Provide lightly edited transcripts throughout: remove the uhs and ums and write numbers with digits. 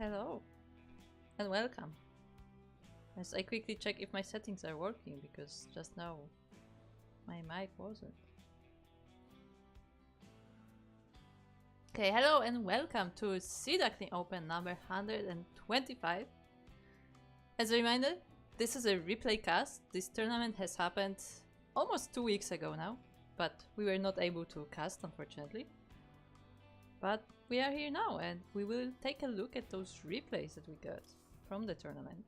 Hello and welcome. As I quickly check if my settings are working, because just now my mic wasn't. Okay, hello and welcome to Duckling Open number 125. As a reminder, this is a replay cast. This tournament has happened almost 2 weeks ago now, but we were not able to cast, unfortunately. But we are here now and we will take a look at those replays that we got from the tournament.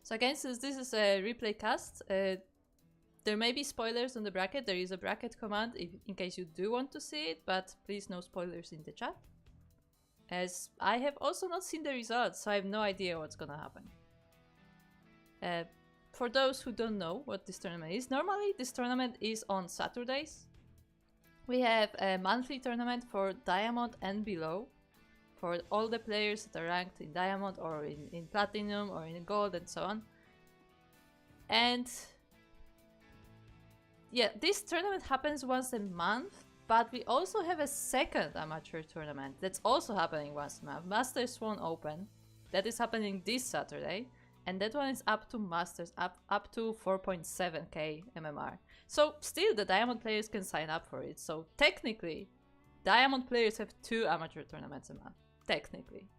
So again, since this is a replay cast, there may be spoilers on the bracket. There is a bracket command in case you do want to see it, but please no spoilers in the chat. As I have also not seen the results, so I have no idea what's gonna happen. For those who don't know what this tournament is, normally this tournament is on Saturdays. We have a monthly tournament for Diamond and below, for all the players that are ranked in Diamond or in Platinum or in Gold and so on. And yeah, this tournament happens once a month, but we also have a second amateur tournament that's also happening once a month, Masters Swan Open. That is happening this Saturday. And that one is up to Masters, up to 4.7k MMR. So still the Diamond players can sign up for it. So technically, Diamond players have 2 amateur tournaments a month. Technically.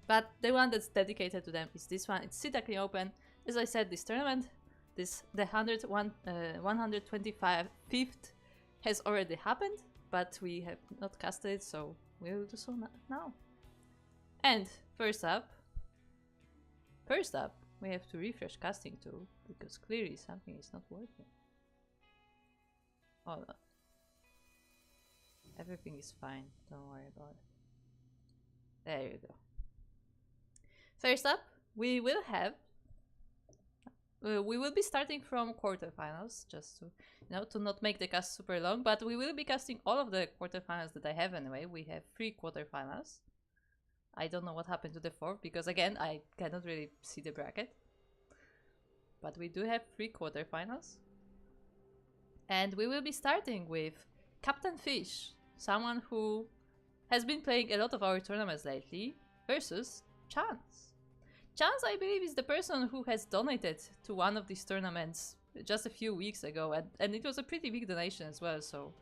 But the one that's dedicated to them is this one. It's Duckling Open. As I said, this tournament, the 125th has already happened, but we have not casted it, so we will do so now. And first up, we have to refresh casting too, because clearly something is not working. Hold on. Everything is fine, don't worry about it. There you go. First up, we will be starting from quarterfinals, just to, to not make the cast super long, but we will be casting all of the quarterfinals that I have anyway. We have 3 quarterfinals. I don't know what happened to the 4th, because again, I cannot really see the bracket. But we do have 3 quarterfinals. And we will be starting with Captain Fish, someone who has been playing a lot of our tournaments lately, versus Chance. Chance, I believe, is the person who has donated to one of these tournaments just a few weeks ago, and it was a pretty big donation as well, so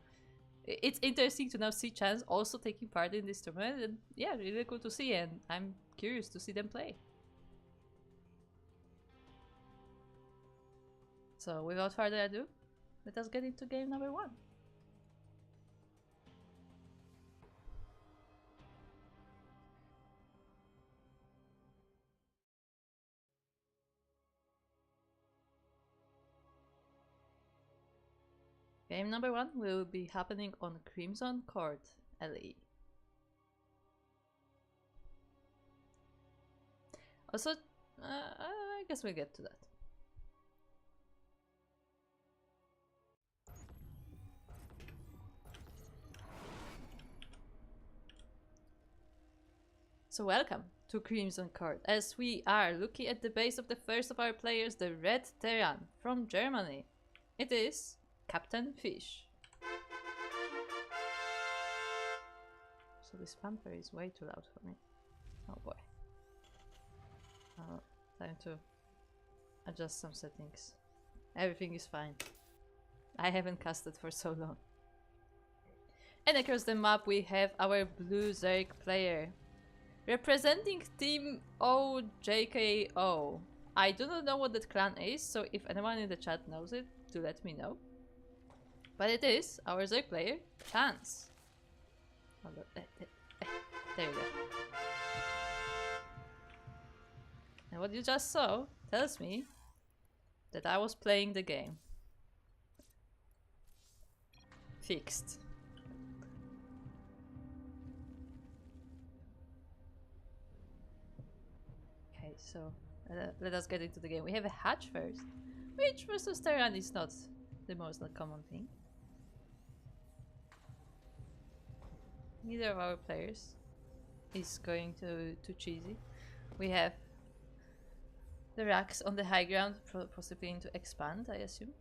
it's interesting to now see Chance also taking part in this tournament, and yeah, really cool to see, and I'm curious to see them play. So without further ado, let us get into game number 1. Game number 1 will be happening on Crimson Court LE. Also, I guess we'll get to that. So welcome to Crimson Court, as we are looking at the base of the first of our players, the Red Terran from Germany. It is Captain Fish. So this fanfare is way too loud for me. Oh boy. Time to adjust some settings. Everything is fine. I haven't casted for so long. And across the map we have our blue Zerg player, representing Team OJKO. I do not know what that clan is, so if anyone in the chat knows it, do let me know. But it is our Zerg player, Chance. Hold on. There we go. And what you just saw tells me that I was playing the game. Fixed. Okay, so let us get into the game. We have a hatch first, which versus Terran is not the most common thing. Neither of our players is going to too cheesy. We have the racks on the high ground, possibly to expand, I assume.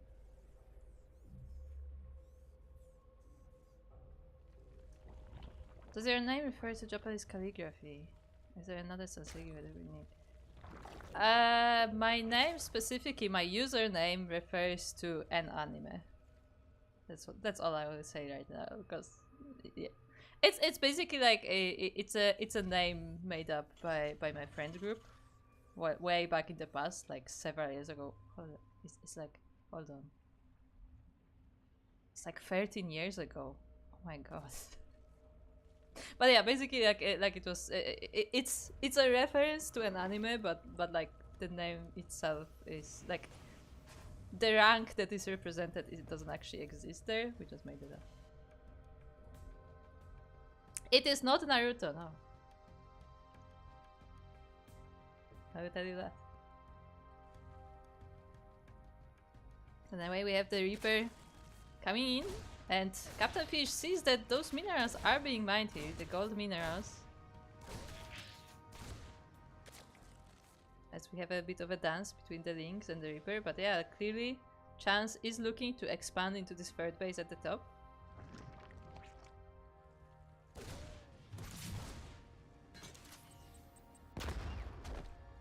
Does your name refer to Japanese calligraphy? Is there another translation that we need? My name specifically, my username refers to an anime. That's all I will say right now, because yeah, it's basically like it's a name made up by my friend group, way back in the past, like several years ago. Hold on. It's like, hold on, it's like 13 years ago. Oh my god. But yeah, basically like it was it's a reference to an anime, but like the name itself is like the rank that is represented, it doesn't actually exist there. We just made it up. It is not Naruto, no. I will tell you that. And anyway, we have the Reaper coming in, and Captain Fish sees that those minerals are being mined here, the gold minerals. As we have a bit of a dance between the Lynx and the Reaper, but yeah, clearly Chance is looking to expand into this third base at the top.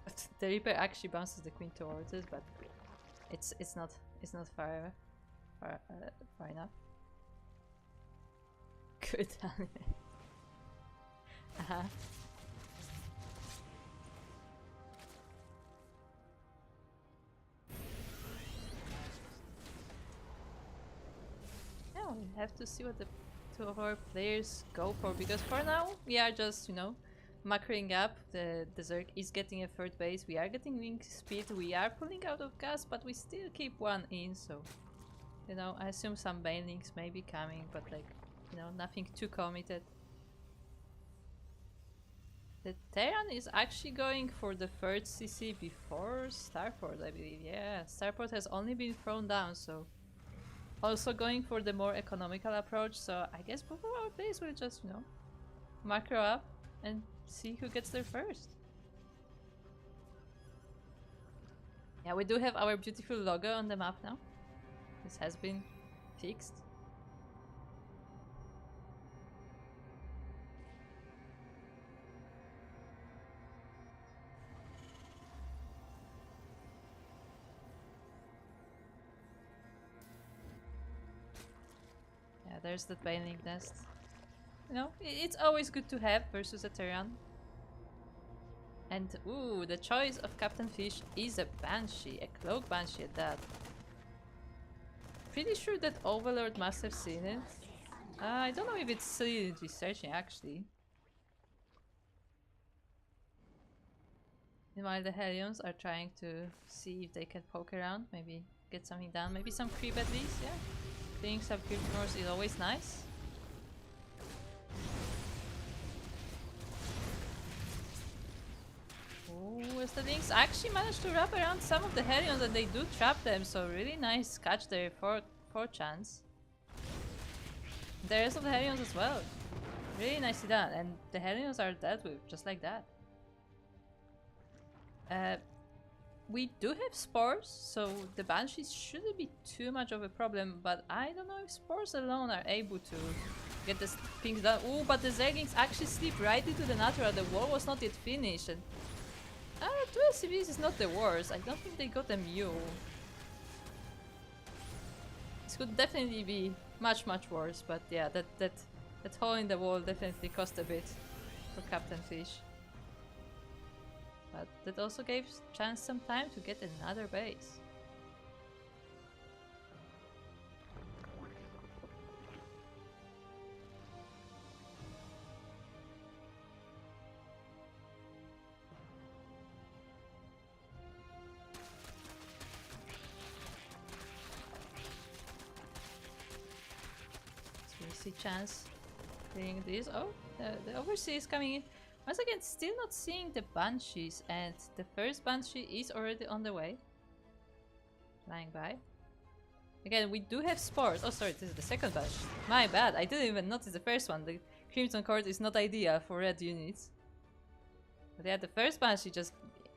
But the Reaper actually bounces the Queen towards us, but it's not far enough. Good anime. Yeah, we have to see what the two of our players go for, because for now we are just, you know, macroing up. The Zerg is getting a third base, we are getting link speed, we are pulling out of gas, but we still keep one in, so you know, I assume some banelings may be coming, but like, you know, nothing too committed. The Terran is actually going for the third CC before Starport, I believe. Yeah, Starport has only been thrown down, so also going for the more economical approach. So I guess both of our players will just, you know, macro up and see who gets there first. Yeah, we do have our beautiful logo on the map now. This has been fixed. Yeah, there's that Baneling nest. You know, it's always good to have versus a Terran. And ooh, the choice of Captain Fish is a Banshee, a Cloak Banshee at that. Pretty sure that Overlord must have seen it. I don't know if it's synergy searching actually. Meanwhile, the Hellions are trying to see if they can poke around, maybe get something down, maybe some creep at least, yeah. Playing some creep north is always nice. Oh, as the Lynx actually managed to wrap around some of the Hellions, and they do trap them, so really nice catch there for Chance. The rest of the Hellions as well. Really nicely done, and the Hellions are dealt with, just like that. We do have spores, so the Banshees shouldn't be too much of a problem, but I don't know if spores alone are able to get the things done. Oh, but the Zerglings actually slip right into the natural. The wall was not yet finished, and 2 SCVs is not the worst. I don't think they got a mule. This could definitely be much worse, but yeah, that hole in the wall definitely cost a bit for Captain Fish. But that also gave Chance some time to get another base. So we see Chance doing this. Oh, the Overseer is coming in. Once again, still not seeing the Banshees, and the first Banshee is already on the way. Flying by. Again, we do have spores. Oh, sorry, this is the second Banshee. My bad, I didn't even notice the first one. The Crimson Court is not ideal for red units. But yeah, the first Banshee just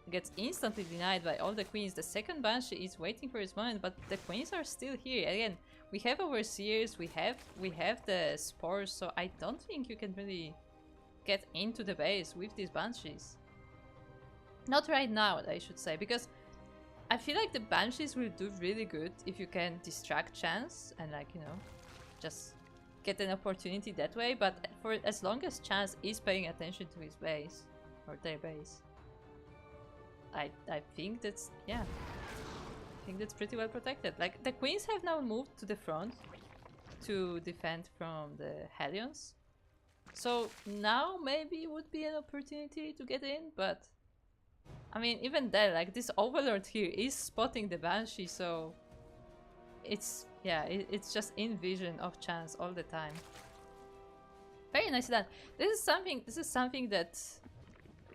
gets instantly denied by all the queens. The second Banshee is waiting for its moment, but the queens are still here. Again, we have Overseers, we have the spores, so I don't think you can really get into the base with these Banshees. Not right now, I should say, because I feel like the Banshees will do really good if you can distract Chance and, like, you know, just get an opportunity that way. But for as long as Chance is paying attention to his base, or their base, I think that's, yeah, I think that's pretty well protected. Like, the Queens have now moved to the front to defend from the Hellions. So now maybe it would be an opportunity to get in, but I mean, even then, like, this Overlord here is spotting the Banshee, so it's, yeah, it's just in vision of Chance all the time. Very nicely done. This is something that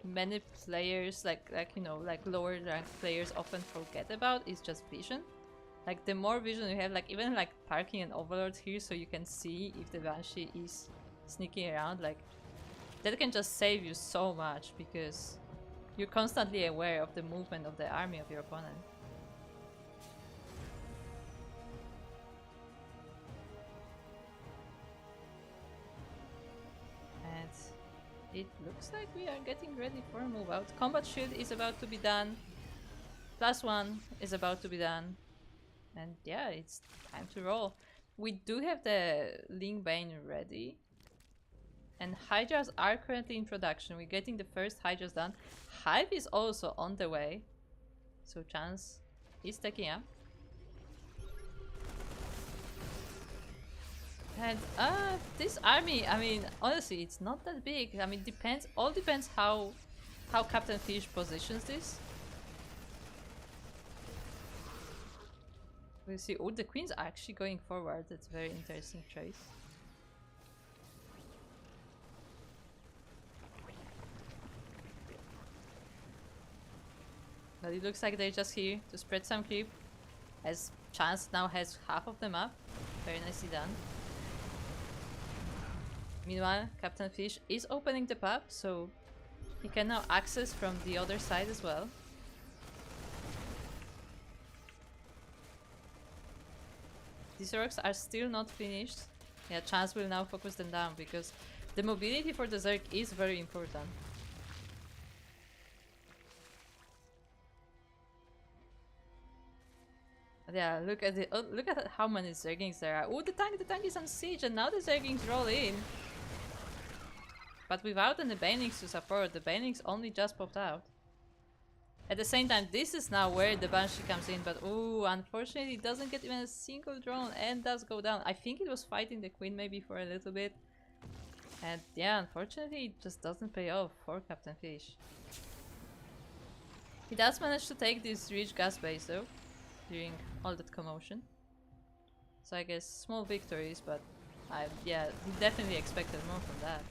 many players, like you know, like lower ranked players often forget about, is just vision. Like, the more vision you have, like even like parking an Overlord here so you can see if the Banshee is sneaking around, like, that can just save you so much because you're constantly aware of the movement of the army of your opponent. And it looks like we are getting ready for a move out. Combat shield is about to be done. +1 is about to be done. And yeah, it's time to roll. We do have the Ling Bane ready. And Hydras are currently in production. We're getting the first Hydras done. Hive is also on the way. So Chance is taking up. And this army, I mean, honestly, it's not that big. I mean, all depends how Captain Fish positions this. We'll see. Oh, the Queens are actually going forward. That's a very interesting choice. But it looks like they're just here to spread some creep, as Chance now has half of the map. Very nicely done. Meanwhile, Captain Fish is opening the pub, so he can now access from the other side as well. These orcs are still not finished. Yeah, Chance will now focus them down because the mobility for the Zerg is very important. Yeah, look at it. Oh, look at how many Zerglings there are. Oh, the tank is on siege, and now the Zerglings roll in. But without any Banelings to support, the Banelings only just popped out. At the same time, this is now where the Banshee comes in, but oh, unfortunately it doesn't get even a single drone and does go down. I think it was fighting the Queen maybe for a little bit. And yeah, unfortunately it just doesn't pay off for Captain Fish. He does manage to take this rich gas base though, during all that commotion. So I guess small victories, but yeah, he definitely expected more from that.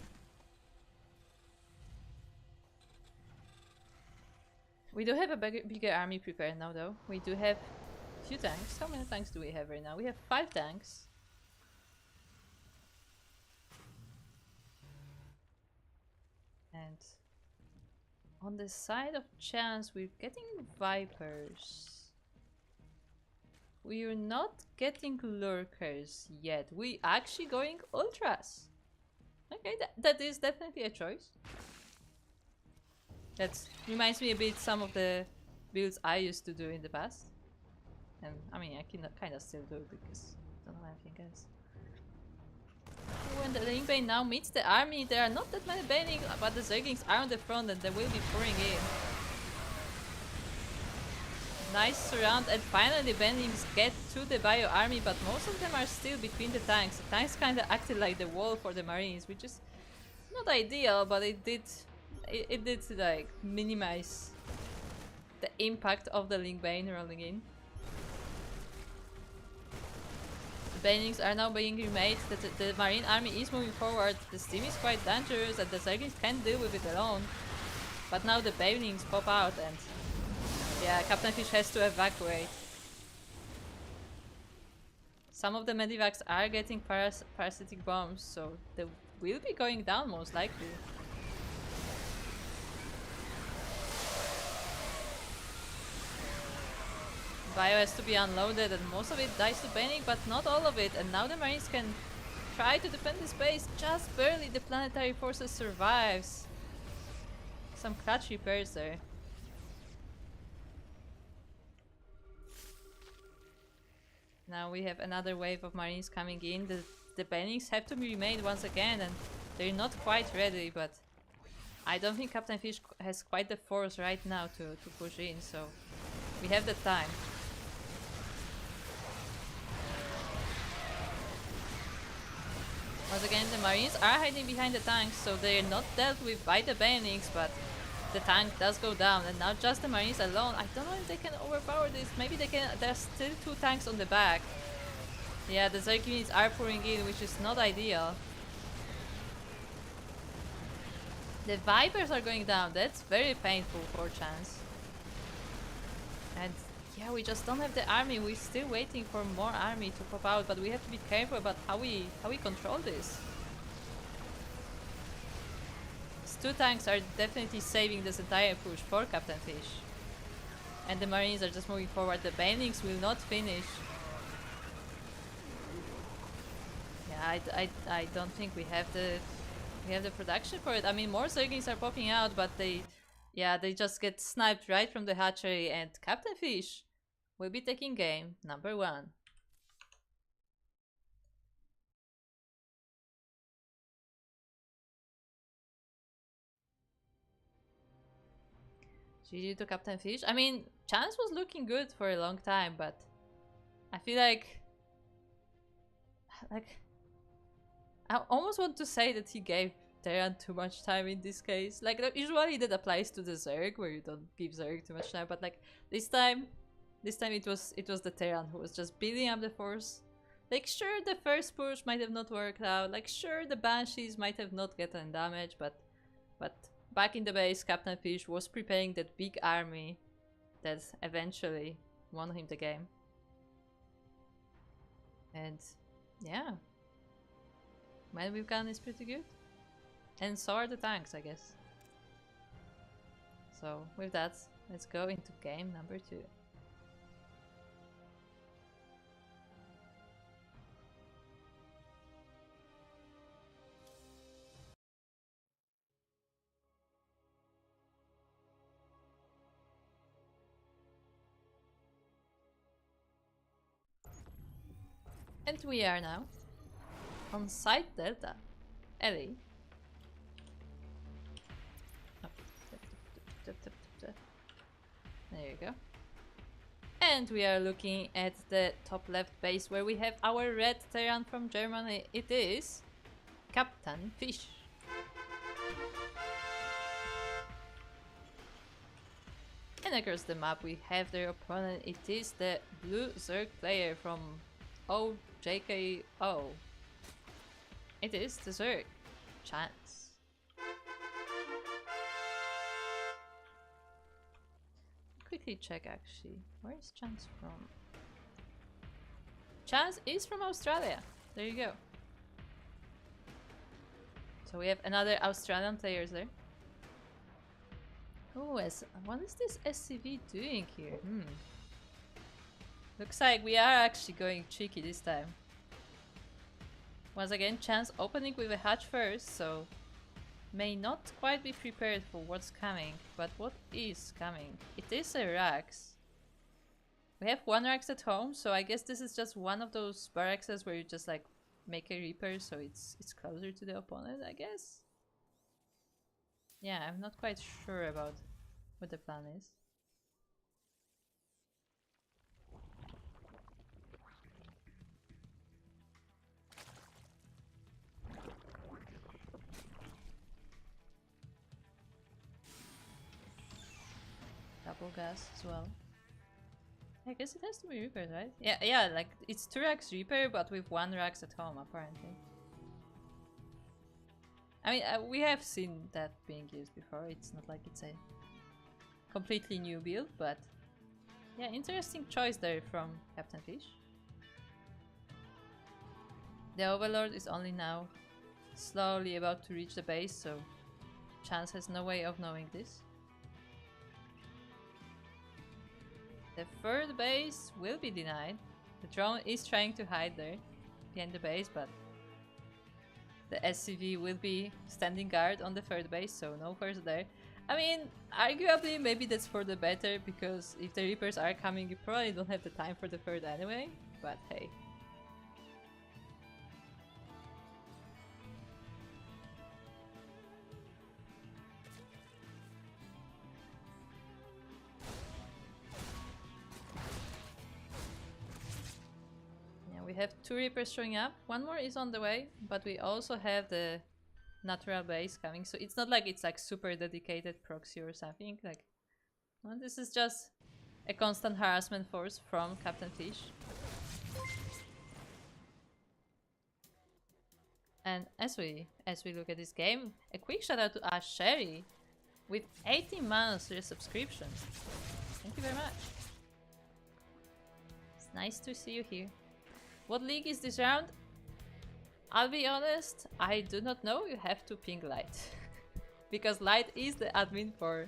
We do have a bigger army prepared now though. We do have a few tanks. How many tanks do we have right now? We have 5 tanks. And on the side of Chance, we're getting Vipers. We're not getting Lurkers yet. We're actually going Ultras. Okay, that is definitely a choice. That reminds me a bit some of the builds I used to do in the past. And I mean, I can kind of still do because I don't know anything else. When the Ling Bane now meets the army, there are not that many Banelings, but the Zerglings are on the front and they will be pouring in. Nice surround, and finally Banelings get to the Bio army, but most of them are still between the tanks. The tanks kind of acted like the wall for the Marines, which is not ideal, but it did like minimize the impact of the Ling Bane rolling in. The Banelings are now being remade. The Marine army is moving forward. The steam is quite dangerous and the Zerglings can't deal with it alone. But now the Banelings pop out and yeah, Captain Fish has to evacuate. Some of the medivacs are getting parasitic bombs, so they will be going down most likely. Bio has to be unloaded and most of it dies to Banning, but not all of it. And now the Marines can try to defend this base. Just barely the planetary forces survives. Some clutch repairs there. Now we have another wave of marines coming in. The bannings have to be remade once again, and they're not quite ready, but I don't think Captain Fish has quite the force right now to push in, so we have the time. Once again, the marines are hiding behind the tanks, so they're not dealt with by the bannings, but the tank does go down, and now just the marines alone. I don't know if they can overpower this. Maybe they can. There's still 2 tanks on the back. Yeah, the Zerg units are pouring in, which is not ideal. The Vipers are going down. That's very painful for Chance. And yeah, we just don't have the army. We're still waiting for more army to pop out, but we have to be careful about how we control this. 2 tanks are definitely saving this entire push for Captain Fish. And the marines are just moving forward. The bannings will not finish. Yeah, I don't think we have the production for it. I mean, more Zerglings are popping out, but they just get sniped right from the hatchery, and Captain Fish will be taking game number 1. GG to Captain Fish. I mean, Chance was looking good for a long time, but I feel like I almost want to say that he gave Terran too much time in this case. Like, usually that applies to the Zerg, where you don't give Zerg too much time, but like this time it was the Terran who was just building up the force. Like, sure, the first push might have not worked out. Like, sure, the Banshees might have not gotten damage, but back in the base, Captain Fish was preparing that big army that eventually won him the game. And yeah, Man with Gun is pretty good. And so are the tanks, I guess. So with that, let's go into game number 2. And we are now on site Delta. Ellie. Oh. There you go. And we are looking at the top left base where we have our red Terran from Germany. It is Captain Fish. And across the map we have their opponent. It is the blue Zerg player from OJKO. It is the Zerg. Chance. Quickly check actually. Where is Chance from? Chance is from Australia. There you go. So we have another Australian players there. Oh, what is this SCV doing here? Looks like we are actually going cheeky this time. Once again, Chance opening with a hatch first, so may not quite be prepared for what's coming. But what is coming? It is a Rax. We have 1 Rax at home, so I guess this is just one of those barracks where you just like make a Reaper, so it's closer to the opponent, I guess. Yeah, I'm not quite sure about what the plan is. Double gas as well. I guess it has to be Reaper, right? Yeah, like it's 2 Rax Reaper, but with 1 Rax at home, apparently. I mean, we have seen that being used before. It's not like it's a completely new build, but yeah, interesting choice there from Captain Fish. The Overlord is only now slowly about to reach the base, so Chance has no way of knowing this. The 3rd base will be denied. The drone is trying to hide there behind the base, but The SCV will be standing guard on the third base, so no first there. I mean, arguably, maybe that's for the better, because if the Reapers are coming, you probably don't have the time for the third anyway, but hey. Yeah, we have 2 Reapers showing up, 1 more is on the way, but we also have the natural base coming, so it's not like it's like super dedicated proxy or something, like, well, this is just a constant harassment force from Captain Fish. And as we look at this game, a quick shout out to Ash Sherry with 18 months resubscription. Thank you very much. It's nice to see you here. What league is this round? I'll be honest, I do not know. You have to ping Light. Because Light is the admin for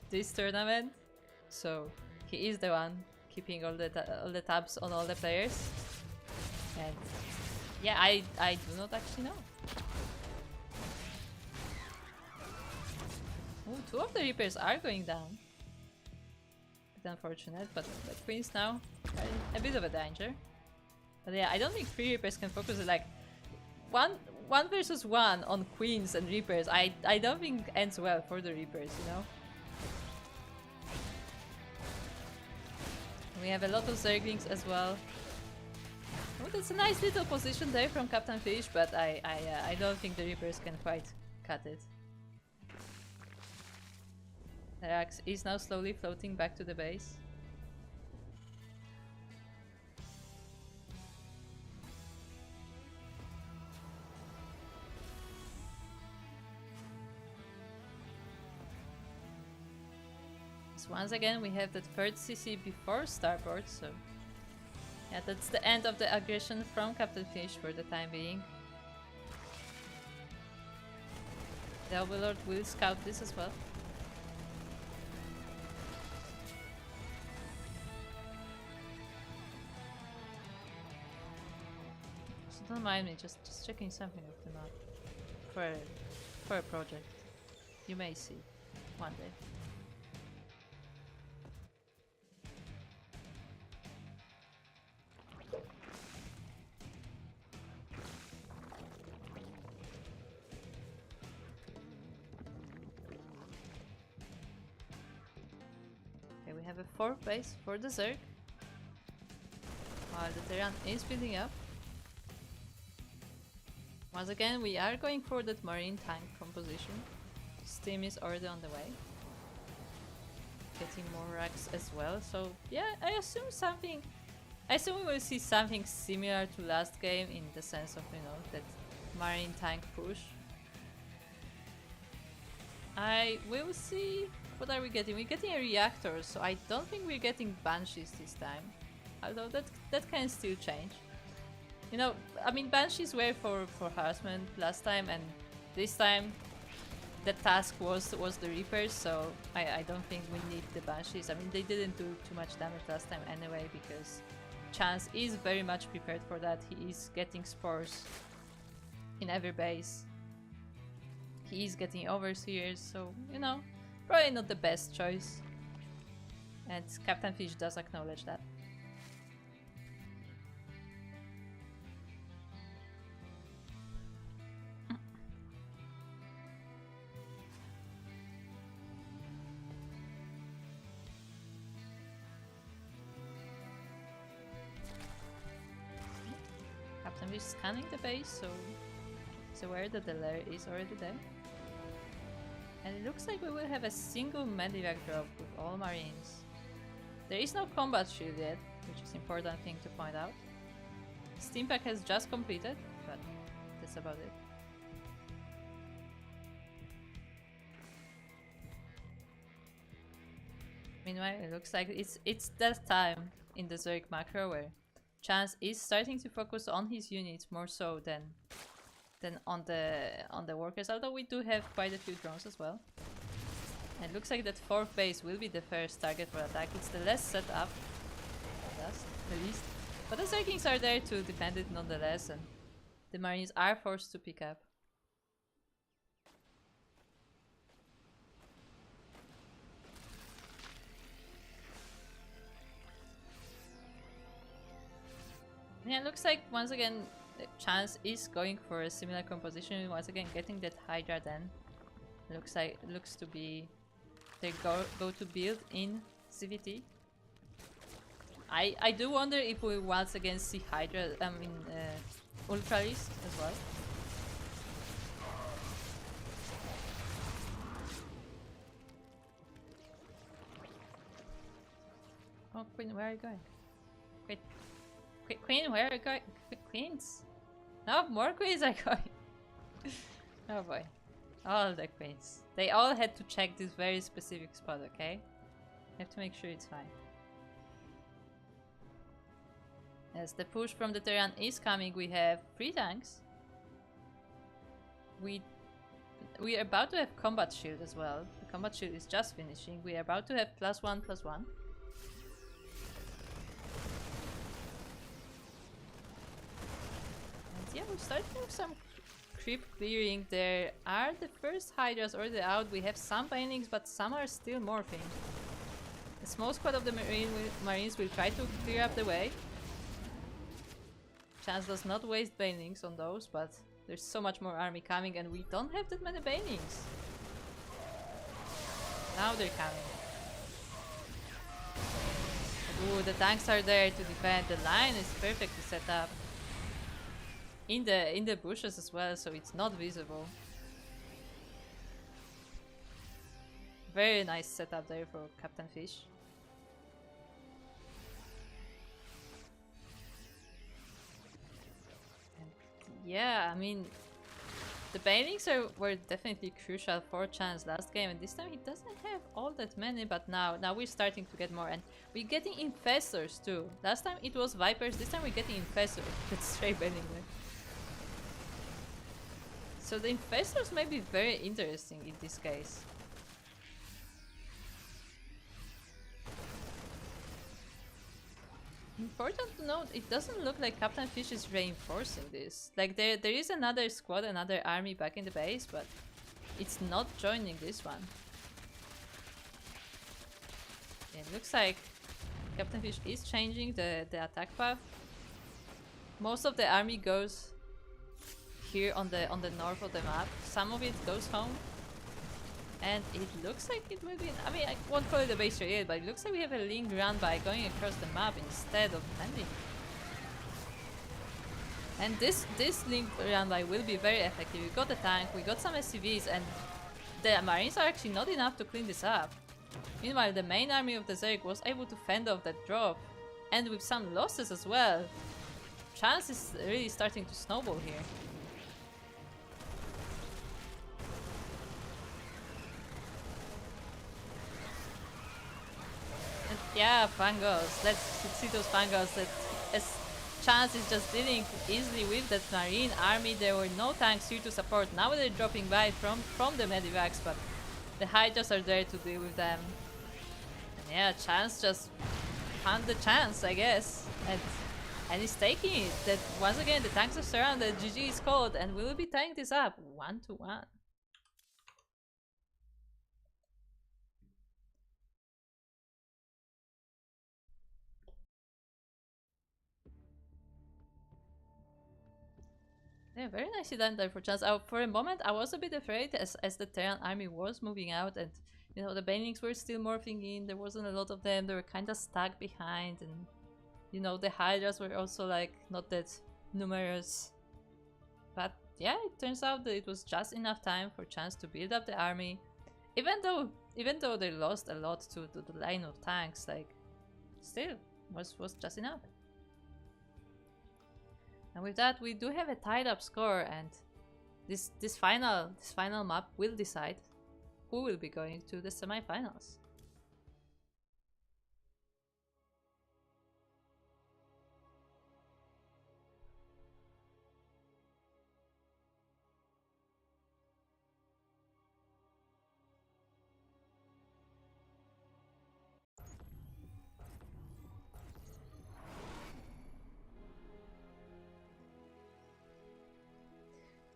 this tournament. So he is the one keeping all the tabs on all the players. And yeah, I do not actually know. Ooh, 2 of the Reapers are going down. It's unfortunate, but the Queens now are in a bit of a danger. But yeah, I don't think 3 Reapers can focus it, like one versus 1 on Queens and Reapers. I don't think ends well for the Reapers, you know. We have a lot of Zerglings as well. Oh, that's a nice little position there from Captain Fish, but I don't think the Reapers can quite cut it. Rax is now slowly floating back to the base. So once again we have that third CC before starboard, so yeah, that's the end of the aggression from Captain Fish for the time being. The Overlord will scout this as well. So don't mind me, just checking something off the map for a project. You may see one day. We have a 4th base for the Zerg, while the Terran is building up. Once again, we are going for that Marine tank composition. Steam is already on the way. Getting more racks as well, so yeah, I assume we will see something similar to last game in the sense of, you know, that Marine tank push. I will see. What are we getting? We're getting a reactor, so I don't think we're getting Banshees this time. Although that can still change. You know, I mean, Banshees were for harassment last time, and this time the task was the Reapers, so I don't think we need the Banshees. I mean, they didn't do too much damage last time anyway, because Chance is very much prepared for that. He is getting spores in every base. He is getting overseers, so, you know, probably not the best choice. And Captain Fish does acknowledge that. Captain Fish is scanning the base, so he's aware that the lair is already there. And it looks like we will have a single medivac drop with all marines. There is no combat shield yet, which is an important thing to point out. Steam pack has just completed, but that's about it. Meanwhile, it looks like it's that time in the Zerg macro where Chance is starting to focus on his units more so than on the workers, although we do have quite a few drones as well. And it looks like that 4th base will be the first target for attack. It's the less set up, at least. But the Zerglings are there to defend it nonetheless, and the Marines are forced to pick up. Yeah, it looks like once again Chance is going for a similar composition. Once again, getting that Hydra. Then looks to be they go to build in CVT. I do wonder if we once again see Hydra. I mean Ultralist as well. Oh, Queen, where are you going? Wait. Queen, where are you going? Queens? No, more queens are going. Oh boy. All the queens. They all had to check this very specific spot, okay? You have to make sure it's fine. As the push from the Terran is coming, we have 3 tanks. We are about to have combat shield as well. The combat shield is just finishing. We are about to have +1/+1. Yeah, we're starting with some creep clearing. There are the first Hydras already out. We have some Banelings, but some are still morphing. The small squad of the Marines will try to clear up the way. Chance does not waste Banelings on those, but there's so much more army coming and we don't have that many Banelings. Now they're coming. Ooh, the tanks are there to defend. The line is perfectly set up. In the bushes as well, so it's not visible. Very nice setup there for Captain Fish. And yeah, I mean, the Banelings were definitely crucial for Chance last game, and this time he doesn't have all that many, but now we're starting to get more, and we're getting Infestors too. Last time it was Vipers, this time we're getting Infestors. That's straight Baneling. So the Infestors may be very interesting in this case. Important to note, it doesn't look like Captain Fish is reinforcing this. Like there is another squad, another army back in the base, but it's not joining this one. It looks like Captain Fish is changing the attack path. Most of the army goes here on the north of the map. Some of it goes home. And it looks like it will be... I mean, I won't call it a base yet, but it looks like we have a link run by going across the map instead of landing. And this link run by will be very effective. We got the tank, we got some SCVs, and the Marines are actually not enough to clean this up. Meanwhile, the main army of the Zerg was able to fend off that drop. And with some losses as well. Chance is really starting to snowball here. Yeah, Fangos. Let's see those Fangos. That as Chance is just dealing easily with that Marine army. There were no tanks here to support. Now they're dropping by from the Medivacs, but the Hydras are there to deal with them. And yeah, Chance just found the chance, I guess. And he's taking it. That once again the tanks are surrounded. GG is called, and we will be tying this up 1-1. Yeah, very nicely done there for Chance. For a moment, I was a bit afraid as the Terran army was moving out, and you know the Banelings were still morphing in. There wasn't a lot of them. They were kind of stuck behind, and you know the Hydras were also like not that numerous. But yeah, it turns out that it was just enough time for Chance to build up the army, even though they lost a lot to the line of tanks. Like, still was just enough. And with that, we do have a tied up score, and this final map will decide who will be going to the semifinals.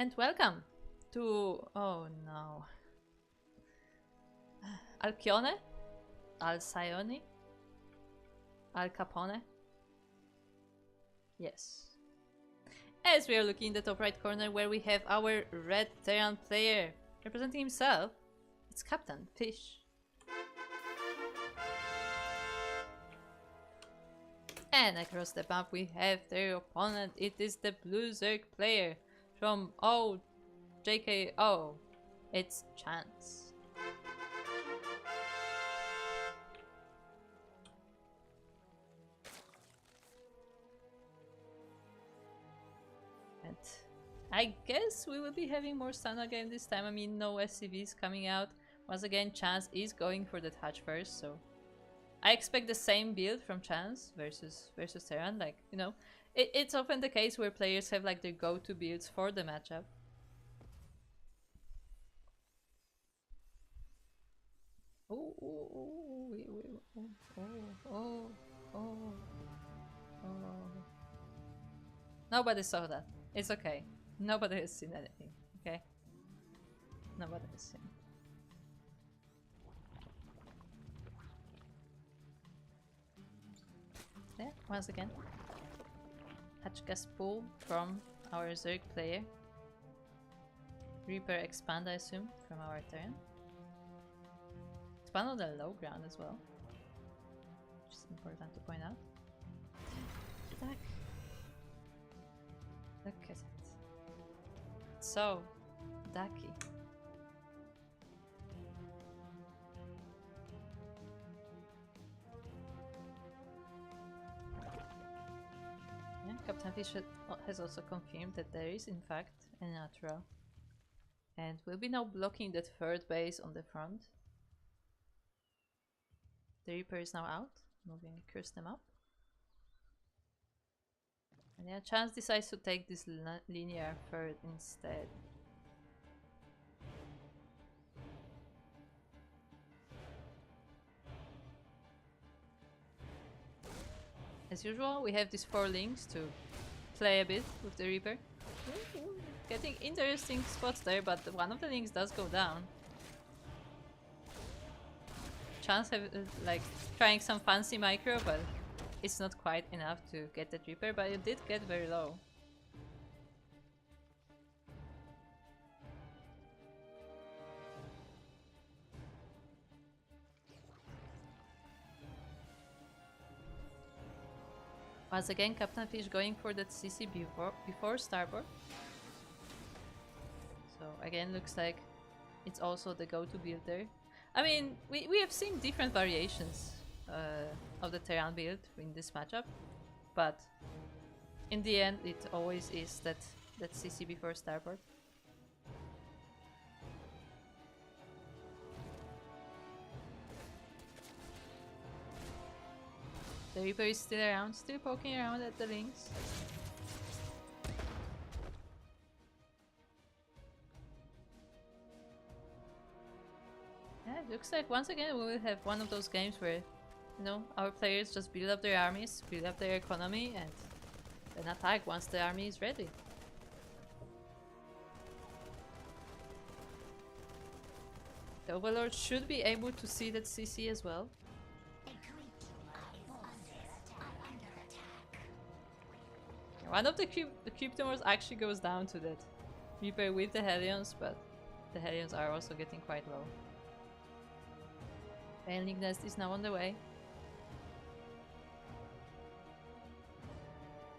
And welcome to... oh no. Alcione? Alcyone? Al Capone? Yes. As we are looking in the top right corner where we have our red Terran player representing himself, it's Captain Fish. And across the map we have their opponent, it is the blue Zerg player from JKO. It's Chance. And I guess we will be having more stun again this time. I mean, no SCVs coming out. Once again, Chance is going for the touch first, so I expect the same build from Chance versus Terran. Like, you know, it's often the case where players have like their go-to builds for the matchup. Oh, nobody saw that. It's okay. Nobody has seen anything, okay? Nobody has seen. Yeah, once again. Touch gas pull from our Zerg player. Reaper expand, I assume, from our turn. Expand on the low ground as well. Which is important to point out. Attack. Look at it. So, Ducky. Yeah, Captain Fish has also confirmed that there is in fact a natural. And we'll be now blocking that third base on the front. The Reaper is now out, moving curse them up. And yeah, Chance decides to take this linear third instead. As usual, we have these 4 links to play a bit with the Reaper. Getting interesting spots there, but one of the links does go down. Chance have like trying some fancy micro, but it's not quite enough to get the Reaper, but it did get very low. Once again, Captain Fish going for that CC before starboard. So again, looks like it's also the go-to build there. I mean, we have seen different variations of the Terran build in this matchup, but in the end it always is that CC before starboard. The Reaper is still around, still poking around at the links. Yeah, it looks like once again we will have one of those games where, you know, our players just build up their armies, build up their economy, and then attack once the army is ready. The Overlord should be able to see that CC as well. One of the Cryptomores actually goes down to that Reaper with the Hellions, but the Hellions are also getting quite low. Baneling Nest is now on the way.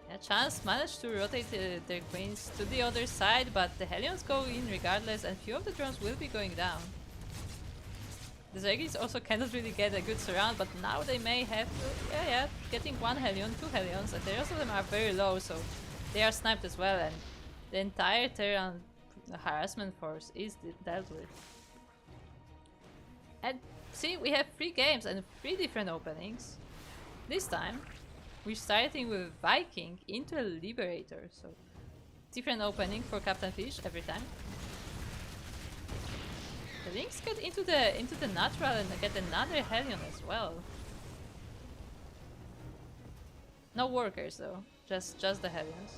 Yeah, Chance managed to rotate their queens to the other side, but the Hellions go in regardless, and few of the drones will be going down. The Zergis also cannot really get a good surround, but now they may have to, getting 1 Hellion, 2 Hellions, and the rest of them are very low, so they are sniped as well, and the entire Terran harassment force is dealt with. And see, we have 3 games and 3 different openings. This time, we're starting with Viking into a Liberator, so different opening for Captain Fish every time. The links get into the natural and get another Hellion as well. No workers though, just the Hellions.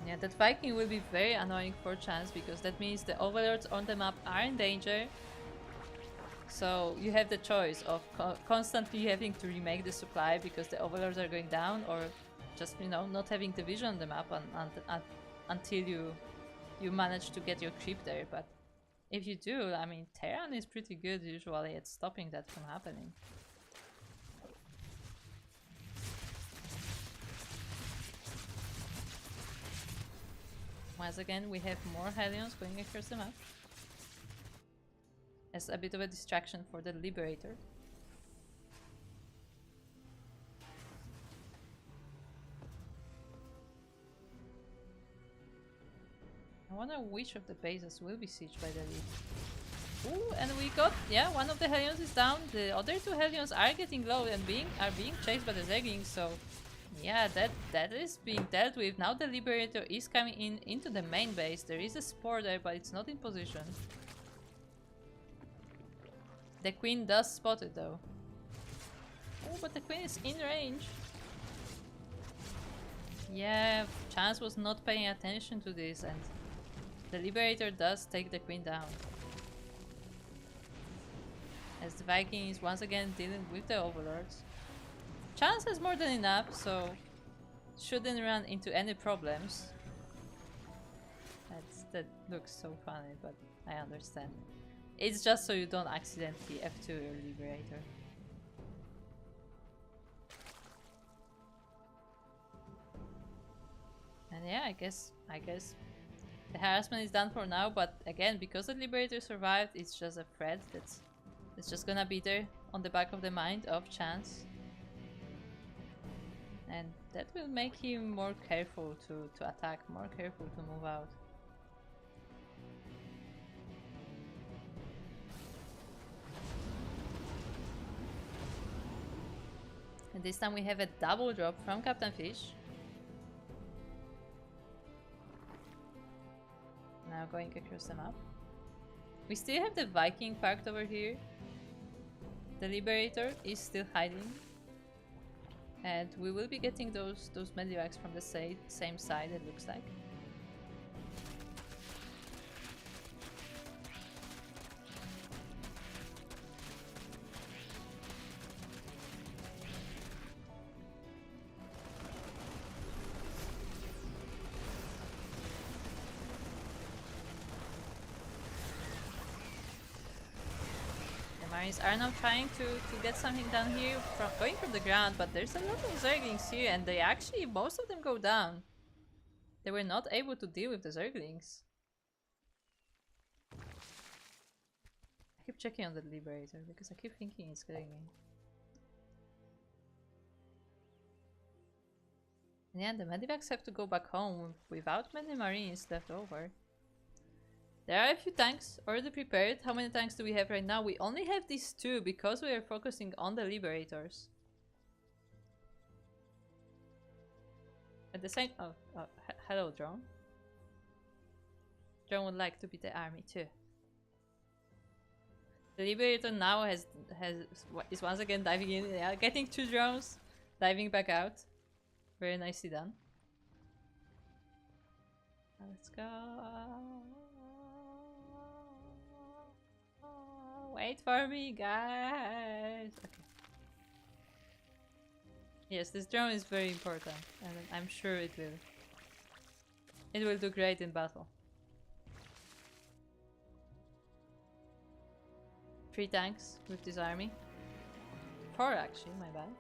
Yeah, that Viking will be very annoying for Chance because that means the overlords on the map are in danger. So you have the choice of constantly having to remake the supply because the overlords are going down, or just, you know, not having the vision on the map until you manage to get your creep there. But if you do, I mean, Terran is pretty good usually at stopping that from happening. Once again, we have more Hellions going across the map as a bit of a distraction for the Liberator. I wonder which of the bases will be sieged by the Lead. Ooh, and we got, yeah, one of the Hellions is down. The other two Hellions are getting low and are being chased by the Zerglings, so yeah, that is being dealt with. Now the Liberator is coming into the main base. There is a Spore there, but it's not in position. The Queen does spot it though. Oh, but the Queen is in range. Yeah, Chance was not paying attention to this, and the Liberator does take the Queen down. As the Viking is once again dealing with the Overlords. Chance has more than enough, so shouldn't run into any problems. That looks so funny, but I understand. It's just so you don't accidentally F2 your Liberator. And yeah, I guess the harassment is done for now, but again, because the Liberator survived, it's just a threat that's just gonna be there on the back of the mind of Chance. And that will make him more careful to attack, more careful to move out. And this time we have a double drop from Captain Fish. Now going across the map. We still have the Viking parked over here. The Liberator is still hiding. And we will be getting those medivacs from the same side, it looks like. Marines are now trying to get something done here from going from the ground, but there's a lot of Zerglings here, and they actually, most of them go down. They were not able to deal with the Zerglings. I keep checking on the Liberator because I keep thinking it's getting in. And yeah, the medivacs have to go back home without many Marines left over. There are a few tanks already prepared. How many tanks do we have right now? We only have these two because we are focusing on the Liberators. At the same... Oh, hello, drone. Drone would like to be the army too. The Liberator now is once again diving in. Yeah, getting two drones, diving back out. Very nicely done. Let's go. Wait for me, guys. Okay. Yes, this drone is very important, and I'm sure it will do great in battle. 3 tanks with this army. 4 actually, my bad.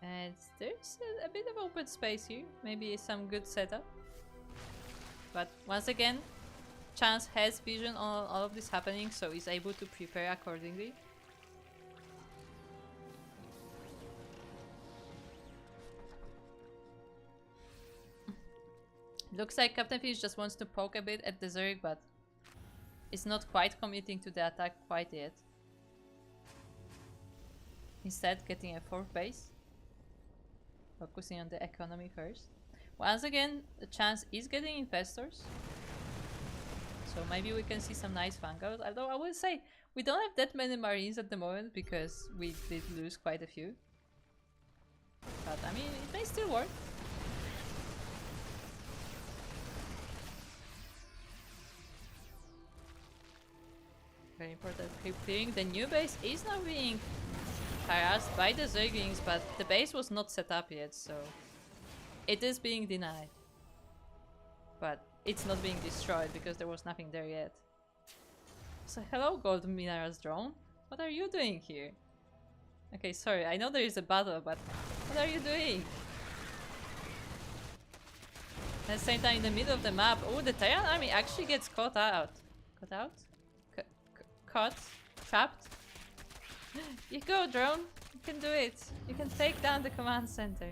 And there's a bit of open space here, maybe some good setup. But once again, Chance has vision on all of this happening, so he's able to prepare accordingly. Looks like Captain Fish just wants to poke a bit at the Zerg, but is not quite committing to the attack quite yet. Instead, getting a 4th base. Focusing on the economy first. Once again, the Chance is getting infestors. So maybe we can see some nice vanguards. Although I will say, we don't have that many Marines at the moment because we did lose quite a few. But but I mean, it may still work. Very important creep clearing. The new base is now being harassed by the Zerglings, but the base was not set up yet, so it is being denied. But it's not being destroyed because there was nothing there yet. So hello, Gold Minerals drone. What are you doing here? Okay, sorry, I know there is a battle, but what are you doing? At the same time, in the middle of the map, oh, the Terran army actually gets caught out. Caught out? Caught? Trapped? You go, drone. You can do it. You can take down the command center.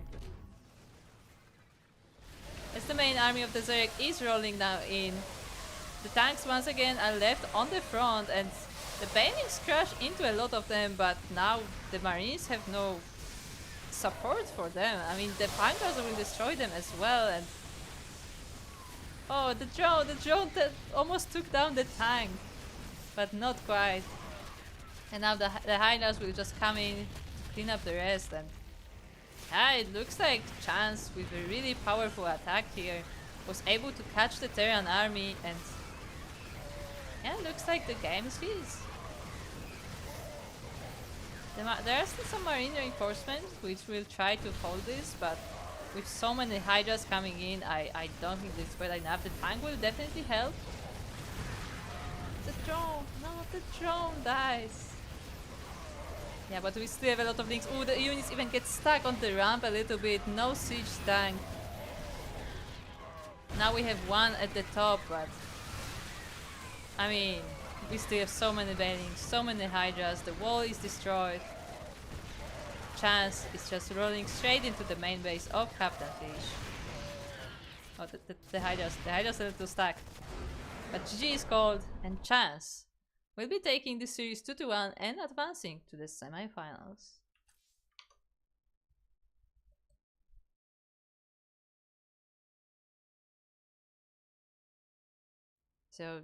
As the main army of the Zerg is rolling now in, the tanks once again are left on the front and the banelings crash into a lot of them, but now the Marines have no support for them. I mean, the Pancras will destroy them as well, and oh, the drone that almost took down the tank, but not quite. And now the Hydras will just come in to clean up the rest, and yeah, it looks like Chance, with a really powerful attack here, was able to catch the Terran army, and yeah, it looks like the game is his. There are still some Marine reinforcements which will try to hold this, but with so many Hydras coming in, I don't think this is quite enough. The tank will definitely help. The drone! No, the drone dies! Yeah, but we still have a lot of links. Oh, the units even get stuck on the ramp a little bit. No siege tank. Now we have one at the top, but I mean, we still have so many banelings, so many Hydras. The wall is destroyed. Chance is just rolling straight into the main base of Captain Fish. Oh, the Hydras are a little stuck. But GG is called, and Chance will be taking the series 2-1 and advancing to the semi-finals. So,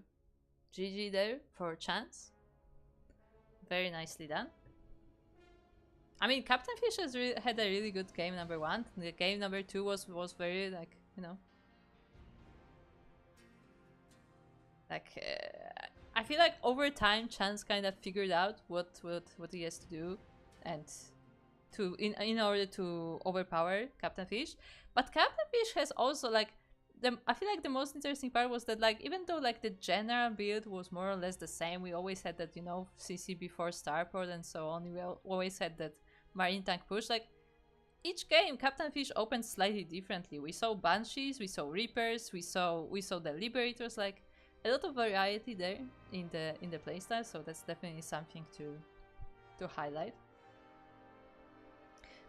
GG there for Chance. Very nicely done. I mean, Captain Fish has had a really good game number 1. The game number 2 was very, like, you know, like I feel like over time Chance kind of figured out what he has to do, and to in order to overpower Captain Fish. But Captain Fish has also, like, I feel like the most interesting part was that, like, even though like the general build was more or less the same, we always had that, you know, CC before starport and so on. We always had that Marine tank push. Like, each game Captain Fish opened slightly differently. We saw Banshees, we saw Reapers, we saw the Liberators. Like, a lot of variety there in the playstyle, so that's definitely something to highlight.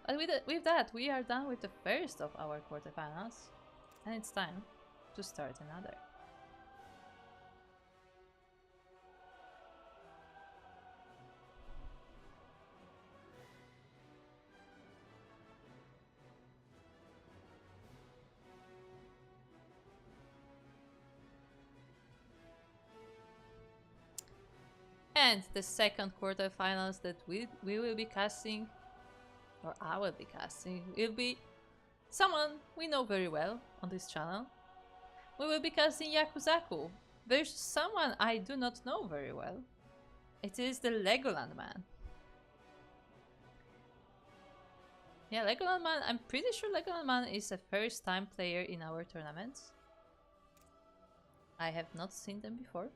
But with that, we are done with the first of our quarterfinals, and it's time to start another. And the second quarterfinals that we will be casting, or I will be casting, will be someone we know very well on this channel. We will be casting Yakuzaku versus someone I do not know very well. It is the Legoland Man. Yeah, Legoland Man, I'm pretty sure Legoland Man is a first time player in our tournaments. I have not seen them before.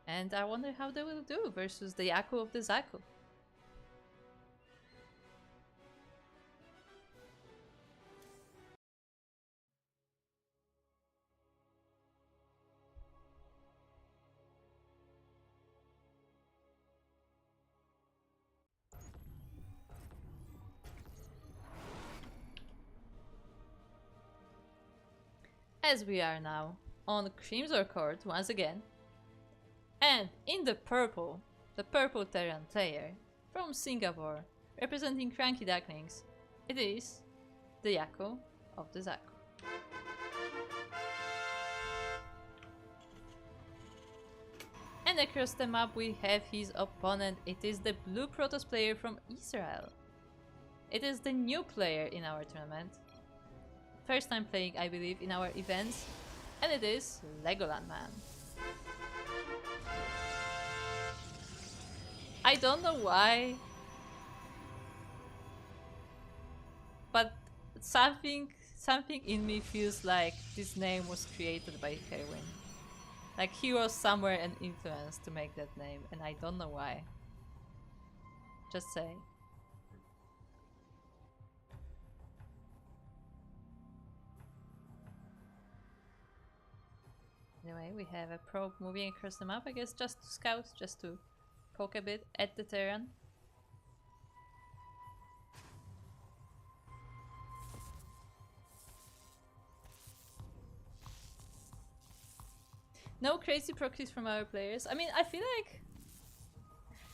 And I wonder how they will do versus the Yaku of the Zaku. As we are now on Crimson Court once again. And in the purple Terran player from Singapore, representing CranKy Ducklings, it is the Yaku of the Zaku. And across the map we have his opponent. It is the blue Protoss player from Israel. It is the new player in our tournament. First time playing, I believe, in our events. And it is Legoland Man. I don't know why, but something in me feels like this name was created by Kerwin. Like he was somewhere an influence to make that name, and I don't know why. Just say. Anyway, we have a probe moving across the map, I guess just to scout, just to poke a bit at the terrain. No crazy proxies from our players. I mean, I feel like,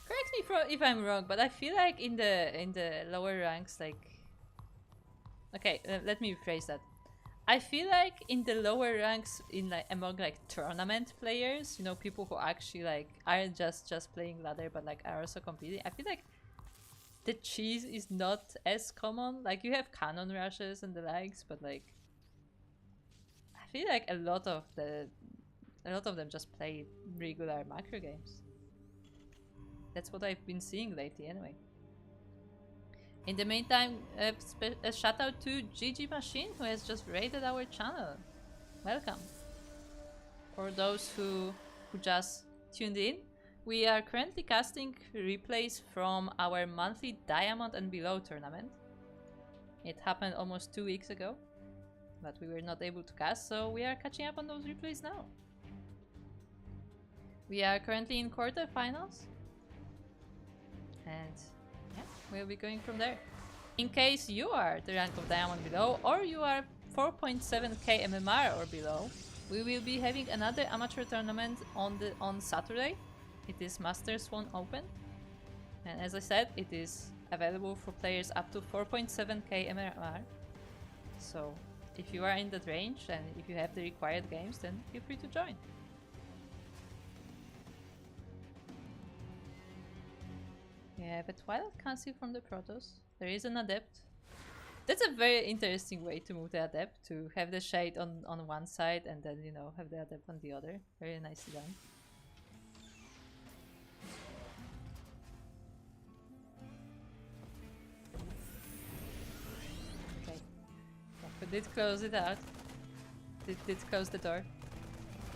correct me if I'm wrong, but I feel like in the lower ranks, like, okay, let me rephrase that. I feel like in the lower ranks, among like tournament players, you know, people who actually like aren't just playing ladder, but like are also competing. I feel like the cheese is not as common. Like you have cannon rushes and the likes, but like I feel like a lot of them just play regular macro games. That's what I've been seeing lately, anyway. In the meantime, a shout out to GG Machine, who has just raided our channel. Welcome. For those who just tuned in, we are currently casting replays from our monthly Diamond and Below tournament. It happened almost 2 weeks ago, but we were not able to cast, so we are catching up on those replays now. We are currently in quarterfinals, and yeah, we'll be going from there. In case you are the rank of Diamond below, or you are 4.7k MMR or below, we will be having another amateur tournament on Saturday. It is Masters 1 Open, and as I said, it is available for players up to 4.7k MMR. So if you are in that range and if you have the required games, then feel free to join. We have a Twilight Council from the Protoss. There is an Adept. That's a very interesting way to move the Adept, to have the Shade on one side and then, you know, have the Adept on the other. Very nicely done. Okay. We did close it out. Did close the door.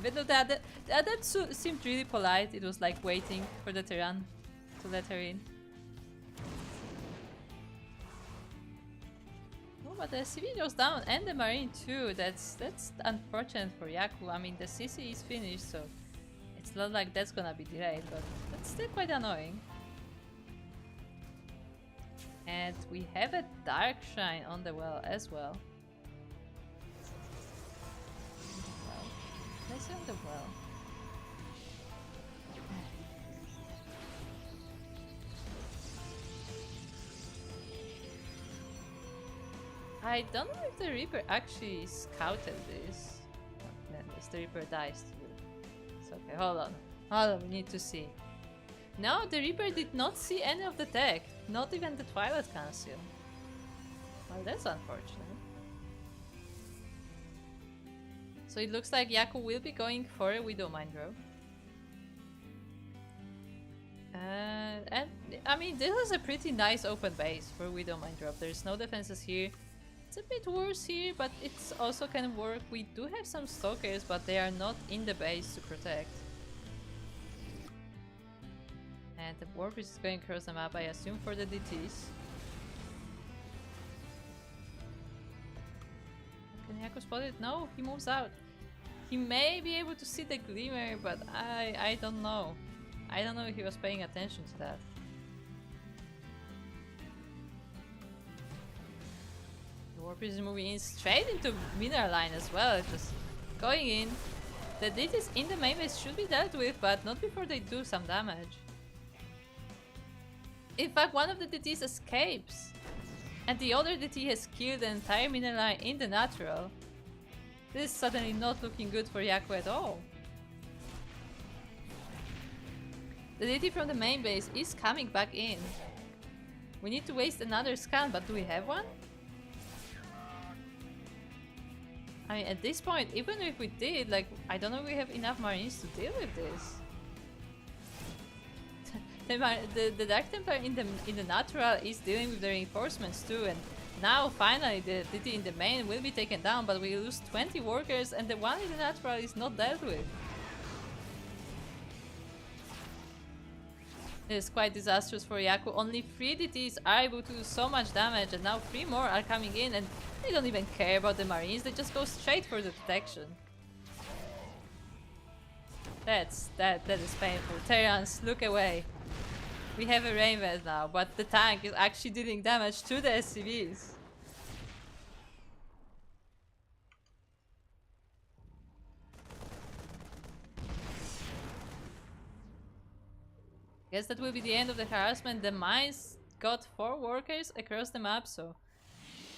But no, the Adept seemed really polite. It was like waiting for the Terran to let her in. But the CV goes down, and the Marine too. That's unfortunate for Yaku. I mean, the CC is finished, so it's not like that's gonna be delayed, but that's still quite annoying. And we have a Dark Shrine on the well as well. Let's on the well. I don't know if the Reaper actually scouted this. Oh, yes, the Reaper dies too. It's okay, hold on, we need to see. No, the Reaper did not see any of the tech, not even the Twilight Council. Well, that's unfortunate. So it looks like Yaku will be going for a Widow Mind Row. And I mean, this is a pretty nice open base for Widow Mind Drop. There's no defenses here. It's a bit worse here, but it's also can work. We do have some stalkers, but they are not in the base to protect. And the warp is going across the map, I assume, for the DTs. Can Yaku spot it? No, he moves out. He may be able to see the glimmer, but I don't know. I don't know if he was paying attention to that. The warp is moving in straight into mineral line as well, just going in. The DTs in the main base should be dealt with, but not before they do some damage. In fact, one of the DTs escapes, and the other DT has killed the entire mineral line in the natural. This is suddenly not looking good for Yaku at all. The DT from the main base is coming back in. We need to waste another scan, but do we have one? I mean, at this point, even if we did, like, I don't know if we have enough Marines to deal with this. the Dark Templar in the natural is dealing with the reinforcements too, and now finally the DT in the main will be taken down, but we lose 20 workers and the one in the natural is not dealt with. It is quite disastrous for Yaku. Only 3 DTs are able to do so much damage, and now 3 more are coming in, and they don't even care about the Marines, they just go straight for the detection. That is painful. Terrans, look away. We have a Rainvest now, but the tank is actually dealing damage to the SCVs. Guess that will be the end of the harassment. The mines got 4 workers across the map, so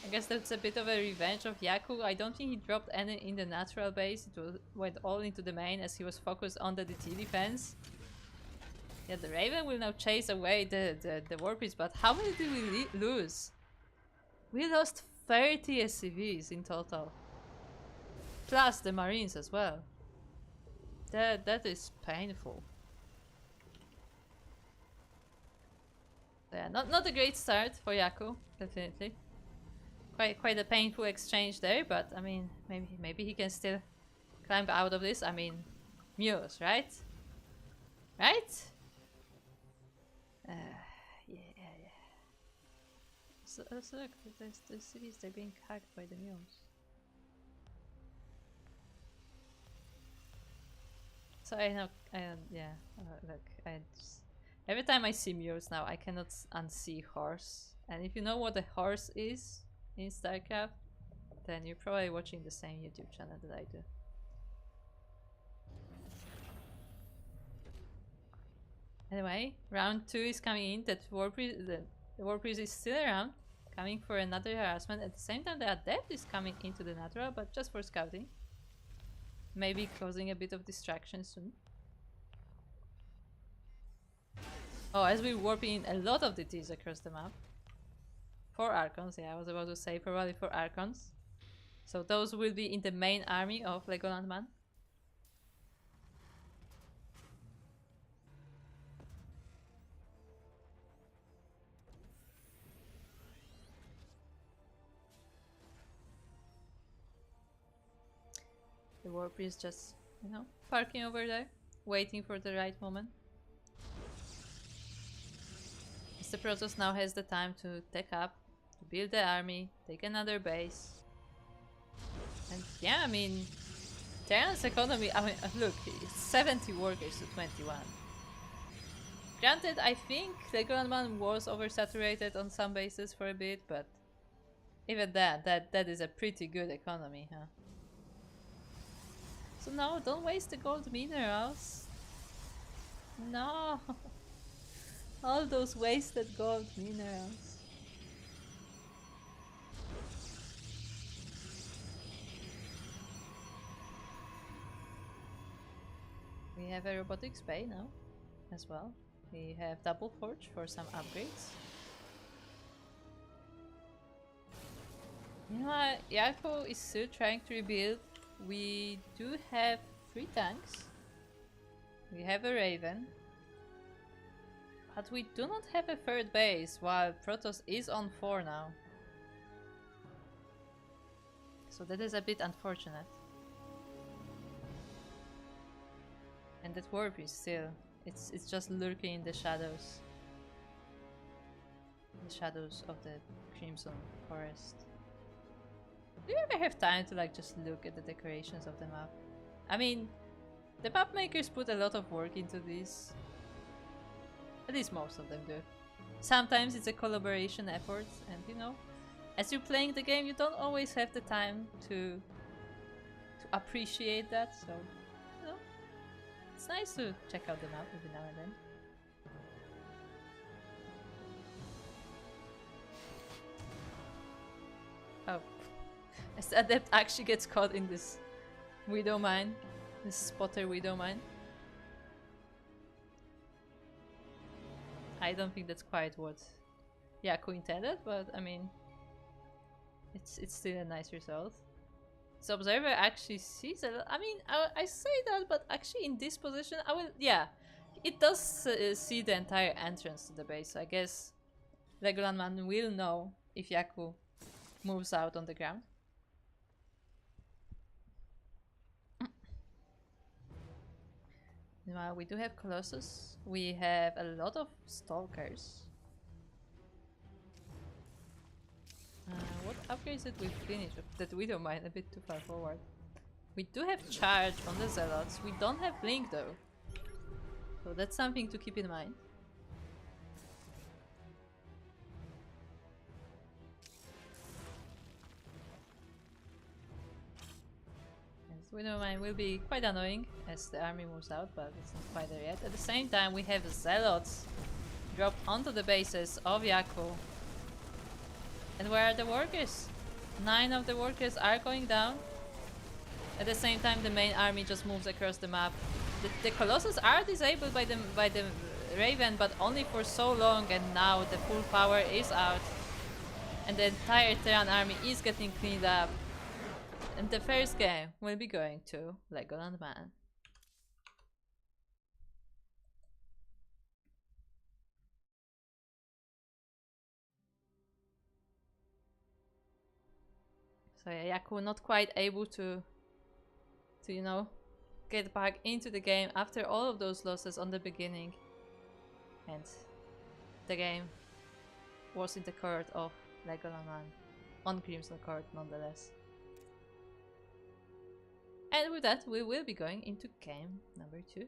I guess that's a bit of a revenge of Yaku. I don't think he dropped any in the natural base. It went all into the main as he was focused on the DT defense. Yeah, the Raven will now chase away the Warpies, but how many did we lose? We lost 30 SCVs in total. Plus the Marines as well. That is painful. Yeah, not a great start for Yaku, definitely. Quite a painful exchange there, but I mean, maybe he can still climb out of this. I mean, Muse, right? Right? Yeah. So look, the cities, they're being hacked by the Muse. So yeah, look, every time I see Muse now, I cannot unsee Horse. And if you know what a horse is in StarCraft, then you're probably watching the same YouTube channel that I do. Anyway, round 2 is coming in. That the Warpriest is still around, coming for another harassment. At the same time, the Adept is coming into the natural, but just for scouting. Maybe causing a bit of distraction soon. Oh, as we're warping in a lot of DTs across the map. 4 Archons, yeah, I was about to say probably 4 Archons. So those will be in the main army of Legoland Man. The Warp is just, you know, parking over there, waiting for the right moment. Mr. Protoss now has the time to tech up, to build the army, take another base. And yeah, I mean, Terran's economy, I mean, look, it's 70 workers to 21. Granted, I think Legoland Man was oversaturated on some bases for a bit, but even that is a pretty good economy, huh? So no, don't waste the gold minerals. No! All those wasted gold minerals. We have a robotics bay now, as well. We have double forge for some upgrades. You know what? Yaku is still trying to rebuild. We do have 3 tanks. We have a Raven. But we do not have a 3rd base, while Protoss is on 4 now. So that is a bit unfortunate. And that warp is still, it's just lurking in the shadows. The shadows of the Crimson Forest. Do you ever have time to like just look at the decorations of the map? I mean, the map makers put a lot of work into this. At least most of them do. Sometimes it's a collaboration effort, and you know, as you're playing the game, you don't always have the time to appreciate that, so you know, it's nice to check out the map every now and then. Oh, as the Adept actually gets caught in this Widow Mine, this spotter Widow Mine. I don't think that's quite what Yaku intended, but I mean, it's still a nice result. So observer actually sees it. I mean, I say that, but actually in this position, I will. Yeah, it does see the entire entrance to the base. So I guess Legoland Man will know if Yaku moves out on the ground. Meanwhile, we do have Colossus. We have a lot of Stalkers. What upgrades did we finish? That we don't mind, a bit too far forward. We do have charge on the Zealots. We don't have Blink though. So that's something to keep in mind. We don't mind, will be quite annoying as the army moves out, but it's not quite there yet. At the same time, we have Zealots dropped onto the bases of Yaku. And where are the workers? 9 of the workers are going down. At the same time, the main army just moves across the map. The Colossus are disabled by the Raven, but only for so long, and now the full power is out. And the entire Terran army is getting cleaned up. And the first game will be going to Legoland Man. So yeah, Yaku not quite able to you know, get back into the game after all of those losses on the beginning. And the game was in the court of Legoland Man. On Crimson Court nonetheless. And with that, we will be going into game number 2.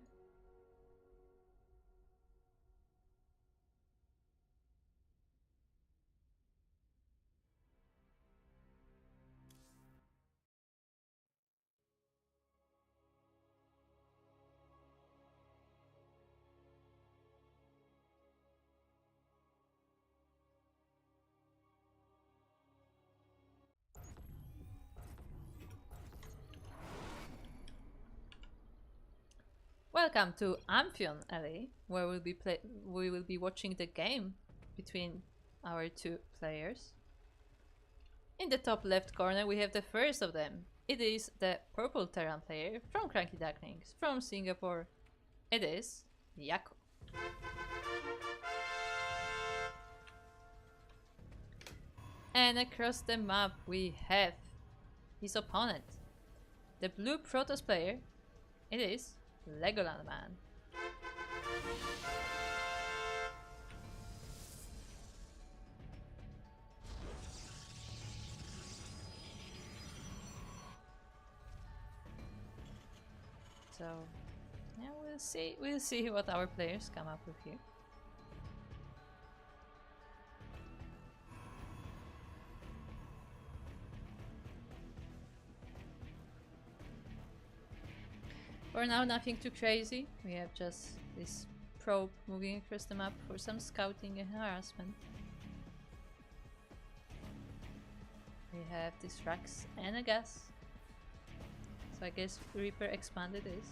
Welcome to Amphion Alley, where we will be watching the game between our 2 players. In the top left corner, we have the first of them. It is the purple Terran player from CranKy Ducklings from Singapore. It is Yaku. And across the map, we have his opponent, the blue Protoss player. It is Legoland Man. So yeah, we'll see what our players come up with here. For now, nothing too crazy. We have just this probe moving across the map for some scouting and harassment. We have this Rax and a gas. So I guess Reaper expanded this.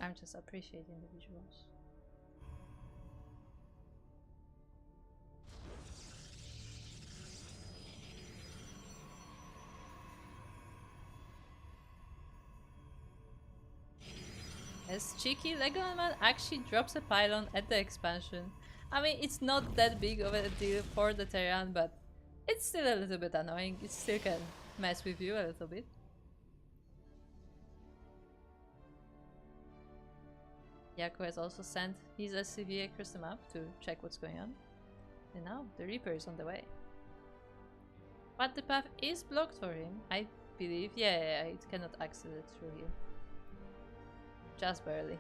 I'm just appreciating the visuals. As cheeky, Legoland Man actually drops a pylon at the expansion. I mean, it's not that big of a deal for the Terran, but it's still a little bit annoying. It still can mess with you a little bit. Yaku has also sent his SCV across the map to check what's going on. And now the Reaper is on the way. But the path is blocked for him, I believe. Yeah, it cannot access it through here. Just barely.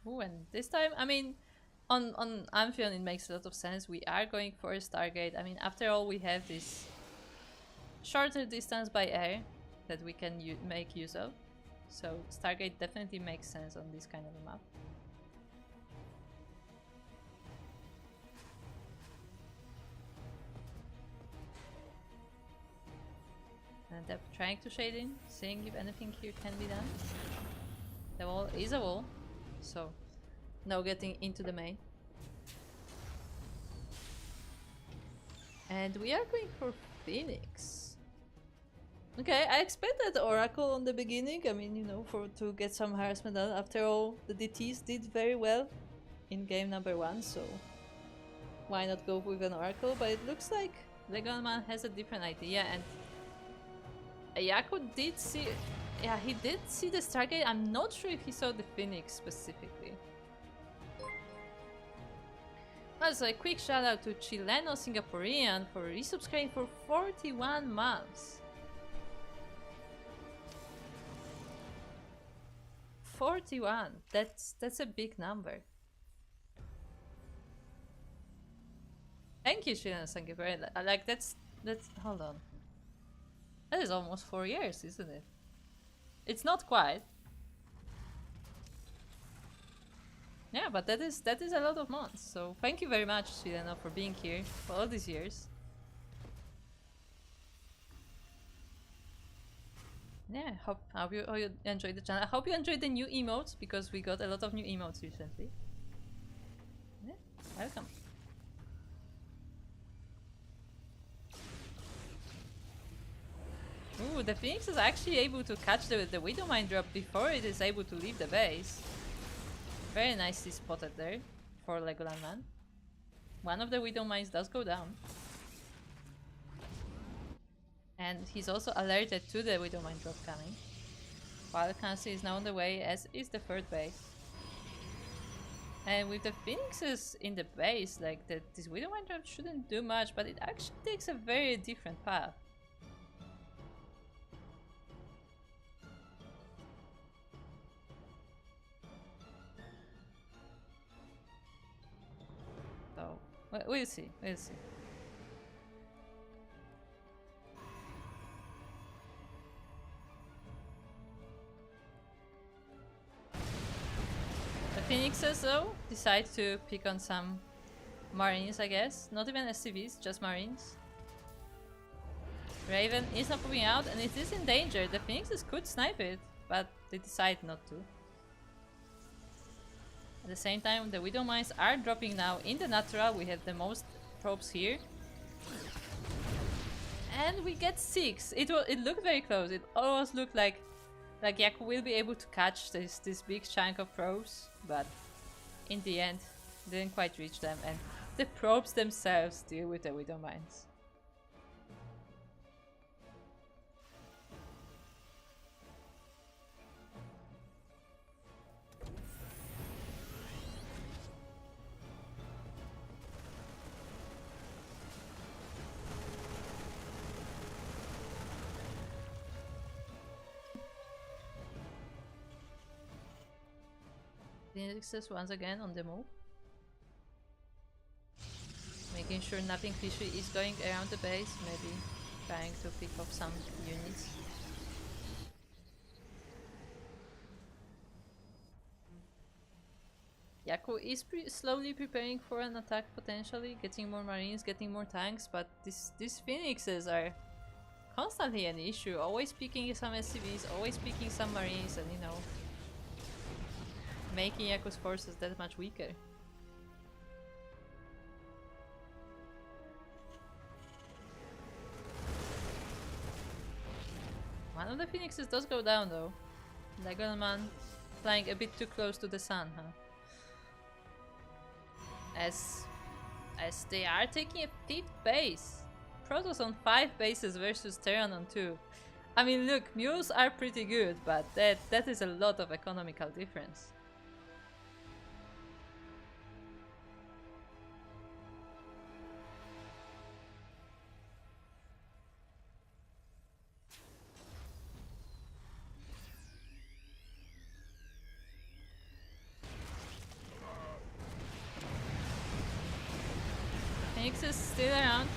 Ooh, and this time, I mean, on Amphion it makes a lot of sense. We are going for a Stargate. I mean, after all, we have this shorter distance by air that we can make use of. So Stargate definitely makes sense on this kind of a map. And they're trying to shade in, seeing if anything here can be done. The wall is a wall, so no getting into the main. And we are going for Phoenix. Okay, I expected Oracle on the beginning. I mean, you know, to get some harassment done. After all, the DTs did very well in game number 1, so why not go with an Oracle? But it looks like Legalman has a different idea, and Yaku did see... Yeah, he did see the Stargate. I'm not sure if he saw the Phoenix specifically. Also, a quick shout out to Chileno Singaporean for resubscribing for 41 months. 41. That's a big number. Thank you, Chileno Singaporean. Like that's hold on. That is almost 4 years, isn't it? It's not quite. Yeah, but that is a lot of months. So thank you very much, Chileno, for being here for all these years. Yeah, hope you enjoyed the channel. I hope you enjoyed the new emotes, because we got a lot of new emotes recently. Yeah, welcome. Ooh, the Phoenix is actually able to catch the Widowmine drop before it is able to leave the base. Very nicely spotted there for Legoland Man. One of the Widowmines does go down. And he's also alerted to the Widowmine drop coming. Wild Cancer is now on the way, as is the third base. And with the Phoenixes in the base, like this Widowmine drop shouldn't do much, but it actually takes a very different path. So, we'll see, we'll see. The Phoenixes, though, decide to pick on some Marines, I guess. Not even SCVs, just Marines. Raven is not moving out, and it is in danger. The Phoenixes could snipe it, but they decide not to. At the same time, the Widow Mines are dropping now in the natural. We have the most probes here. And we get 6. It looked very close. It almost looked like Yaku will be able to catch this big chunk of probes, but in the end, didn't quite reach them, and the probes themselves deal with the Widow Mines. Phoenixes once again on the move. Making sure nothing fishy is going around the base, maybe trying to pick up some units. Yaku is slowly preparing for an attack potentially, getting more marines, getting more tanks, but these phoenixes are constantly an issue, always picking some SCVs, always picking some marines, and you know, making Yaku's forces that much weaker. One of the phoenixes does go down though. Legoman flying a bit too close to the sun, huh? As they are taking a 5th base. Protoss on 5 bases versus Terran on 2. I mean, look, mules are pretty good, but that is a lot of economical difference. Phoenix is still around,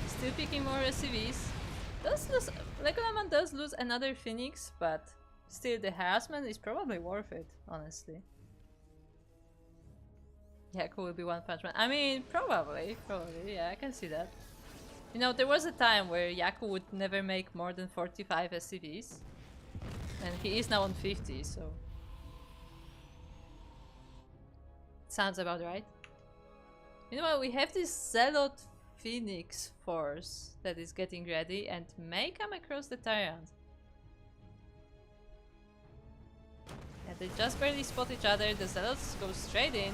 still picking more SCVs. Legoland does lose another Phoenix, but still the harassment is probably worth it, honestly. Yaku will be One Punch Man. I mean, probably, yeah, I can see that. You know, there was a time where Yaku would never make more than 45 SCVs. And he is now on 50, so... Sounds about right. Meanwhile, we have this Zealot Phoenix force that is getting ready and may come across the Tyrant. Yeah, they just barely spot each other, the Zealots go straight in.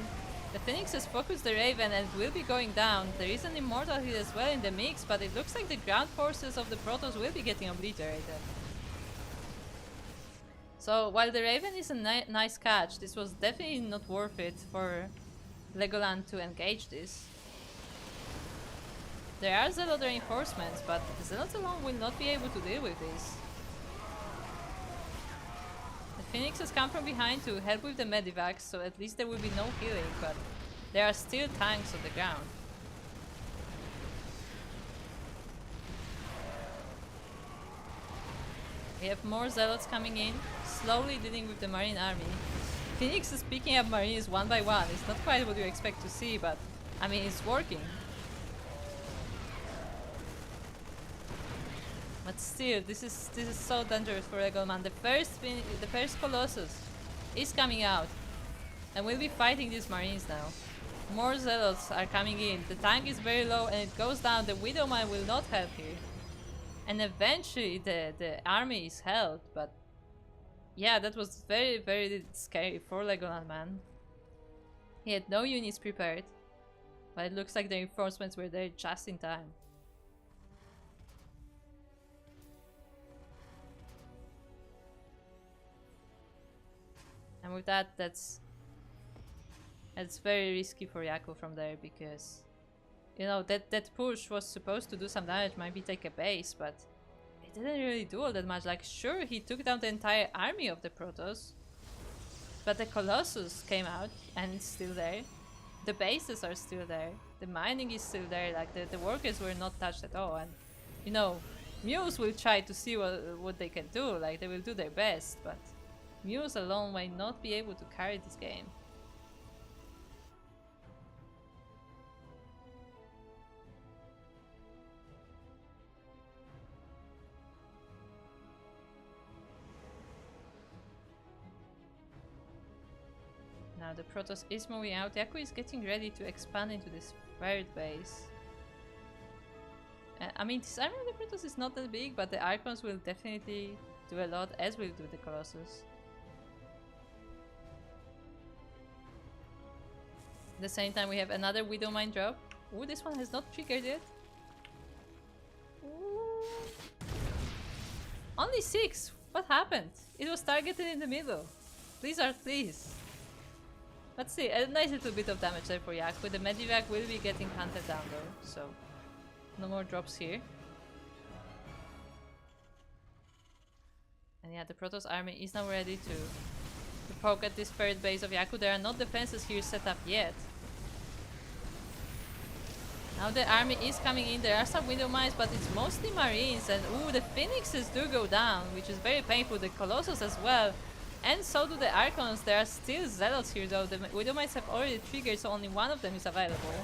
The Phoenix has focused the Raven and will be going down. There is an Immortal hit as well in the mix, but it looks like the ground forces of the Protoss will be getting obliterated. So while the Raven is a nice catch, this was definitely not worth it for Legoland to engage this. There are Zealot reinforcements, but the Zealots alone will not be able to deal with this. The Phoenix has come from behind to help with the medivacs, so at least there will be no healing, but there are still tanks on the ground. We have more Zealots coming in, slowly dealing with the Marine army. Phoenix is picking up Marines one by one. It's not quite what you expect to see, but I mean, it's working. But still, this is so dangerous for Legoland. The first Colossus is coming out, and we'll be fighting these Marines now. More Zealots are coming in. The tank is very low, and it goes down. The Widowmine will not help here. And eventually the army is held, but yeah, that was very, very scary for Legoland, man. He had no units prepared, but it looks like the reinforcements were there just in time. And with that, that's very risky for Yaku from there, because you know, that push was supposed to do some damage, maybe take a base, but it didn't really do all that much. Like, sure, he took down the entire army of the Protoss, but the Colossus came out and it's still there. The bases are still there. The mining is still there. Like, the workers were not touched at all. And, you know, Muse will try to see what they can do. Like, they will do their best, but Muse alone might not be able to carry this game. Now the Protoss is moving out. Yaku is getting ready to expand into this third base. I mean, this army of the Protoss is not that big, but the Archons will definitely do a lot, as will do the Colossus. At the same time, we have another Widowmine drop. Ooh, this one has not triggered yet. Ooh. Only 6! What happened? It was targeted in the middle. Please, please. Let's see, a nice little bit of damage there for Yaku. The Medivac will be getting hunted down though, so no more drops here. And yeah, the Protoss army is now ready to poke at this third base of Yaku. There are no defenses here set up yet. Now the army is coming in. There are some Widow Mines, but it's mostly Marines. And ooh, the Phoenixes do go down, which is very painful. The Colossus as well. And so do the Archons. There are still Zealots here though. The Widow Mines have already triggered, so only one of them is available.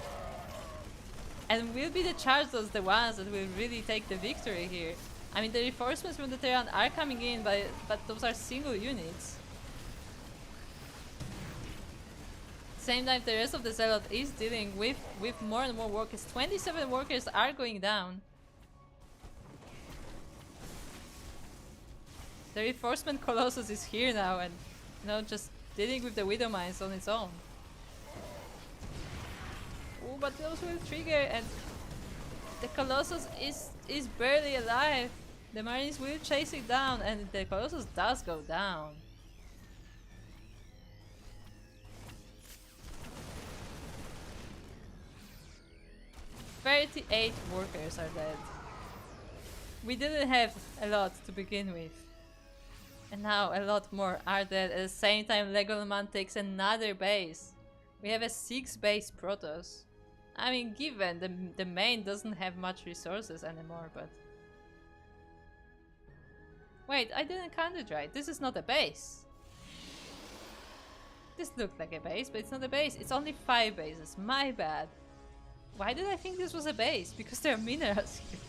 And will be the Chargers the ones that will really take the victory here. I mean, the reinforcements from the Terran are coming in, but those are single units. Same time, the rest of the Zealot is dealing with more and more workers. 27 workers are going down. The reinforcement Colossus is here now and, you know, just dealing with the Widow Mines on its own. Oh, but those will trigger and the Colossus is barely alive. The Marines will chase it down and the Colossus does go down. 38 workers are dead. We didn't have a lot to begin with. And now a lot more are dead. At the same time, Legoland takes another base. We have a 6 base Protoss. I mean, given the main doesn't have much resources anymore, but... Wait, I didn't count it right. This is not a base. This looked like a base, but it's not a base. It's only 5 bases. My bad. Why did I think this was a base? Because there are minerals here.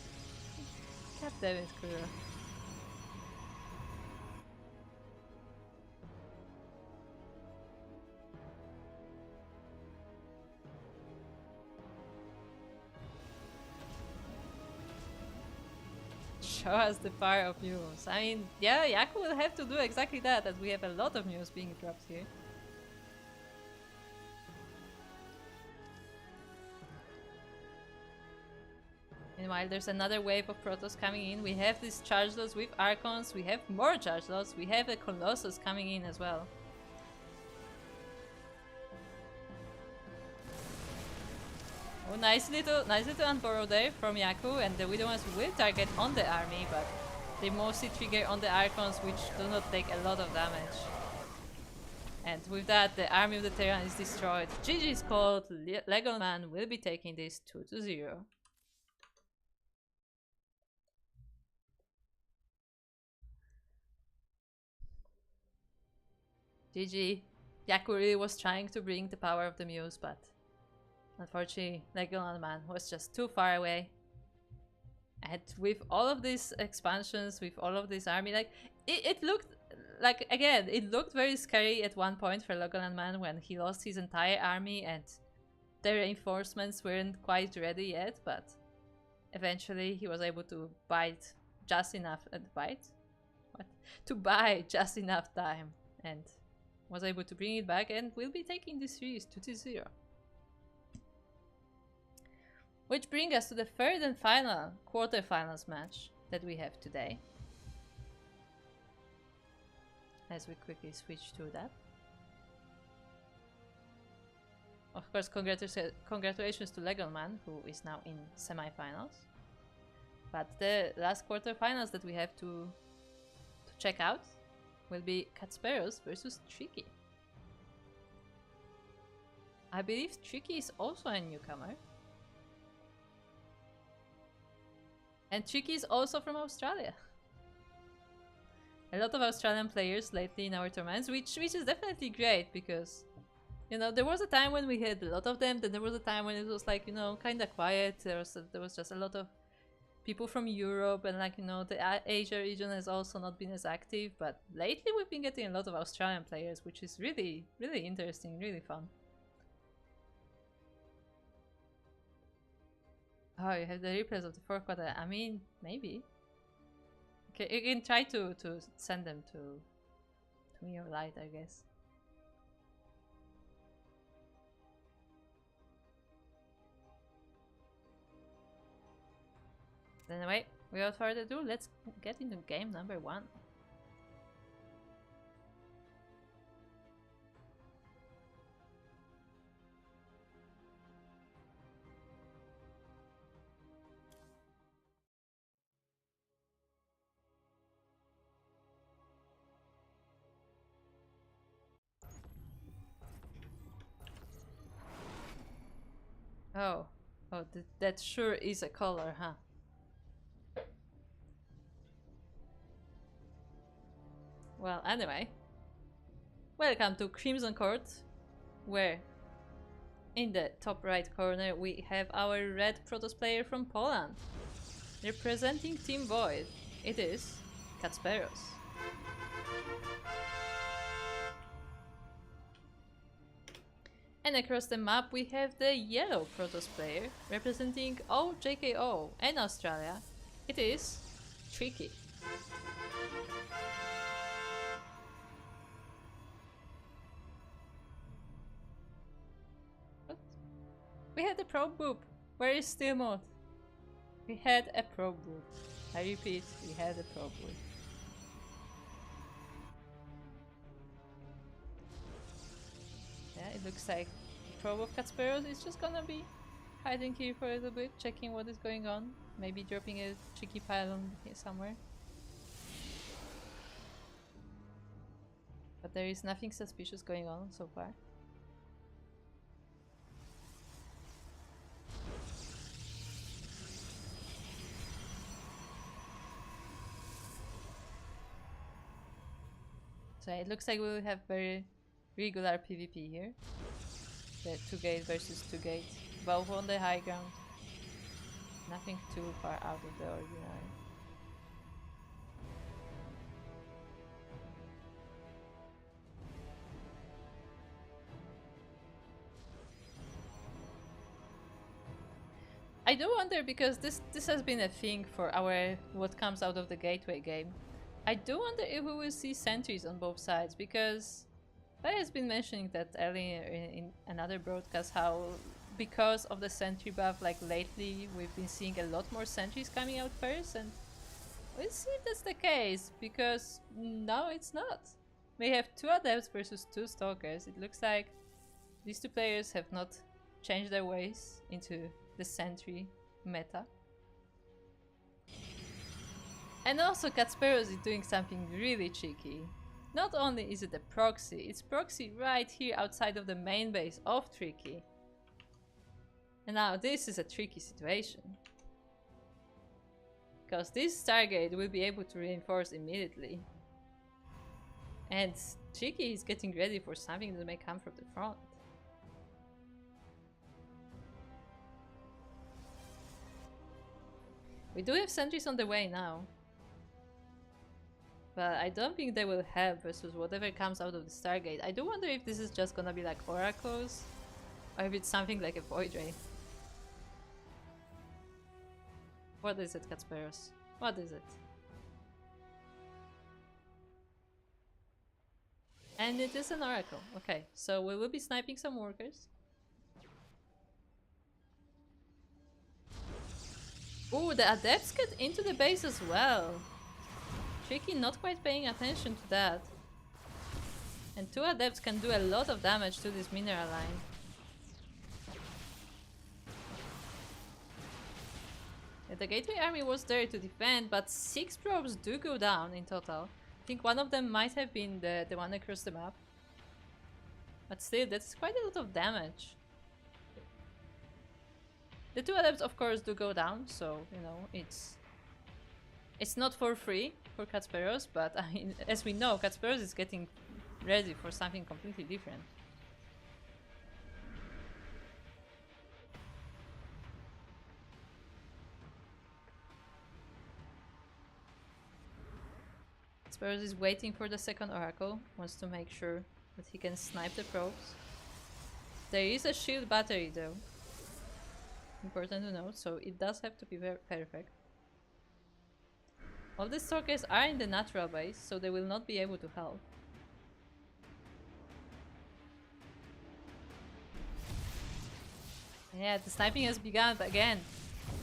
God damn it, Kuro. Show us the power of news. I mean, yeah, Yaku will have to do exactly that, as we have a lot of news being dropped here. Meanwhile, there's another wave of Protoss coming in. We have these Chargeless with Archons, we have more Chargeless, we have a Colossus coming in as well. Oh, nice little unborrow there from Yaku, and the Widow ones will target on the army, but they mostly trigger on the Archons, which do not take a lot of damage. And with that, the army of the Terran is destroyed. GG's called. Legal Man will be taking this 2-0. GG. Yaku really was trying to bring the power of the Muse, but unfortunately, Legal Man was just too far away. And with all of these expansions, with all of this army, like, it looked like, again, it looked very scary at one point for Legoland Man when he lost his entire army and the reinforcements weren't quite ready yet, but eventually he was able to bite just enough to buy just enough time and was able to bring it back, and will be taking this series 2-0. Which brings us to the third and final quarterfinals match that we have today. As we quickly switch to that. Of course, congratulations to Legal Man, who is now in semi-finals. But the last quarterfinals that we have to check out will be Katsperos versus Tricky. I believe Tricky is also a newcomer. And Tricky is also from Australia. A lot of Australian players lately in our tournaments, which is definitely great, because, you know, there was a time when we had a lot of them, then there was a time when it was like, you know, kind of quiet. There was just a lot of people from Europe, and, like, you know, the Asia region has also not been as active, but lately we've been getting a lot of Australian players, which is really, really interesting, really fun. Oh, you have the replays of the fourth quarter. I mean, maybe. Okay, you can try to send them to me or Light, I guess. Anyway, without further ado, let's get into game number 1. Oh, that sure is a color, huh? Well, anyway, welcome to Crimson Court, where in the top right corner we have our red Protoss player from Poland. Representing Team Void, it is Katsperos. And across the map we have the yellow Protoss player, representing OJKO and Australia, it is Tricky. What? We had a probe boop. Where is Steel Mode? We had a probe boop. I repeat, we had a probe boop. Yeah, it looks like the probe of Katsperos is just gonna be hiding here for a little bit, checking what is going on. Maybe dropping a tricky pylon here somewhere. But there is nothing suspicious going on so far. So it looks like we will have very regular PvP here. The 2 gate versus 2 gate, both on the high ground. Nothing too far out of the ordinary. I do wonder, because this has been a thing for our what comes out of the gateway game. I do wonder if we will see sentries on both sides, because I has been mentioning that earlier in another broadcast, how because of the sentry buff, like lately we've been seeing a lot more sentries coming out first, and we'll see if that's the case, because no, it's not. We have 2 adepts versus 2 stalkers. It looks like these 2 players have not changed their ways into the sentry meta. And also Kasperos is doing something really cheeky. Not only is it a proxy, it's proxy right here outside of the main base of Tricky. And now this is a tricky situation, because this Stargate will be able to reinforce immediately. And Tricky is getting ready for something that may come from the front. We do have sentries on the way now, but I don't think they will help versus whatever comes out of the Stargate. I do wonder if this is just gonna be like oracles, or if it's something like a Void Ray. What is it, Kasperos? What is it? And it is an oracle. Okay, so we will be sniping some workers. Ooh, the adepts get into the base as well. Tricky not quite paying attention to that. And 2 adepts can do a lot of damage to this mineral line. Yeah, the gateway army was there to defend, but 6 probes do go down in total. I think one of them might have been the one across the map. But still, that's quite a lot of damage. The 2 adepts of course do go down, so you know, it's not for free for Kasperos, but I mean, as we know, Kasperos is getting ready for something completely different. Kasperos is waiting for the second oracle, wants to make sure that he can snipe the probes. There is a shield battery though. Important to note, so it does have to be very perfect. All the stalkers are in the natural base, so they will not be able to help. Yeah, the sniping has begun, but again,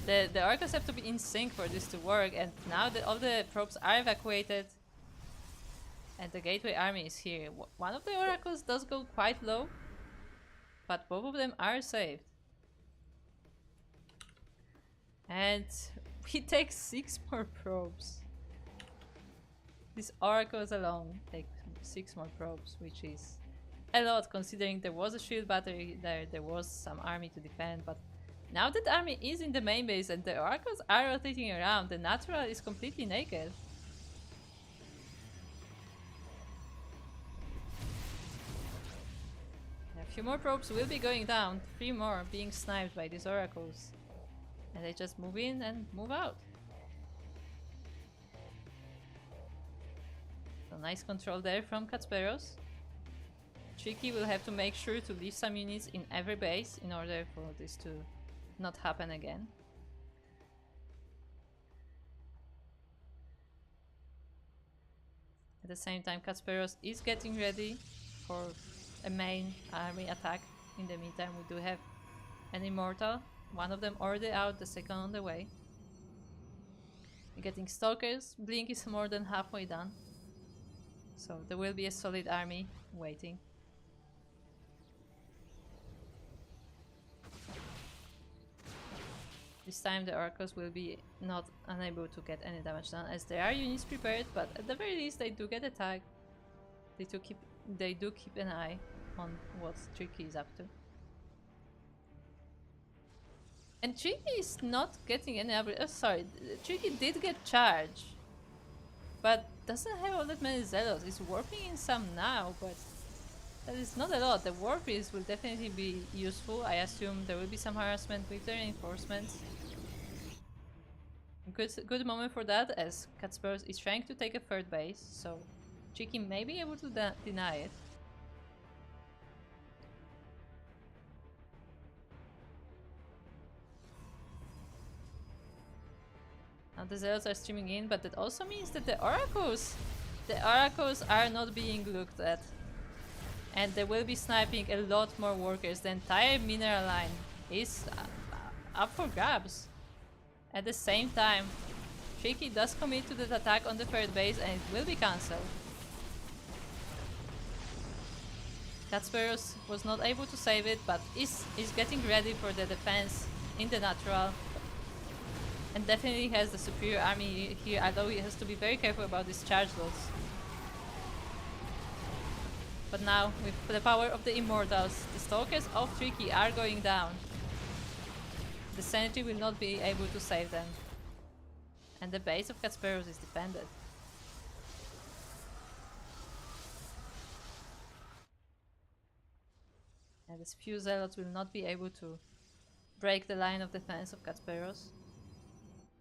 the oracles have to be in sync for this to work, and now that all the probes are evacuated and the gateway army is here. One of the oracles does go quite low, but both of them are saved. And we take 6 more probes. These oracles alone take 6 more probes, which is a lot considering there was a shield battery there was some army to defend, but now that the army is in the main base and the oracles are rotating around, the natural is completely naked. A few more probes will be going down, 3 more being sniped by these oracles. And they just move in and move out. So nice control there from Kasperos. Tricky will have to make sure to leave some units in every base in order for this to not happen again. At the same time, Kasperos is getting ready for a main army attack. In the meantime, we do have an Immortal. One of them already out, the second on the way. We're getting Stalkers. Blink is more than halfway done. So there will be a solid army waiting. This time the Oracles will be not unable to get any damage done, as there are units prepared, but at the very least they do get a tag. They do keep an eye on what Tricky is up to. And Tricky is not getting any upgrade. Oh, sorry, Tricky did get charge, but doesn't have all that many zealots. It's warping in some now, but that is not a lot. The warp is will definitely be useful. I assume there will be some harassment with the reinforcements. Good moment for that, as Catsparos is trying to take a third base, so Cheeky may be able to deny it. Now the Zealots are streaming in, but that also means that the Oracles are not being looked at. And they will be sniping a lot more workers. The entire mineral line is up for grabs. At the same time, Tricky does commit to the attack on the third base and it will be cancelled. Catsparos was not able to save it, but is getting ready for the defense in the natural. And definitely has the superior army here, although he has to be very careful about these charge loads. But now, with the power of the Immortals, the Stalkers of Tricky are going down. The Sanity will not be able to save them. And the base of Catsparos is defended. And these few Zealots will not be able to break the line of defense of Catsparos.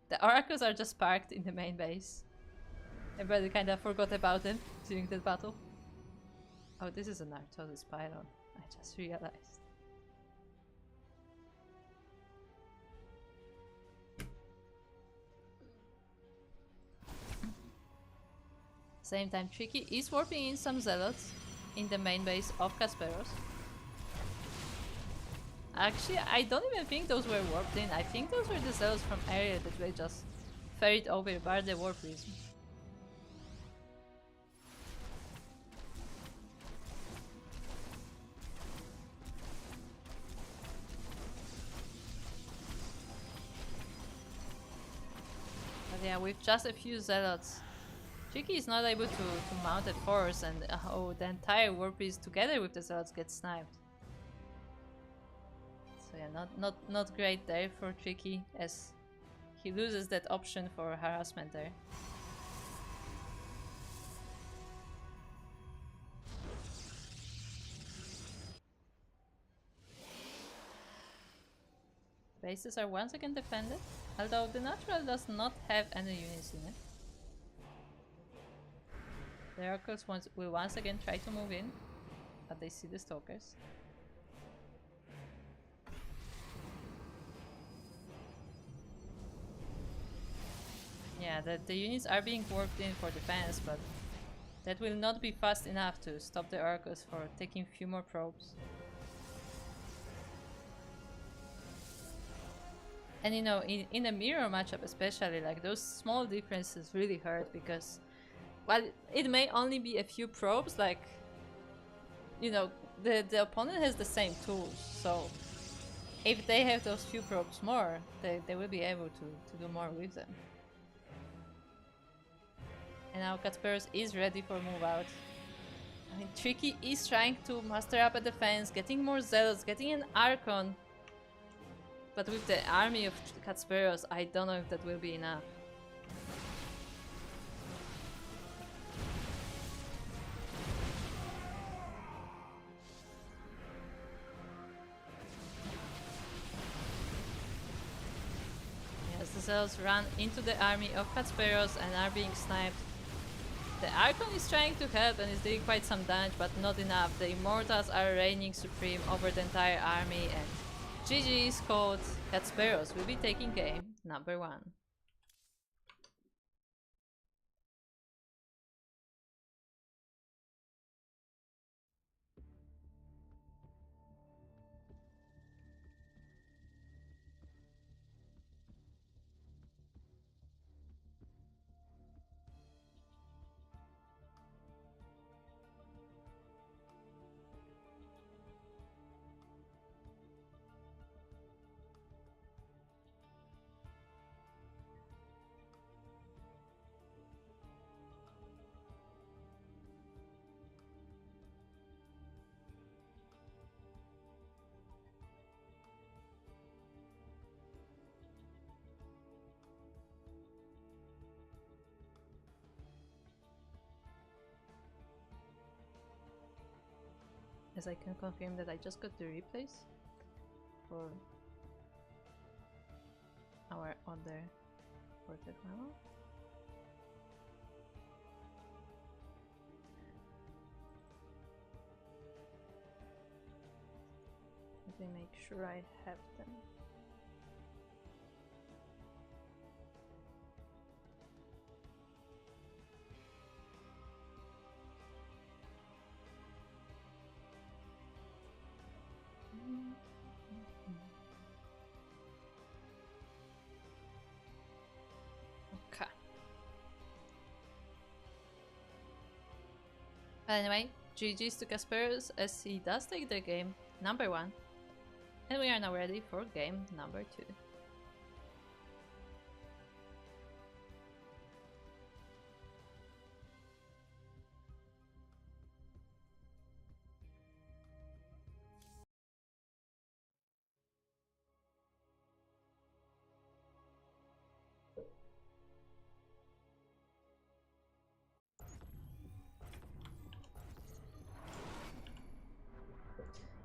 The Oracles are just parked in the main base. Everybody kinda forgot about them during that battle. Oh, this is an Artosis pylon. I just realized. Same time, Tricky is warping in some Zealots in the main base of Catsparos. Actually, I don't even think those were warped in. I think those were the Zealots from area that they just ferried over by the warp prism. But yeah, with just a few Zealots, Tricky is not able to mount a force, and oh, the entire warp prism together with the Zealots gets sniped. So yeah, not great there for Tricky, as he loses that option for harassment there. Bases are once again defended, although the natural does not have any units in it. The Oracles will once again try to move in, but they see the Stalkers. Yeah, the units are being warped in for defense, but that will not be fast enough to stop the Oracles for taking few more probes. And you know, in a mirror matchup especially, like those small differences really hurt, because while it may only be a few probes, like, you know, the opponent has the same tools, so if they have those few probes more, they will be able to do more with them. And now Catsparos is ready for move out. I mean, Tricky is trying to muster up a defense, getting more Zealots, getting an Archon. But with the army of Catsparos, I don't know if that will be enough. Yes, the Zealots run into the army of Catsparos and are being sniped. The Archon is trying to help and is doing quite some damage, but not enough. The Immortals are reigning supreme over the entire army, and GG is called. Catsparos will be taking game number 1. as I can confirm that I just got the replays for our other quarterfinal. Let me make sure I have them. Okay. Anyway, GG's to Kasperus as he does take the game number 1. And we are now ready for game number 2.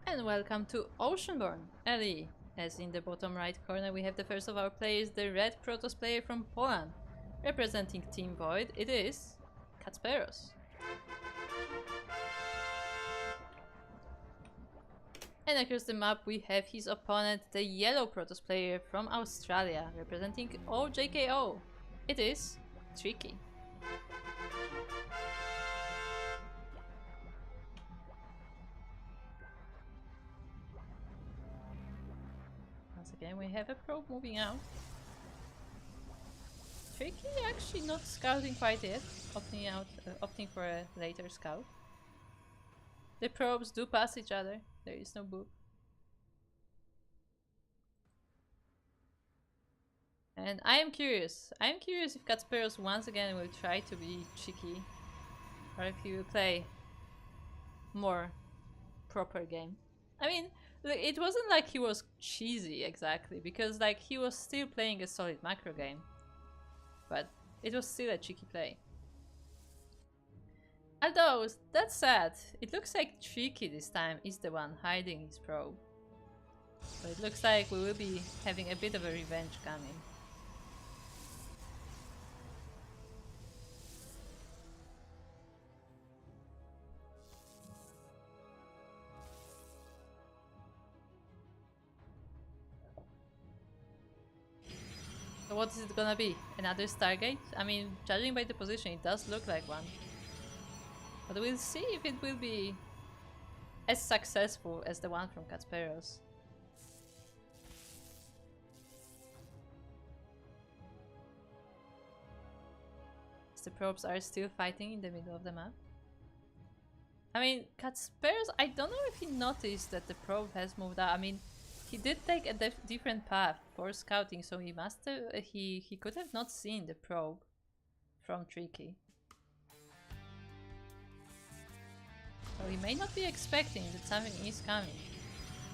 And welcome to Oceanborn, Ellie. As in the bottom right corner we have the first of our players, the red Protoss player from Poland. Representing Team Void, it is Kasperus. And across the map we have his opponent, the yellow Protoss player from Australia. Representing OJKO, it is Tricky. Once again we have a probe moving out. Tricky actually not scouting quite yet, opting for a later scout. The probes do pass each other, there is no boop. And I am curious if Kasperus once again will try to be cheeky, or if he will play more proper game. I mean, it wasn't like he was cheesy exactly, because like he was still playing a solid macro game, but it was still a cheeky play. Although, that's sad, it looks like Tricky this time is the one hiding his probe. So it looks like we will be having a bit of a revenge coming. So what is it gonna be? Another Stargate? I mean, judging by the position, it does look like one. But we'll see if it will be as successful as the one from Kasperus. The probes are still fighting in the middle of the map. I mean, Kasperus, I don't know if he noticed that the probe has moved out. I mean, he did take a different path for scouting, so he must have, he could have not seen the probe from Tricky. So he may not be expecting that something is coming.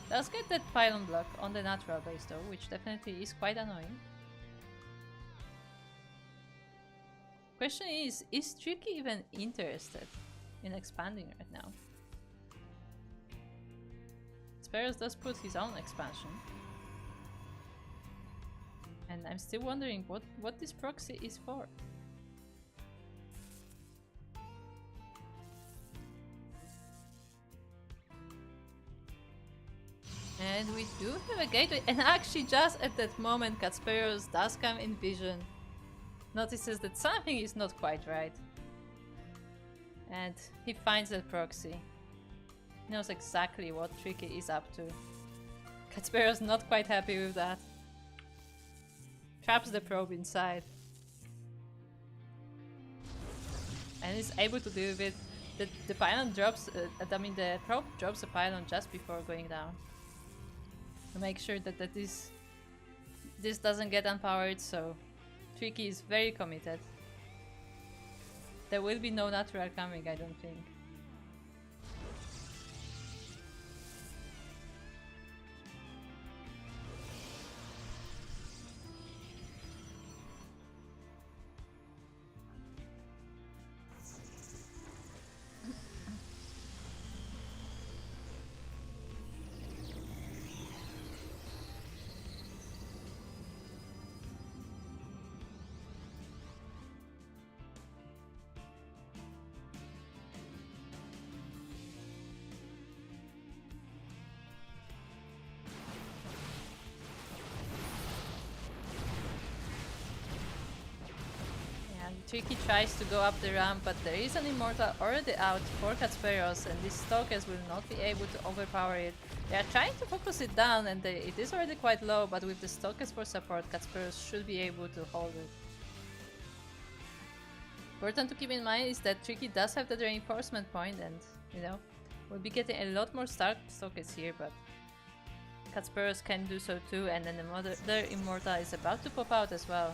Does get that pylon block on the natural base though, which definitely is quite annoying. Question is Tricky even interested in expanding right now? Kasperus does put his own expansion. And I'm still wondering what this proxy is for. And we do have a gateway, and actually just at that moment Kasperus does come in vision. Notices that something is not quite right. And he finds that proxy. He knows exactly what Tricky is up to. Kasperus not quite happy with that. Traps the probe inside. And is able to deal with it. The pylon drops, the probe drops the pylon just before going down. To make sure that this doesn't get unpowered, so Tricky is very committed. There will be no natural coming, I don't think. Tricky tries to go up the ramp, but there is an Immortal already out for Katsperos, and these Stalkers will not be able to overpower it. They are trying to focus it down, and it is already quite low, but with the Stalkers for support, Katsperos should be able to hold it. Important to keep in mind is that Tricky does have the reinforcement point, and, you know, we'll be getting a lot more Stalkers here, but Katsperos can do so too, and then the Immortal is about to pop out as well.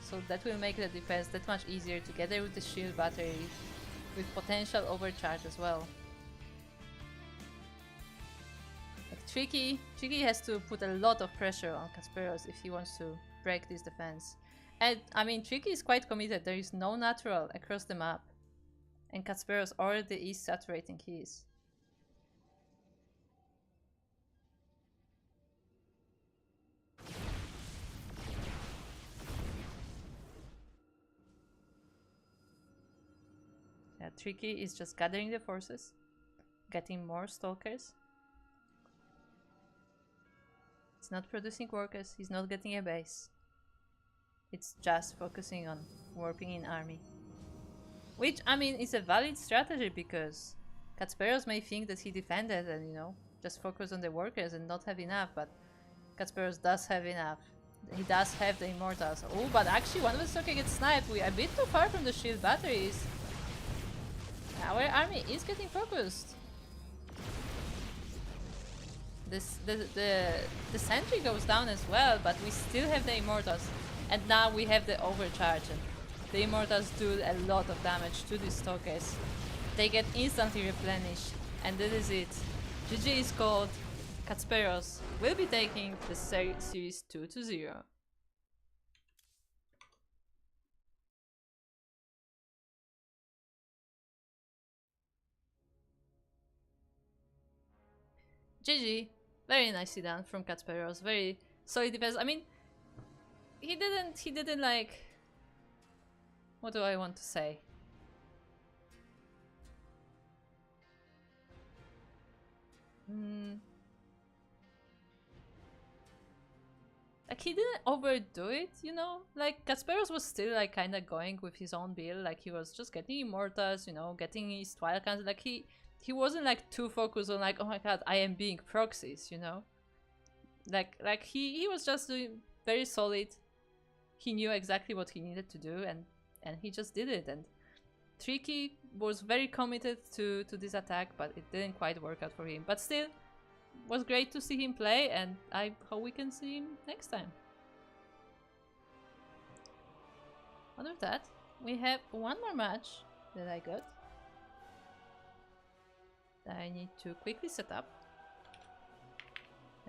So that will make the defense that much easier together with the shield battery, with potential overcharge as well. Like Tricky has to put a lot of pressure on Katsperos if he wants to break this defense. And I mean, Tricky is quite committed, there is no natural across the map. And Katsperos already is saturating his. Yeah, Tricky is just gathering the forces, getting more Stalkers. It's not producing workers, he's not getting a base. It's just focusing on warping in army. Which, I mean, is a valid strategy because Katsperos may think that he defended and, you know, just focus on the workers and not have enough, but Katsperos does have enough. He does have the Immortals. Oh, but actually one of the Stalkers gets sniped. We are a bit too far from the shield batteries. Our army is getting focused. The sentry goes down as well, but we still have the Immortals. And now we have the overcharge. And the Immortals do a lot of damage to these Stalkers. They get instantly replenished. And that is it. GG is called. Katsperos will be taking the series 2-0. GG. Very nicely done from Katsperos. Very solid defense. I mean, he didn't like... What do I want to say? Like, he didn't overdo it, you know? Like, Katsperos was still, like, kinda going with his own build. Like, he was just getting Immortals, you know, getting his Twilight Council. Like, he wasn't, like, too focused on, like, oh my god, I am being proxies, you know? Like he was just doing very solid. He knew exactly what he needed to do, and he just did it. And Tricky was very committed to this attack, but it didn't quite work out for him. But still, was great to see him play, and I hope we can see him next time. Other than that, we have one more match that I got that I need to quickly set up,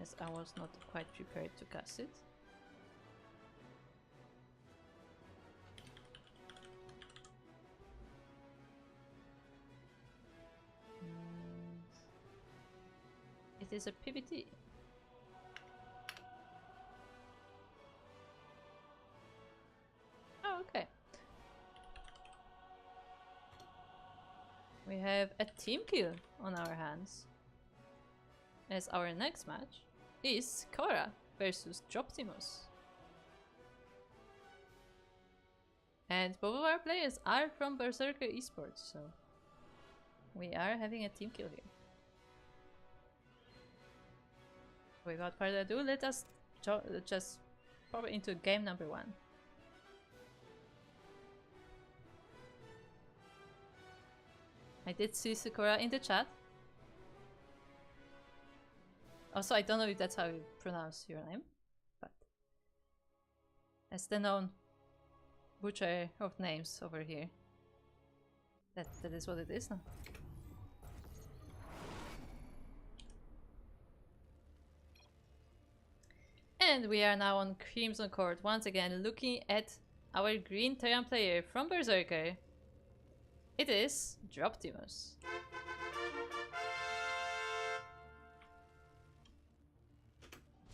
as I was not quite prepared to cast it. It is a PvT. Oh, okay. We have a team kill on our hands, as our next match is Cora versus Droptimus. And both of our players are from Berserker Esports, so we are having a team kill here. Without further ado, let us just pop into game number 1. I did see Sakura in the chat. Also, I don't know if that's how you pronounce your name, but as the known butcher of names over here, that is what it is now. And we are now on Crimson Court once again, looking at our green Terran player from Berserker. It is Droptimus.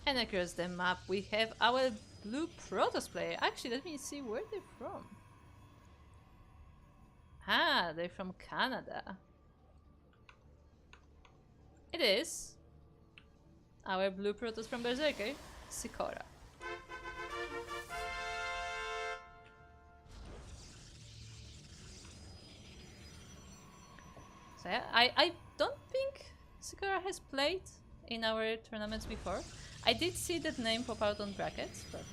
And across the map we have our blue Protoss player. Actually, let me see where they're from. Ah, they're from Canada. It is our blue Protoss from Berserker, Sikora. I don't think Sakura has played in our tournaments before. I did see that name pop out on brackets, but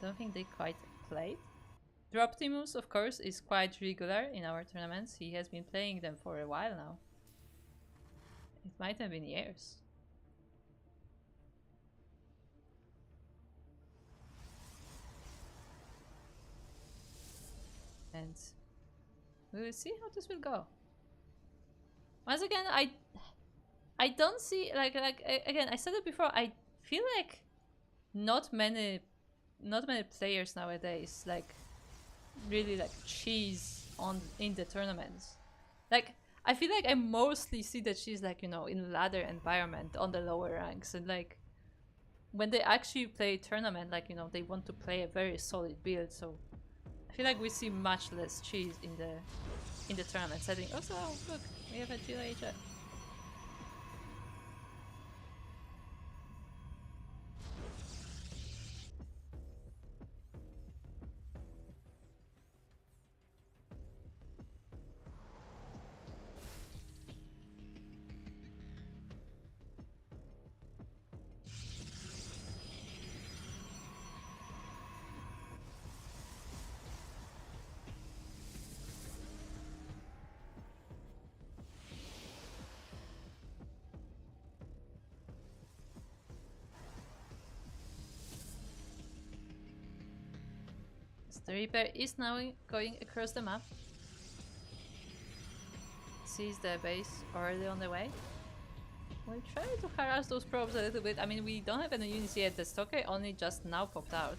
don't think they quite played. Droptimus, of course, is quite regular in our tournaments. He has been playing them for a while now. It might have been years. And we will see how this will go. Once again, I don't see again, I said it before, I feel like not many players nowadays like really like cheese in the tournaments. Like I feel like I mostly see that she's like, you know, in ladder environment on the lower ranks, and like when they actually play tournament, like, you know, they want to play a very solid build, so I feel like we see much less cheese in the tournament setting. Also, oh, look, we have a GLHF. The Reaper is now going across the map. Sees the base already on the way. We'll try to harass those probes a little bit. I mean, we don't have any units yet. The Stokke only just now popped out.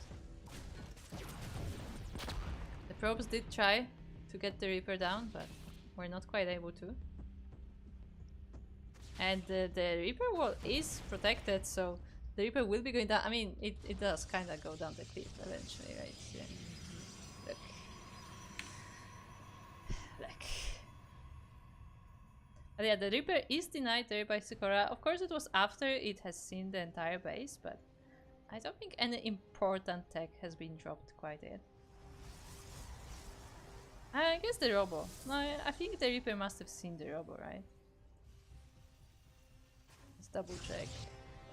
The probes did try to get the Reaper down, but we're not quite able to. And the Reaper wall is protected, so the Reaper will be going down. I mean, it does kind of go down the cliff eventually, right? Yeah. But yeah, the Reaper is denied there by Sakura. Of course, it was after it has seen the entire base, but I don't think any important tech has been dropped quite yet. I guess the Robo. No, I think the Reaper must have seen the Robo, right? Let's double check.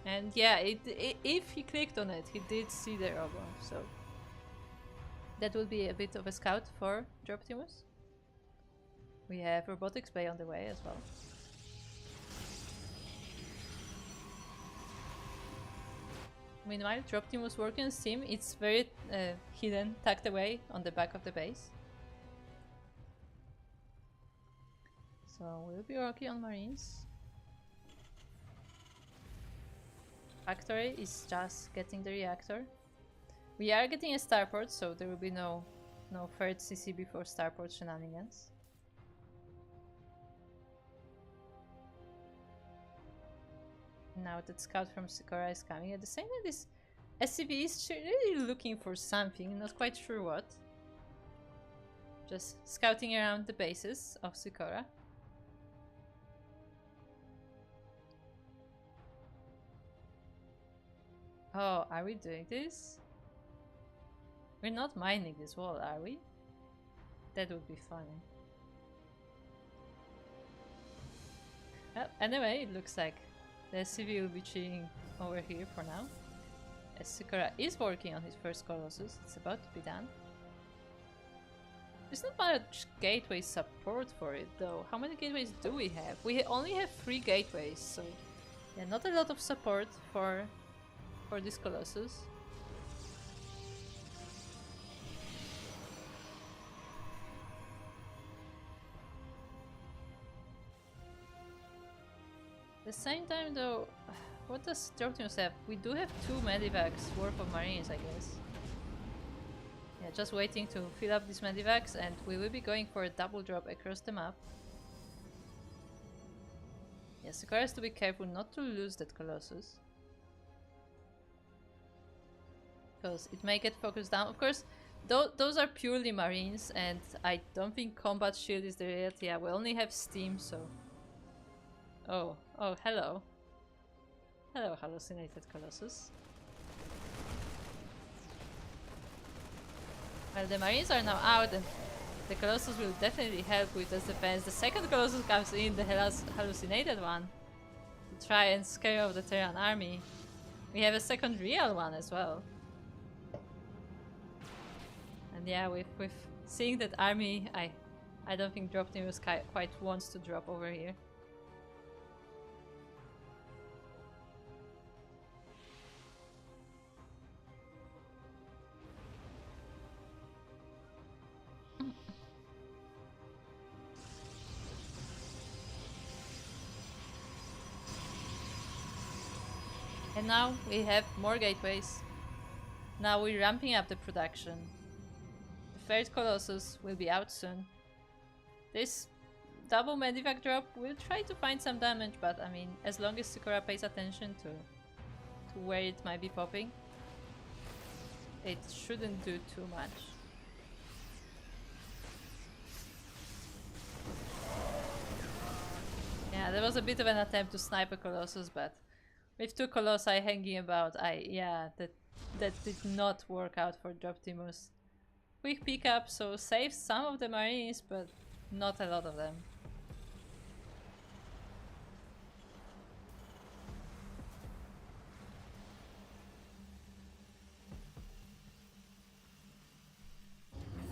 And yeah, if he clicked on it, he did see the Robo, so that will be a bit of a scout for Droptimus. We have Robotics Bay on the way as well. Meanwhile, Droptimus working on Steam. It's very hidden, tucked away on the back of the base. So we'll be working on Marines. Factory is just getting the reactor. We are getting a starport, so there will be no third CC before starport shenanigans. Now that scout from Sakura is coming. At the same time, this SCV is really looking for something, not quite sure what. Just scouting around the bases of Sakura. Oh, are we doing this? We're not mining this wall, are we? That would be funny. Well, anyway, it looks like the SCV will be chilling over here for now. As Sakura is working on his first Colossus, it's about to be done. There's not much gateway support for it though. How many gateways do we have? We only have 3 gateways, so yeah, not a lot of support for this Colossus. At the same time though, what does Droptimus have? We do have 2 medivacs worth of Marines, I guess. Yeah, just waiting to fill up these medivacs, and we will be going for a double drop across the map. Yeah, Sakura has to be careful not to lose that Colossus, because it may get focused down. Of course, those are purely Marines, and I don't think Combat Shield is the reality. Yeah, we only have Steam, so... Oh, hello. Hello, hallucinated Colossus. Well, the Marines are now out, and The Colossus will definitely help with this defense. The second Colossus comes in, the hallucinated one, to try and scare off the Terran army. We have a second real one as well. And yeah, with seeing that army, I don't think Drop Team was quite wants to drop over here. And now we have more gateways. Now we're ramping up the production. The third Colossus will be out soon. This double Medivac drop will try to find some damage, but I mean, as long as Sakura pays attention to where it might be popping, it shouldn't do too much. Yeah, there was a bit of an attempt to snipe a Colossus, but with two Colossi hanging about, that did not work out for Droptimus. Quick pickup, so saves some of the Marines, but not a lot of them.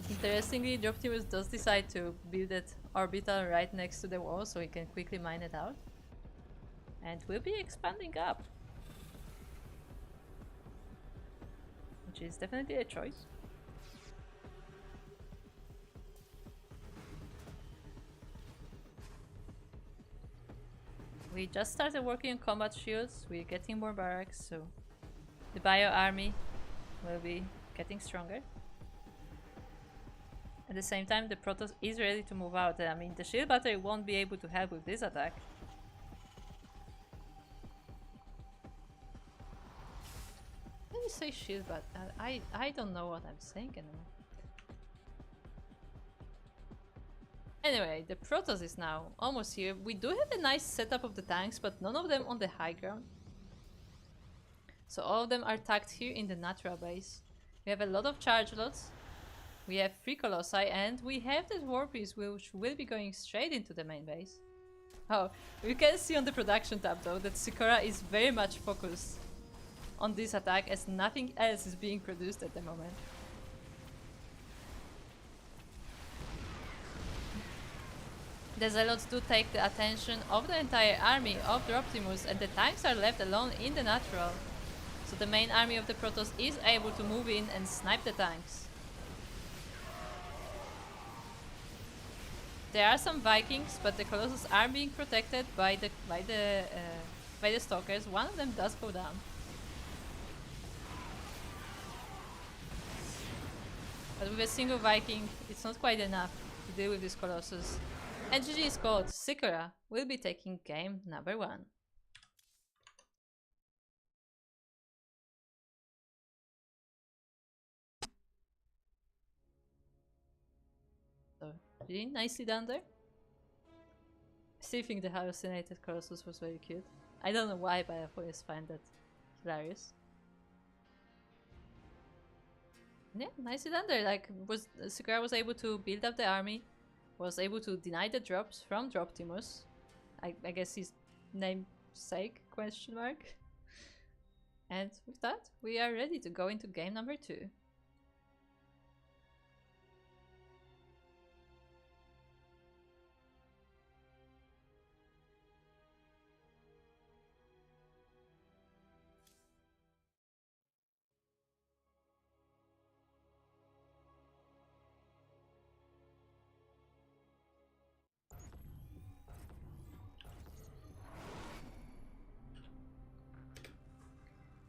Interestingly, Droptimus does decide to build that orbital right next to the wall so he can quickly mine it out. And we'll be expanding up. Which is definitely a choice. We just started working on combat shields, we're getting more barracks, so the bio army will be getting stronger. At the same time, the Protoss is ready to move out. I mean, the shield battery won't be able to help with this attack. When you say shield, but I don't know what I'm saying anymore. Anyway, the Protoss is now almost here. We do have a nice setup of the tanks, but none of them on the high ground. So all of them are tagged here in the natural base. We have a lot of charge lots. We have 3 Colossi, and we have that War Piece which will be going straight into the main base. Oh, you can see on the production tab though that Sakura is very much focused on this attack as nothing else is being produced at the moment. The Zealots do take the attention of the entire army of Droptimus, and the tanks are left alone in the natural. So the main army of the Protoss is able to move in and snipe the tanks. There are some Vikings, but the Colossus are being protected by the stalkers. One of them does go down. But with a single Viking, it's not quite enough to deal with this Colossus. And GG is called. Sakura will be taking game number 1. So, really nicely done there. I still think the hallucinated Colossus was very cute. I don't know why, but I always find that hilarious. Yeah, nicely done there. Like, Sakura was able to build up the army, was able to deny the drops from Droptimus. I guess his namesake, question mark. And with that, we are ready to go into game number 2.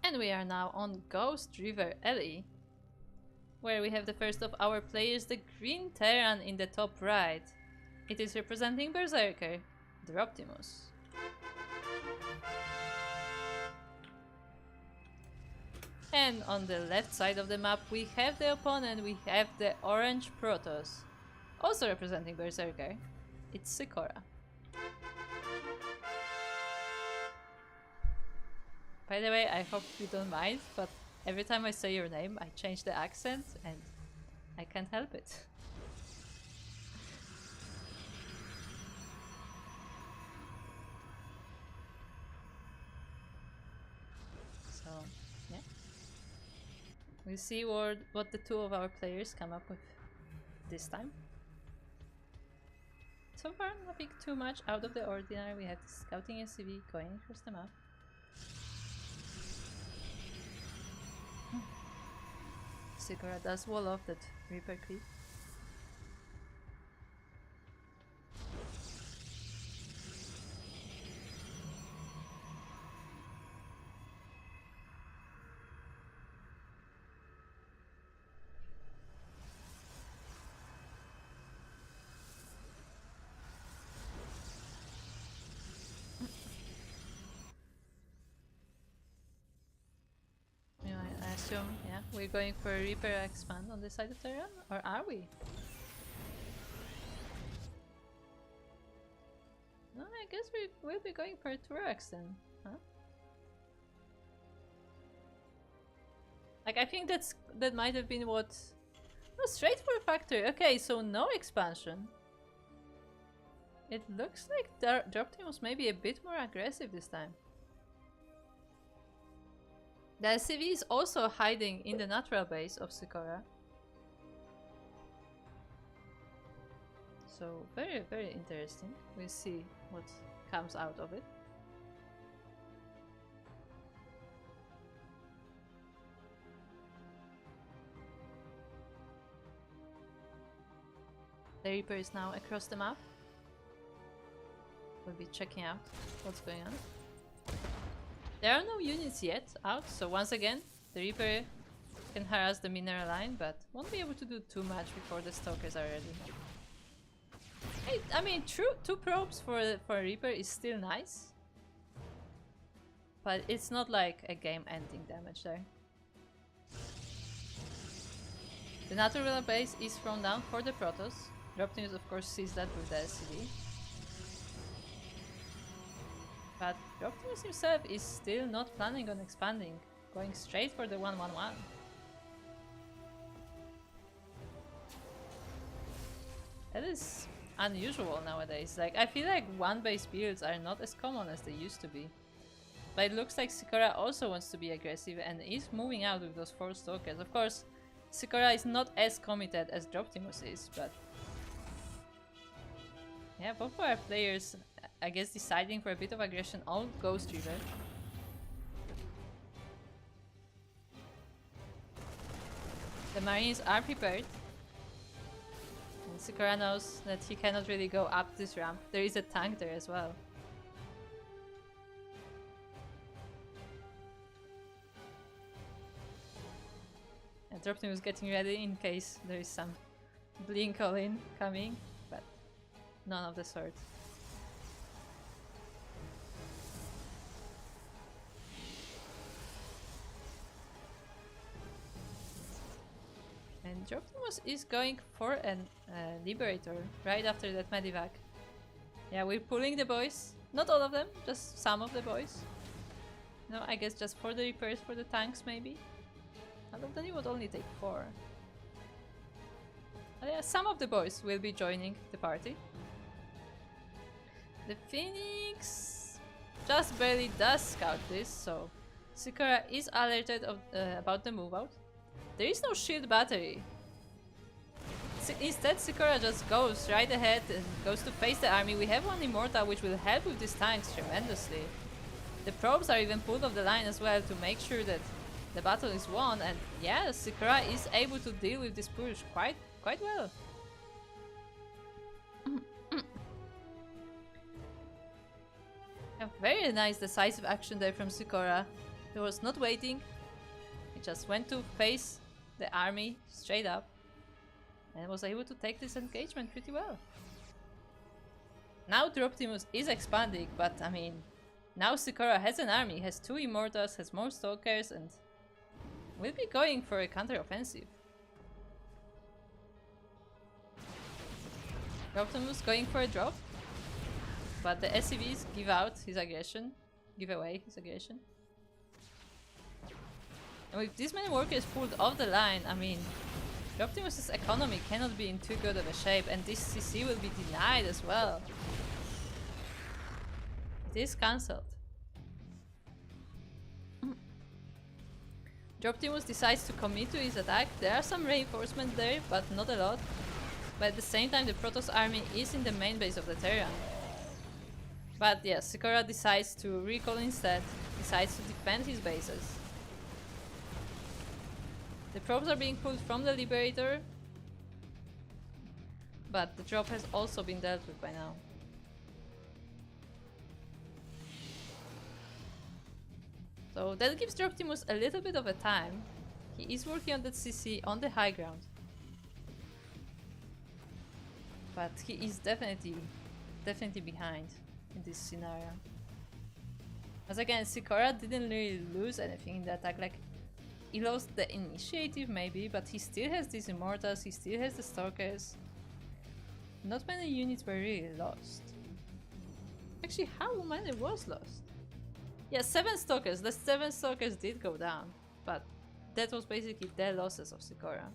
And we are now on Ghost River Alley, where we have the first of our players, the Green Terran in the top right. It is representing Berserker, Droptimus. And on the left side of the map we have the opponent, we have the Orange Protoss, also representing Berserker. It's Sakura. By the way, I hope you don't mind, but every time I say your name, I change the accent and I can't help it. So, yeah. We'll see what the two of our players come up with this time. So far, nothing too much out of the ordinary. We have the scouting SCV going across the map. Sakura does wall off that Reaper creep. I assume, yeah, we're going for a Reaper expand on this side of the run, or are we? No, I guess we'll be going for a Turax then, huh? Like, I think that might have been what... No, straight for a factory. Okay, so no expansion. It looks like Drop Team was maybe a bit more aggressive this time. The SCV is also hiding in the natural base of Sakura. So very, very interesting. We'll see what comes out of it. The Reaper is now across the map. We'll be checking out what's going on. There are no units yet out, so once again, the Reaper can harass the mineral line, but won't be able to do too much before the Stalkers are ready. I mean, true, 2 probes for a Reaper is still nice, but it's not like a game-ending damage there. The natural base is thrown down for the Protoss. Droptimus of course sees that with the SCV. But Droptimus himself is still not planning on expanding, going straight for the 1-1-1. That is unusual nowadays. Like, I feel like one-base builds are not as common as they used to be. But it looks like Sakura also wants to be aggressive and is moving out with those 4 Stalkers. Of course, Sakura is not as committed as Droptimus is, but... yeah, both of our players, I guess, deciding for a bit of aggression on Ghost River. The Marines are prepared. And Sakura knows that he cannot really go up this ramp. There is a tank there as well. And Dropteam was getting ready in case there is some blink all-in coming, but none of the sort. And Droptimus is going for an Liberator right after that Medivac. Yeah, we're pulling the boys. Not all of them, just some of the boys. No, I guess just for the repairs for the tanks maybe. Although then it would only take 4. But yeah, some of the boys will be joining the party. The Phoenix just barely does scout this, so Sakura is alerted of, about the move out. There is no shield battery. Instead, Sakura just goes right ahead and goes to face the army. We have one Immortal which will help with these tanks tremendously. The probes are even pulled off the line as well to make sure that the battle is won, and yeah, Sakura is able to deal with this push quite well. A very nice decisive action there from Sakura. He was not waiting. He just went to face the army straight up and was able to take this engagement pretty well. Now Droptimus is expanding, but I mean, now Sakura has an army, has 2 Immortals, has more Stalkers, and will be going for a counter-offensive. Droptimus going for a drop, but the SCVs give out his aggression, give away his aggression. And with this many workers pulled off the line, I mean, Droptimus's economy cannot be in too good of a shape, and this CC will be denied as well. It is cancelled. Droptimus decides to commit to his attack. There are some reinforcements there, but not a lot. But at the same time, the Protoss army is in the main base of the Terran. But yes, Sikora decides to recall instead, decides to defend his bases. The probes are being pulled from the Liberator, but the drop has also been dealt with by now. So that gives Droptimus a little bit of a time. He is working on that CC on the high ground. But he is definitely behind in this scenario. As again, Sikora didn't really lose anything in the attack. Like, he lost the initiative maybe, but he still has these Immortals, he still has the Stalkers. Not many units were really lost. Actually, how many was lost? Yeah, 7 Stalkers. The 7 Stalkers did go down, but that was basically the losses of Sikora.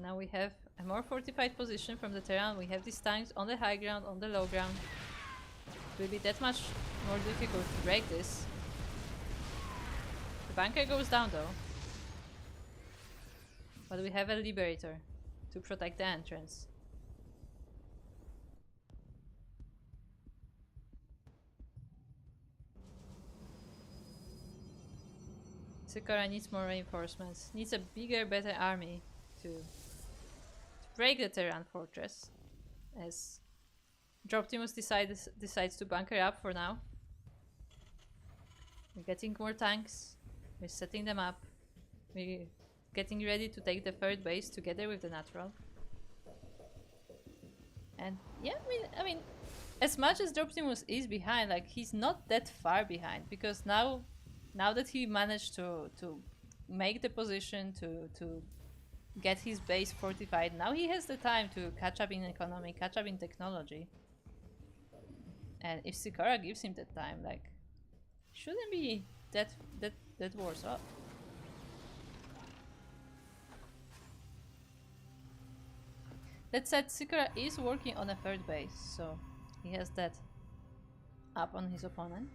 Now we have a more fortified position from the Terran. We have these tanks on the high ground, on the low ground. It will be that much more difficult to break this. The bunker goes down though. But we have a Liberator to protect the entrance. Sikora needs more reinforcements, needs a bigger, better army to break the Terran fortress, as Droptimus decides to bunker up for now. We're getting more tanks, we're setting them up, we're getting ready to take the third base together with the natural. And yeah, I mean, as much as Droptimus is behind, like, he's not that far behind, because now that he managed to make the position to get his base fortified, now he has the time to catch up in economy, catch up in technology. And if Sikora gives him that time, like, shouldn't be that worse off. That said, Sikora is working on a third base, so he has that up on his opponent.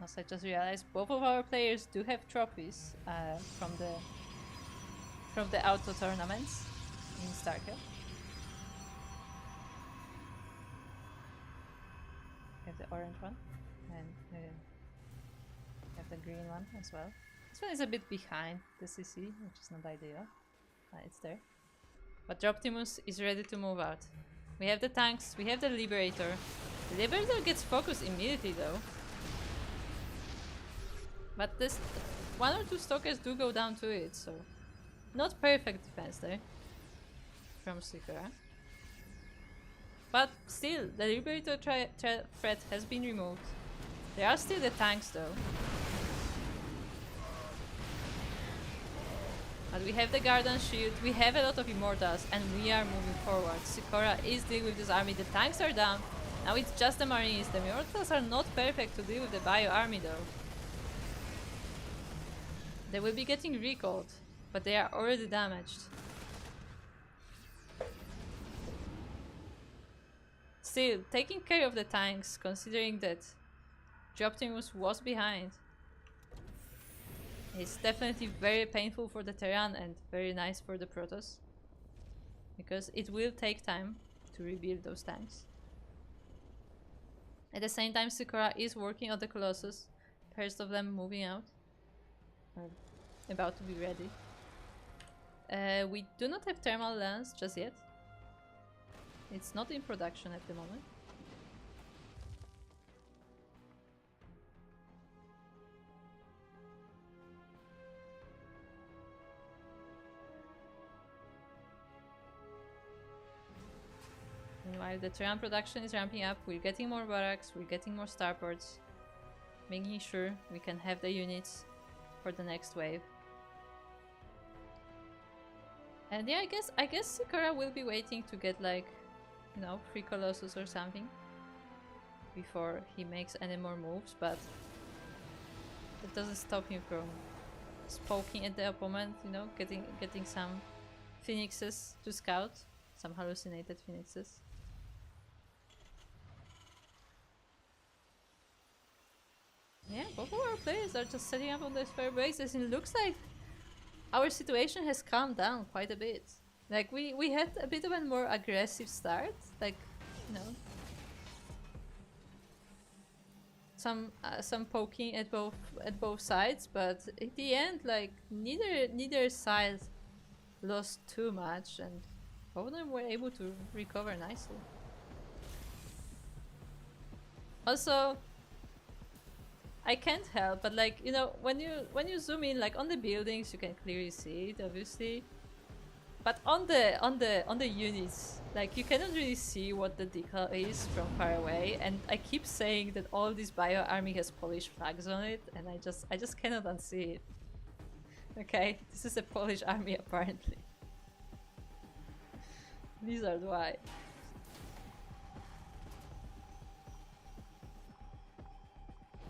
Also, I just realized both of our players do have trophies from the auto tournaments in StarCraft. We have the orange one, and we have the green one as well. This one is a bit behind the CC, which is not ideal. It's there. But Droptimus is ready to move out. We have the tanks, we have the Liberator. The Liberator gets focused immediately though. But this 1 or 2 Stalkers do go down to it, so not perfect defense there from Sikora. But still, the Liberator threat has been removed. There are still the tanks though. But we have the Guardian Shield, we have a lot of Immortals, and we are moving forward. Sikora is dealing with this army, the tanks are down. Now it's just the Marines. The Immortals are not perfect to deal with the Bio army though. They will be getting recalled, but they are already damaged. Still, taking care of the tanks, considering that Droptimus was behind, is definitely very painful for the Terran and very nice for the Protoss, because it will take time to rebuild those tanks. At the same time, Sikora is working on the Colossus, first of them moving out, or about to be ready. We do not have thermal lance just yet. It's not in production at the moment. Meanwhile, the Terran production is ramping up. We're getting more barracks, we're getting more starports, making sure we can have the units for the next wave. And yeah, I guess Sikora will be waiting to get, like, you know, 3 Colossus or something before he makes any more moves, but it doesn't stop him from Just poking at the opponent, you know, getting some phoenixes to scout, some hallucinated phoenixes. Yeah, both of our players are just setting up on their spare bases, and it looks like our situation has calmed down quite a bit. Like we had a bit of a more aggressive start, like, you know, some poking at both sides, but at the end, like neither side lost too much, and both of them were able to recover nicely. Also, I can't help but, like, you know, when you zoom in, like on the buildings, you can clearly see it, obviously. But on the units, like, you cannot really see what the decal is from far away, and I keep saying that all this bio army has Polish flags on it, and I just cannot unsee it. Okay, this is a Polish army apparently. Blizzard, why?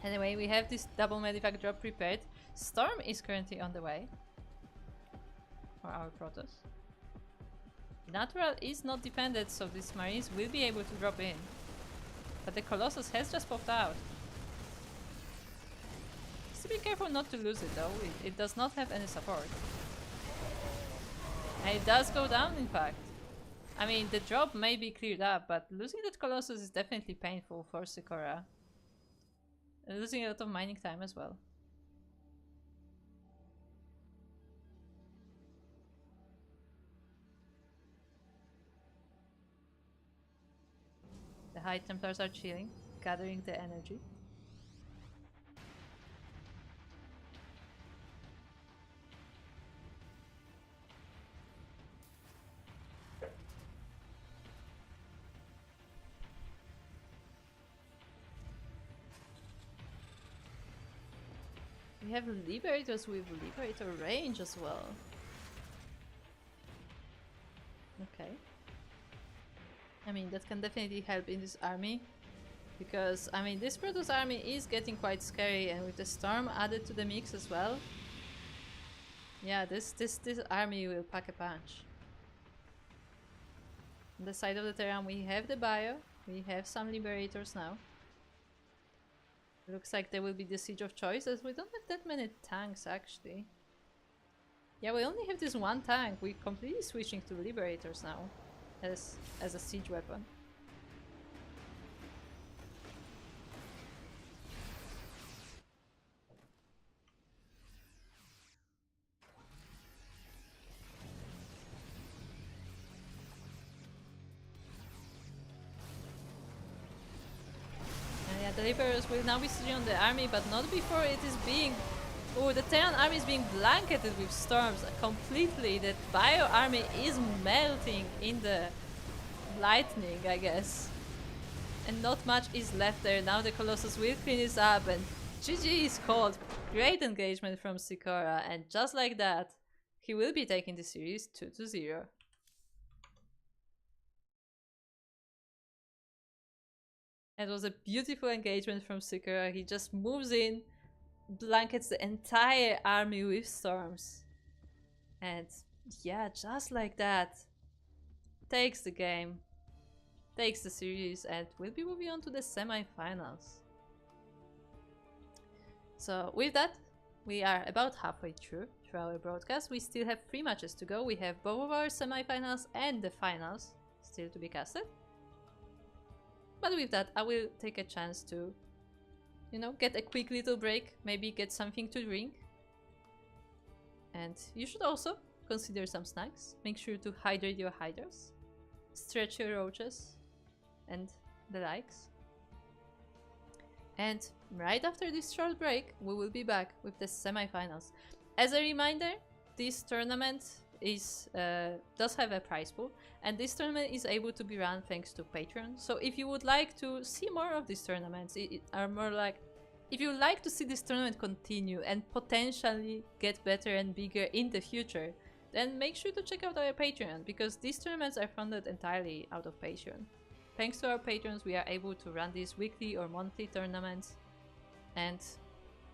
Anyway, we have this double medivac drop prepared. Storm is currently on the way for our Protoss. Natural is not dependent, so these Marines will be able to drop in. But the Colossus has just popped out. Just be careful not to lose it though, it does not have any support. And it does go down, in fact. I mean, the drop may be cleared up, but losing that Colossus is definitely painful for Sikora. And losing a lot of mining time as well. The High Templars are chilling, gathering the energy. We have Liberators with Liberator range as well. Okay. I mean, that can definitely help in this army. Because, I mean, this Protoss army is getting quite scary, and with the Storm added to the mix as well. Yeah, this army will pack a punch. On the side of the Terran we have the Bio, we have some Liberators now. Looks like there will be the Siege of Choice, as we don't have that many tanks actually. Yeah, we only have this one tank. We're completely switching to Liberators now as a siege weapon. And yeah, the Liberators will now be sieging on the army, but not before it is being... Oh, the Terran army is being blanketed with storms completely. That Bio army is melting in the lightning, I guess. And not much is left there. Now the Colossus will clean this up, and GG is called. Great engagement from Sikora, and just like that, he will be taking the series 2-0. It was a beautiful engagement from Sikora. He just moves in, blankets the entire army with storms, and yeah, just like that, takes the game, takes the series, and will be moving on to the semi-finals. So with that, we are about halfway through our broadcast. We still have 3 matches to go. We have both of our semi-finals and the finals still to be casted. But with that, I will take a chance to, you know, get a quick little break, maybe get something to drink. And you should also consider some snacks. Make sure to hydrate your hydras, stretch your roaches, and the likes. And right after this short break, we will be back with the semi-finals. As a reminder, this tournament is does have a prize pool, and this tournament is able to be run thanks to Patreon. So if you would like to see more of these tournaments, if you would like to see this tournament continue and potentially get better and bigger in the future, then make sure to check out our Patreon, because these tournaments are funded entirely out of Patreon. Thanks to our patrons, we are able to run these weekly or monthly tournaments, and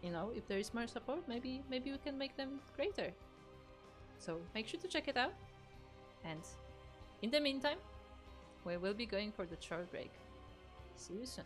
you know, if there is more support, maybe we can make them greater. So make sure to check it out. And in the meantime, we will be going for the short break. See you soon.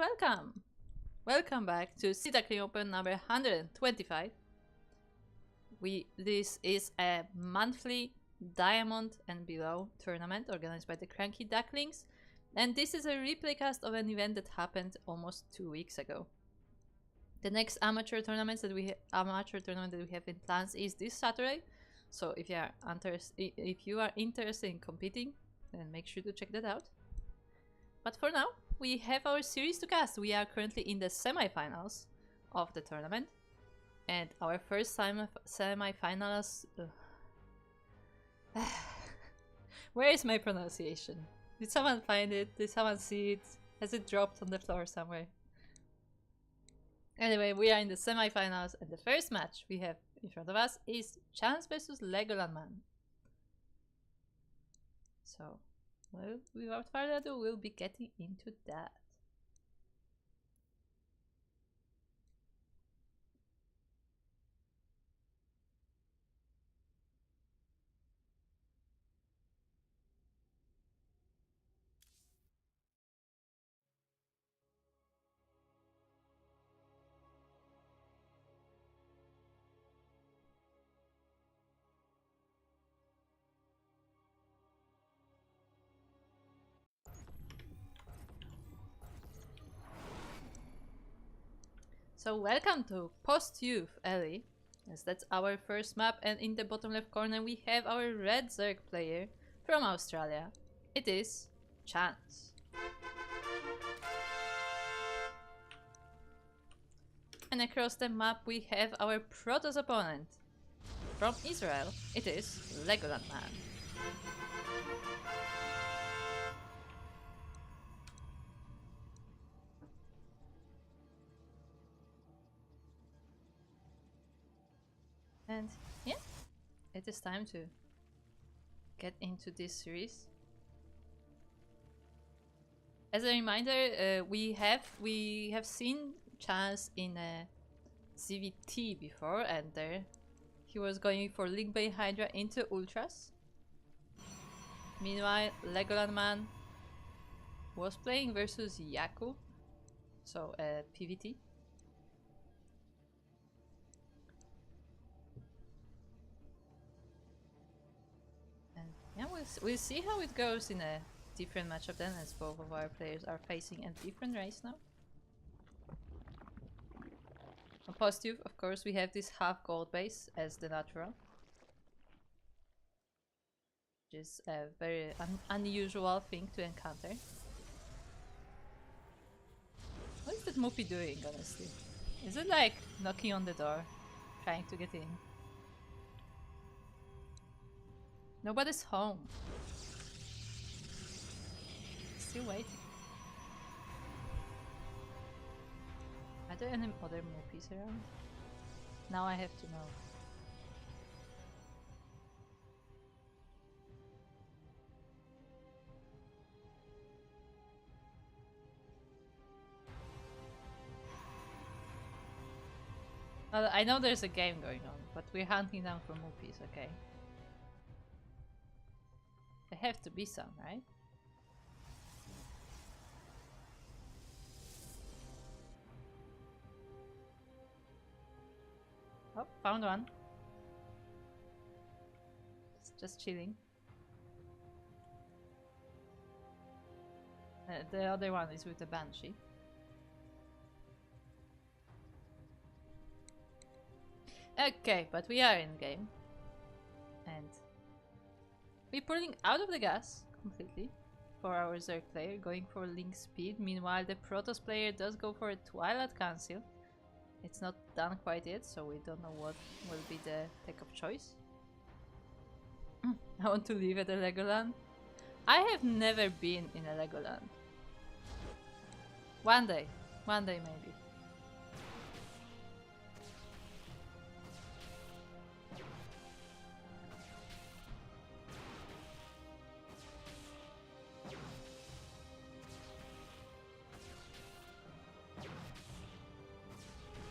welcome! Welcome back to Duckling Open number 125. This is a monthly Diamond and below tournament organized by the CranKy Ducklings, and this is a replay cast of an event that happened almost 2 weeks ago. The next amateur tournament that we have in plans is this Saturday, so if you are interested in competing, then make sure to check that out. But for now, we have our series to cast. We are currently in the semi-finals of the tournament, and our first semi-finals. Where is my pronunciation? Did someone find it? Did someone see it? Has it dropped on the floor somewhere? Anyway, we are in the semi-finals, and the first match we have in front of us is Chance versus Legoland Man. So, well, without further ado, we'll be getting into that. So welcome to Post-Youth Alley, as that's our first map, and in the bottom left corner we have our red Zerg player from Australia. It is Chance. And across the map we have our Protoss opponent. From Israel, it is Legoland Man. And yeah, it is time to get into this series. As a reminder, we have seen Chance in a CVT before, and there he was going for Link Bay Hydra into Ultras. Meanwhile, Legoland Man was playing versus Yaku, so PVT. Yeah, we'll see how it goes in a different matchup then, as both of our players are facing a different race now. On Positive, of course, we have this half gold base as the natural, which is a very unusual thing to encounter. What is that Moopy doing, honestly? Is it like knocking on the door, trying to get in? Nobody's home. Still waiting. Are there any other Moopies around? Now I have to know. Well, I know there's a game going on, but we're hunting down for Moopies, okay? There have to be some, right? Oh, found one. Just chilling. The other one is with the Banshee. Okay, but we are in game. And we're pulling out of the gas completely for our Zerg player, going for Link Speed. Meanwhile, the Protoss player does go for a Twilight Council. It's not done quite yet, so we don't know what will be the tech of choice. I want to live at a Legoland. I have never been in a Legoland. One day maybe.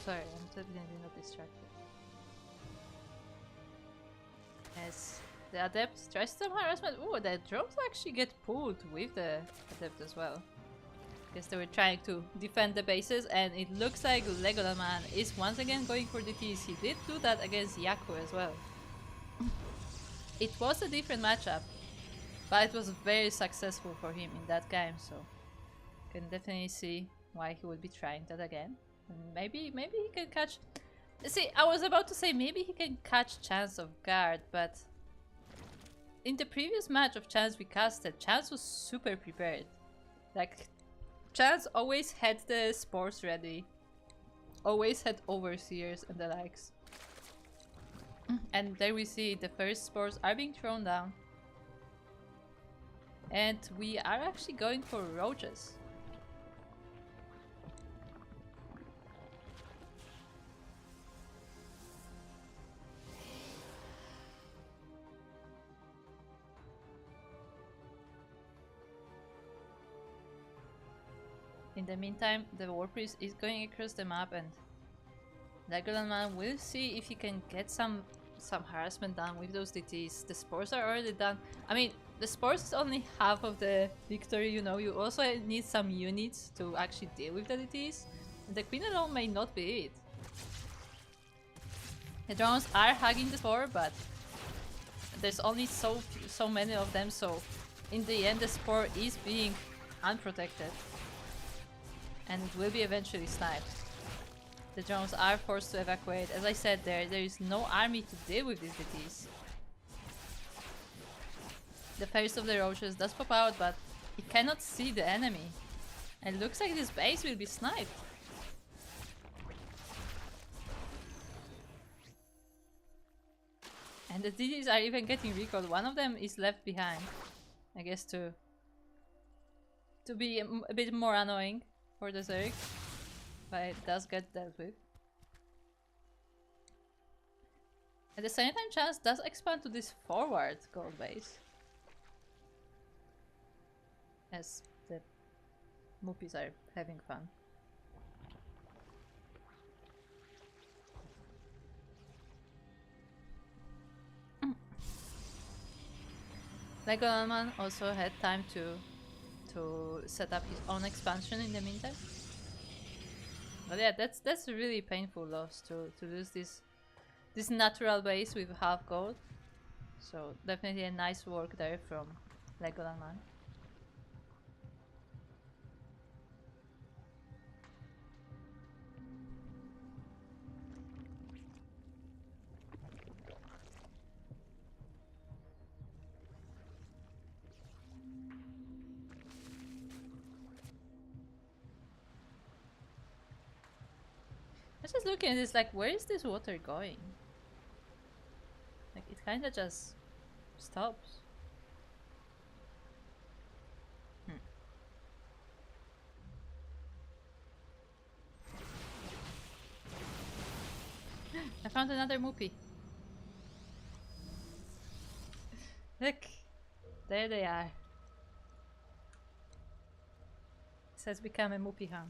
Sorry, I'm totally not distracted. As the Adept tries some harassment. Ooh, the drones actually get pulled with the Adept as well. Because they were trying to defend the bases, and it looks like Legoland Man is once again going for DTs. He did do that against Yaku as well. It was a different matchup, but it was very successful for him in that game, so can definitely see why he would be trying that again. And maybe he can catch... See, I was about to say maybe he can catch Chance of Guard, but in the previous match of Chance we casted, Chance was super prepared. Like, Chance always had the spores ready, always had overseers and the likes. And there we see the first spores are being thrown down. And we are actually going for roaches. In the meantime, the War Priest is going across the map, and Legoland Man will see if he can get some harassment done with those DTs. The spores are already done. I mean, the spores is only half of the victory, you know. You also need some units to actually deal with the DTs. And the Queen alone may not be it. The drones are hugging the spore, but there's only so many of them, so in the end the spore is being unprotected. And it will be eventually sniped. The drones are forced to evacuate. As I said, there is no army to deal with these DTs. The first of the roaches does pop out, but it cannot see the enemy. And it looks like this base will be sniped. And the DTs are even getting recalled. One of them is left behind, I guess, to be a bit more annoying for the Zerg, but it does get dealt with. At the same time, Chance does expand to this forward gold base, as the Moopies are having fun. Legoland Man also had time to set up his own expansion in the meantime. But yeah, that's a really painful loss to lose this natural base with half gold. So definitely a nice work there from Legoland Man. I was just looking at this, like, where is this water going? Like, it kinda just stops. I found another Moopie. Look! There they are. This has become a Moopie hunt.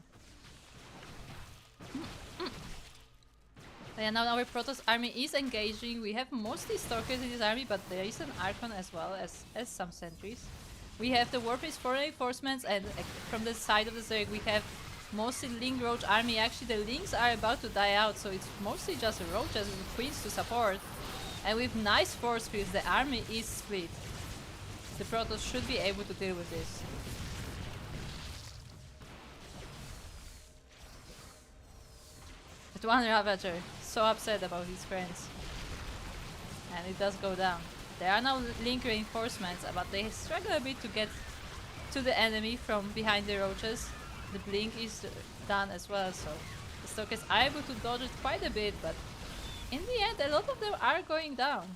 And now our Protoss army is engaging. We have mostly Stalkers in this army, but there is an Archon as well as some sentries. We have the Warface for reinforcements, and from the side of the Zerg we have mostly Link Roach army. Actually the Links are about to die out, so it's mostly just Roaches with Queens to support. And with nice force fields, the army is split. The Protoss should be able to deal with this. But one Ravager, so upset about his friends. And it does go down. There are now Link reinforcements, but they struggle a bit to get to the enemy from behind the Roaches. The blink is done as well, so the Stalkers are able to dodge it quite a bit, but in the end a lot of them are going down.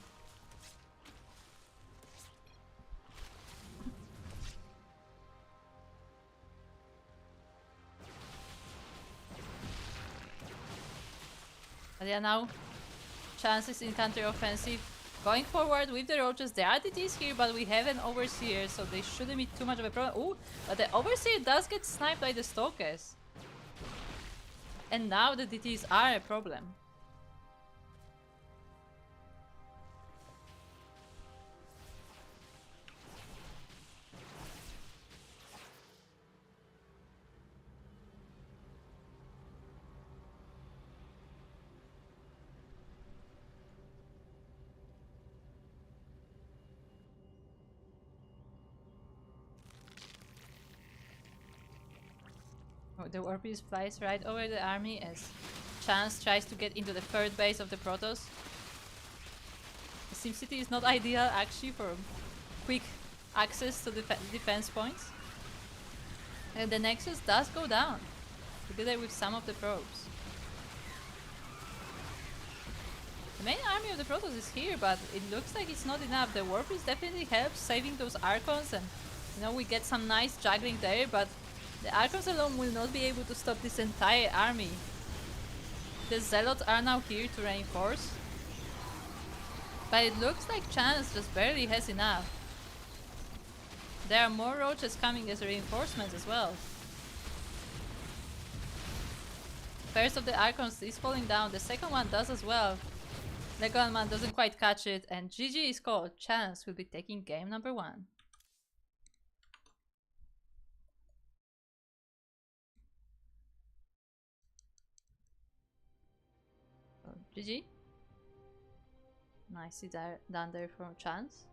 But yeah, now chances in counter-offensive. Going forward with the Roaches, there are DTs here, but we have an Overseer, so they shouldn't be too much of a problem. Ooh, but the Overseer does get sniped by the Stalkers. And now the DTs are a problem. Oh, the Warp Beast flies right over the army as Chance tries to get into the third base of the Protoss. SimCity is not ideal actually for quick access to the defense points. And the Nexus does go down, together with some of the probes. The main army of the Protoss is here, but it looks like it's not enough. The Warp Beast definitely helps saving those Archons, and you know, we get some nice juggling there, but the Archons alone will not be able to stop this entire army. The Zealots are now here to reinforce, but it looks like Chance just barely has enough. There are more roaches coming as reinforcements as well. First of the Archons is falling down, the second one does as well. Legoland Man doesn't quite catch it, and GG is called. Chance will be taking game number 1. So, GG. Nicely done there from Chance.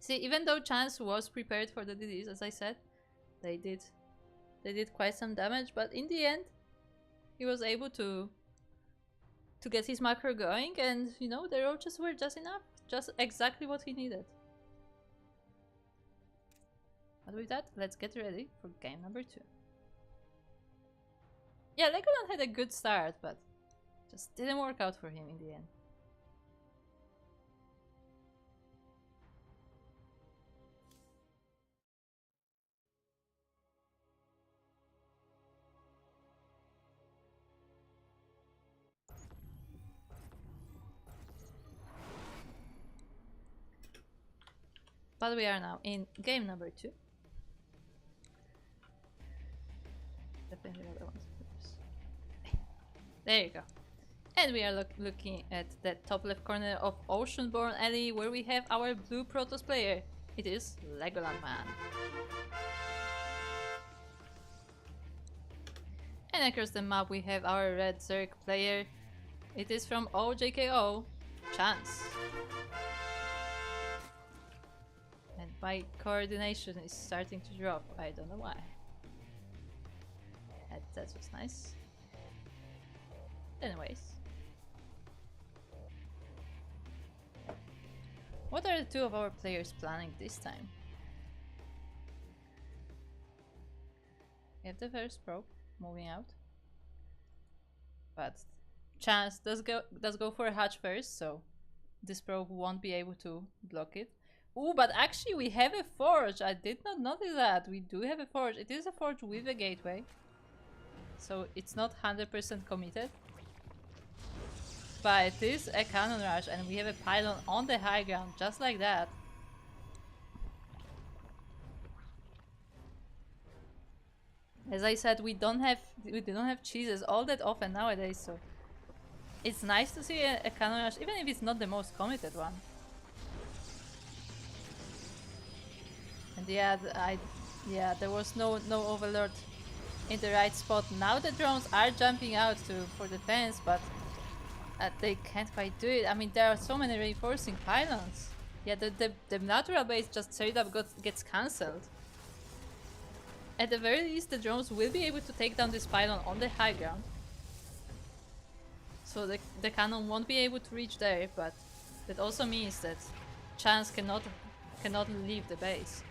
See, even though Chance was prepared for the DDs, as I said, they did quite some damage, but in the end, he was able to get his macro going, and you know, the roaches were just enough, just exactly what he needed. But with that, let's get ready for game number 2. Yeah, Legoland had a good start, but just didn't work out for him in the end. But we are now in game number 2. Definitely the other ones. There you go. And we are looking at the top left corner of Oceanborn Alley, where we have our blue Protoss player. It is Legoland Man. And across the map we have our red Zerg player. It is from OJKO, Chance. And my coordination is starting to drop, I don't know why. That was nice. Anyways. What are the two of our players planning this time? We have the first probe moving out. But Chance does go for a hatch first, so this probe won't be able to block it. Ooh, but actually we have a forge. I did not notice that. We do have a forge. It is a forge with a gateway, so it's not 100% committed. But it is a cannon rush, and we have a pylon on the high ground, just like that. As I said, we don't have cheeses all that often nowadays, so it's nice to see a cannon rush, even if it's not the most committed one. And yeah, there was no overlord in the right spot. Now the drones are jumping out for defense, but they can't quite do it. I mean, there are so many reinforcing pylons. Yeah, the natural base just straight up gets cancelled. At the very least, the drones will be able to take down this pylon on the high ground. So the cannon won't be able to reach there, but that also means that Chance cannot leave the base.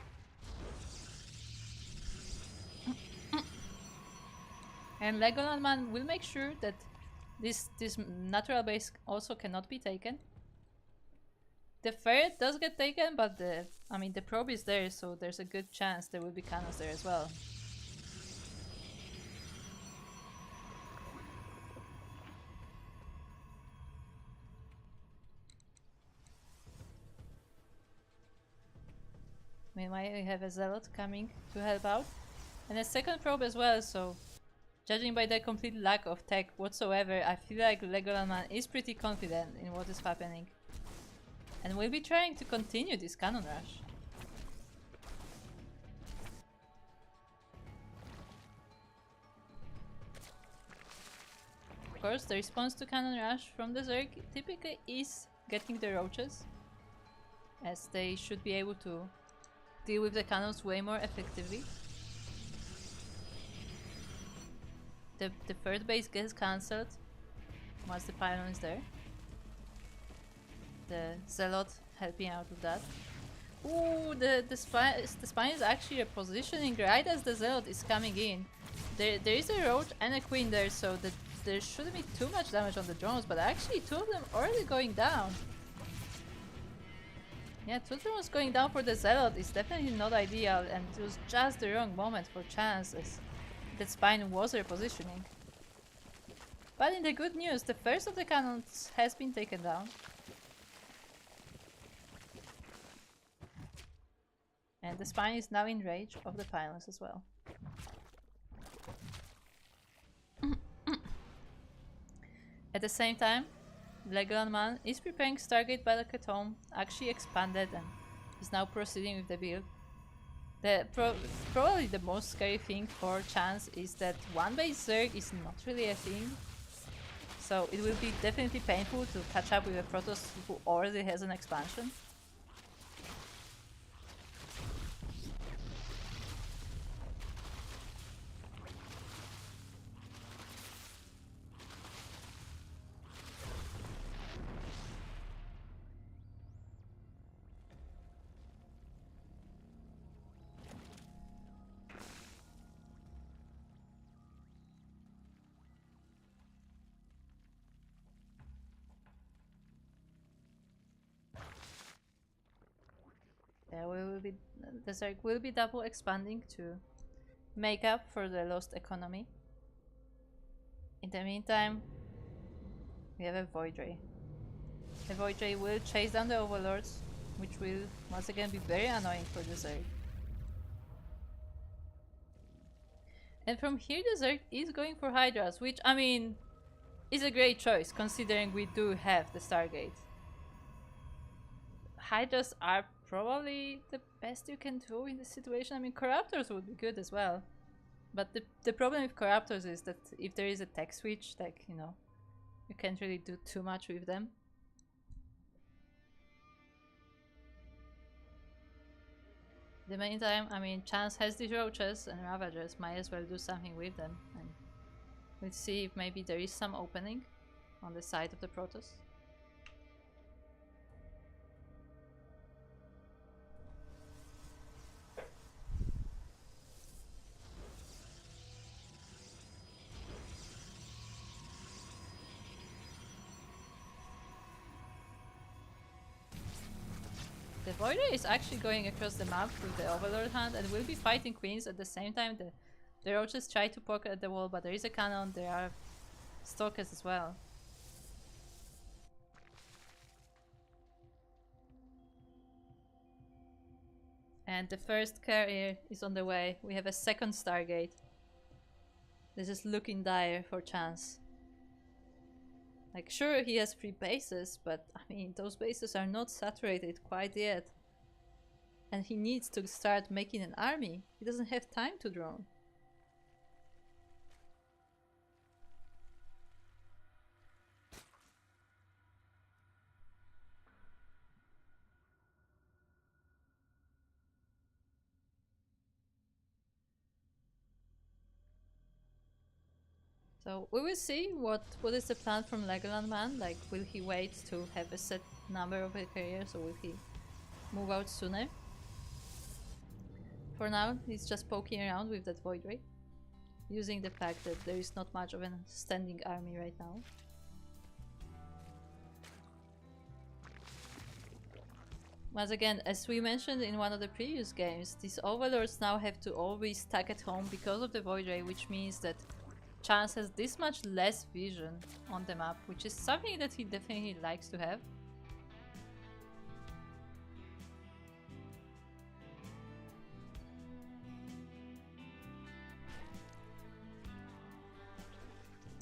And Legoland Man will make sure that this natural base also cannot be taken. The ferret does get taken, but the probe is there, so there's a good chance there will be cannons there as well. Meanwhile, we have a zealot coming to help out, and a second probe as well, so judging by the complete lack of tech whatsoever, I feel like Legoland Man is pretty confident in what is happening. And we'll be trying to continue this cannon rush. Of course, the response to cannon rush from the Zerg typically is getting the roaches, as they should be able to deal with the cannons way more effectively. The third base gets cancelled once the pylon is there. The Zealot helping out with that. Ooh, the spine is actually repositioning right as the Zealot is coming in. There is a Roach and a Queen there, so that there shouldn't be too much damage on the drones, but actually two of them already going down. Yeah, two drones going down for the Zealot is definitely not ideal, and it was just the wrong moment for Chance as that spine was repositioning. But in the good news, the first of the cannons has been taken down. And the spine is now in range of the pylons as well. At the same time, Legoland Man is preparing Stargate Battle actually expanded and is now proceeding with the build. Probably the most scary thing for Chance is that one base Zerg is not really a thing. So it will be definitely painful to catch up with a Protoss who already has an expansion. The Zerg will be double expanding to make up for the lost economy. In the meantime, we have a Void Ray. The Void Ray will chase down the Overlords, which will once again be very annoying for the Zerg. And from here the Zerg is going for Hydras, which, I mean, is a great choice considering we do have the Stargate. Hydras are probably the best you can do in this situation. I mean, Corruptors would be good as well. But the problem with Corruptors is that if there is a tech switch, like, you know, you can't really do too much with them. In the meantime, I mean, Chance has these Roaches and Ravagers, might as well do something with them. And we'll see if maybe there is some opening on the side of the Protoss. The Void Ray is actually going across the map with the Overlord hand and will be fighting Queens at the same time. The Roaches try to poke at the wall, but there is a cannon, there are Stalkers as well. And the first carrier is on the way. We have a second Stargate. This is looking dire for Chance. Like, sure, he has 3 bases, but I mean, those bases are not saturated quite yet. And he needs to start making an army. He doesn't have time to drone. So we will see what is the plan from Legoland Man. Like, will he wait to have a set number of carriers, or will he move out sooner? For now, he's just poking around with that Void Ray, using the fact that there is not much of a standing army right now. Once again, as we mentioned in one of the previous games, these Overlords now have to always stack at home because of the Void Ray, which means that Chance has this much less vision on the map, which is something that he definitely likes to have.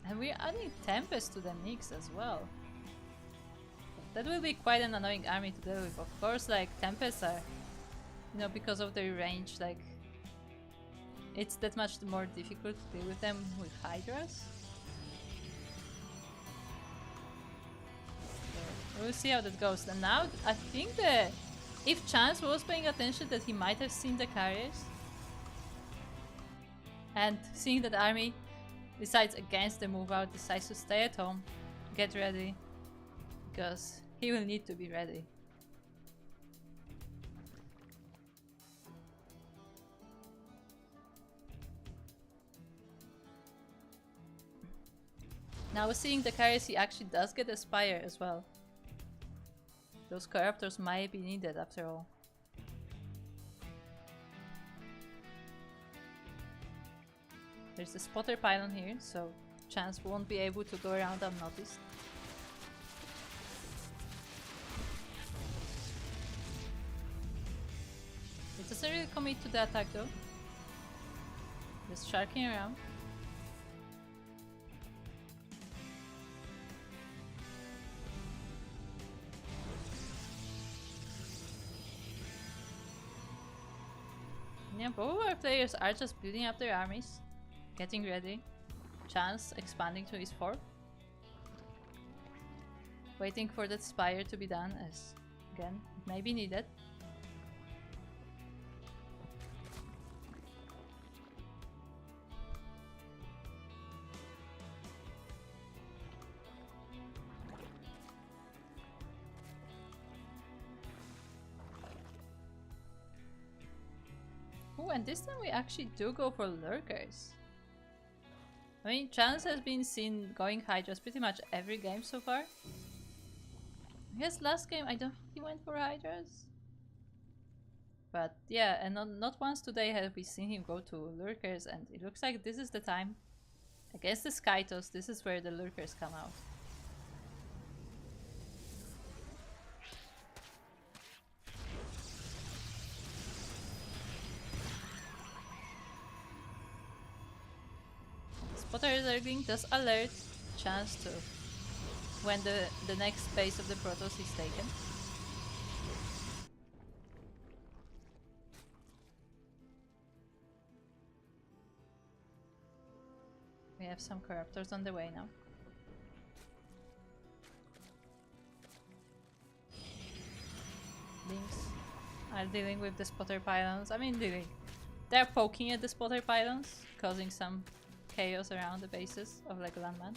And we're adding Tempest to the mix as well. That will be quite an annoying army to deal with. Of course, like, Tempests are, you know, because of their range, like, it's that much more difficult to deal with them with Hydras. So we'll see how that goes. And now, I think that if Chance was paying attention, that he might have seen the carriers. And seeing that army, decides against the move out, decides to stay at home, get ready, because he will need to be ready. Now seeing the carries, he actually does get a Spire as well. Those corruptors might be needed after all. There's the spotter pylon here, so Chance won't be able to go around unnoticed. It doesn't really commit to the attack though. Just sharking around. Yeah, both of our players are just building up their armies, getting ready. Chance expanding to his fort. Waiting for that Spire to be done, as again, it may be needed. Oh, and this time we actually do go for lurkers. I mean, Chance has been seen going Hydras pretty much every game so far. I guess last game I don't think he went for Hydras. But yeah, and not once today have we seen him go to lurkers, and it looks like this is the time. Against the Skytos, this is where the lurkers come out. Spotter Zergling does alert Chance to when the next phase of the Protoss is taken. We have some corruptors on the way now. Links are dealing with the spotter pylons. I mean, they're poking at the spotter pylons, causing some chaos around the bases of Legoland Man.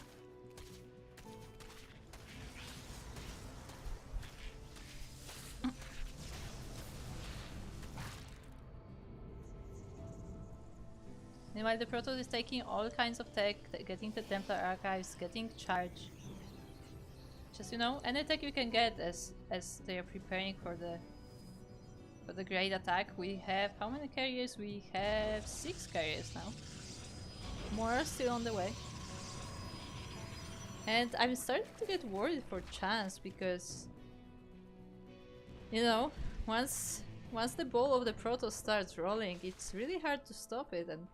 Meanwhile, the Protoss is taking all kinds of tech, getting the Templar Archives, getting charge. Just, you know, any tech you can get as they are preparing for the great attack. We have how many carriers? We have 6 carriers now. More are still on the way. And I'm starting to get worried for Chance because, you know, once the ball of the Protoss starts rolling, it's really hard to stop it, and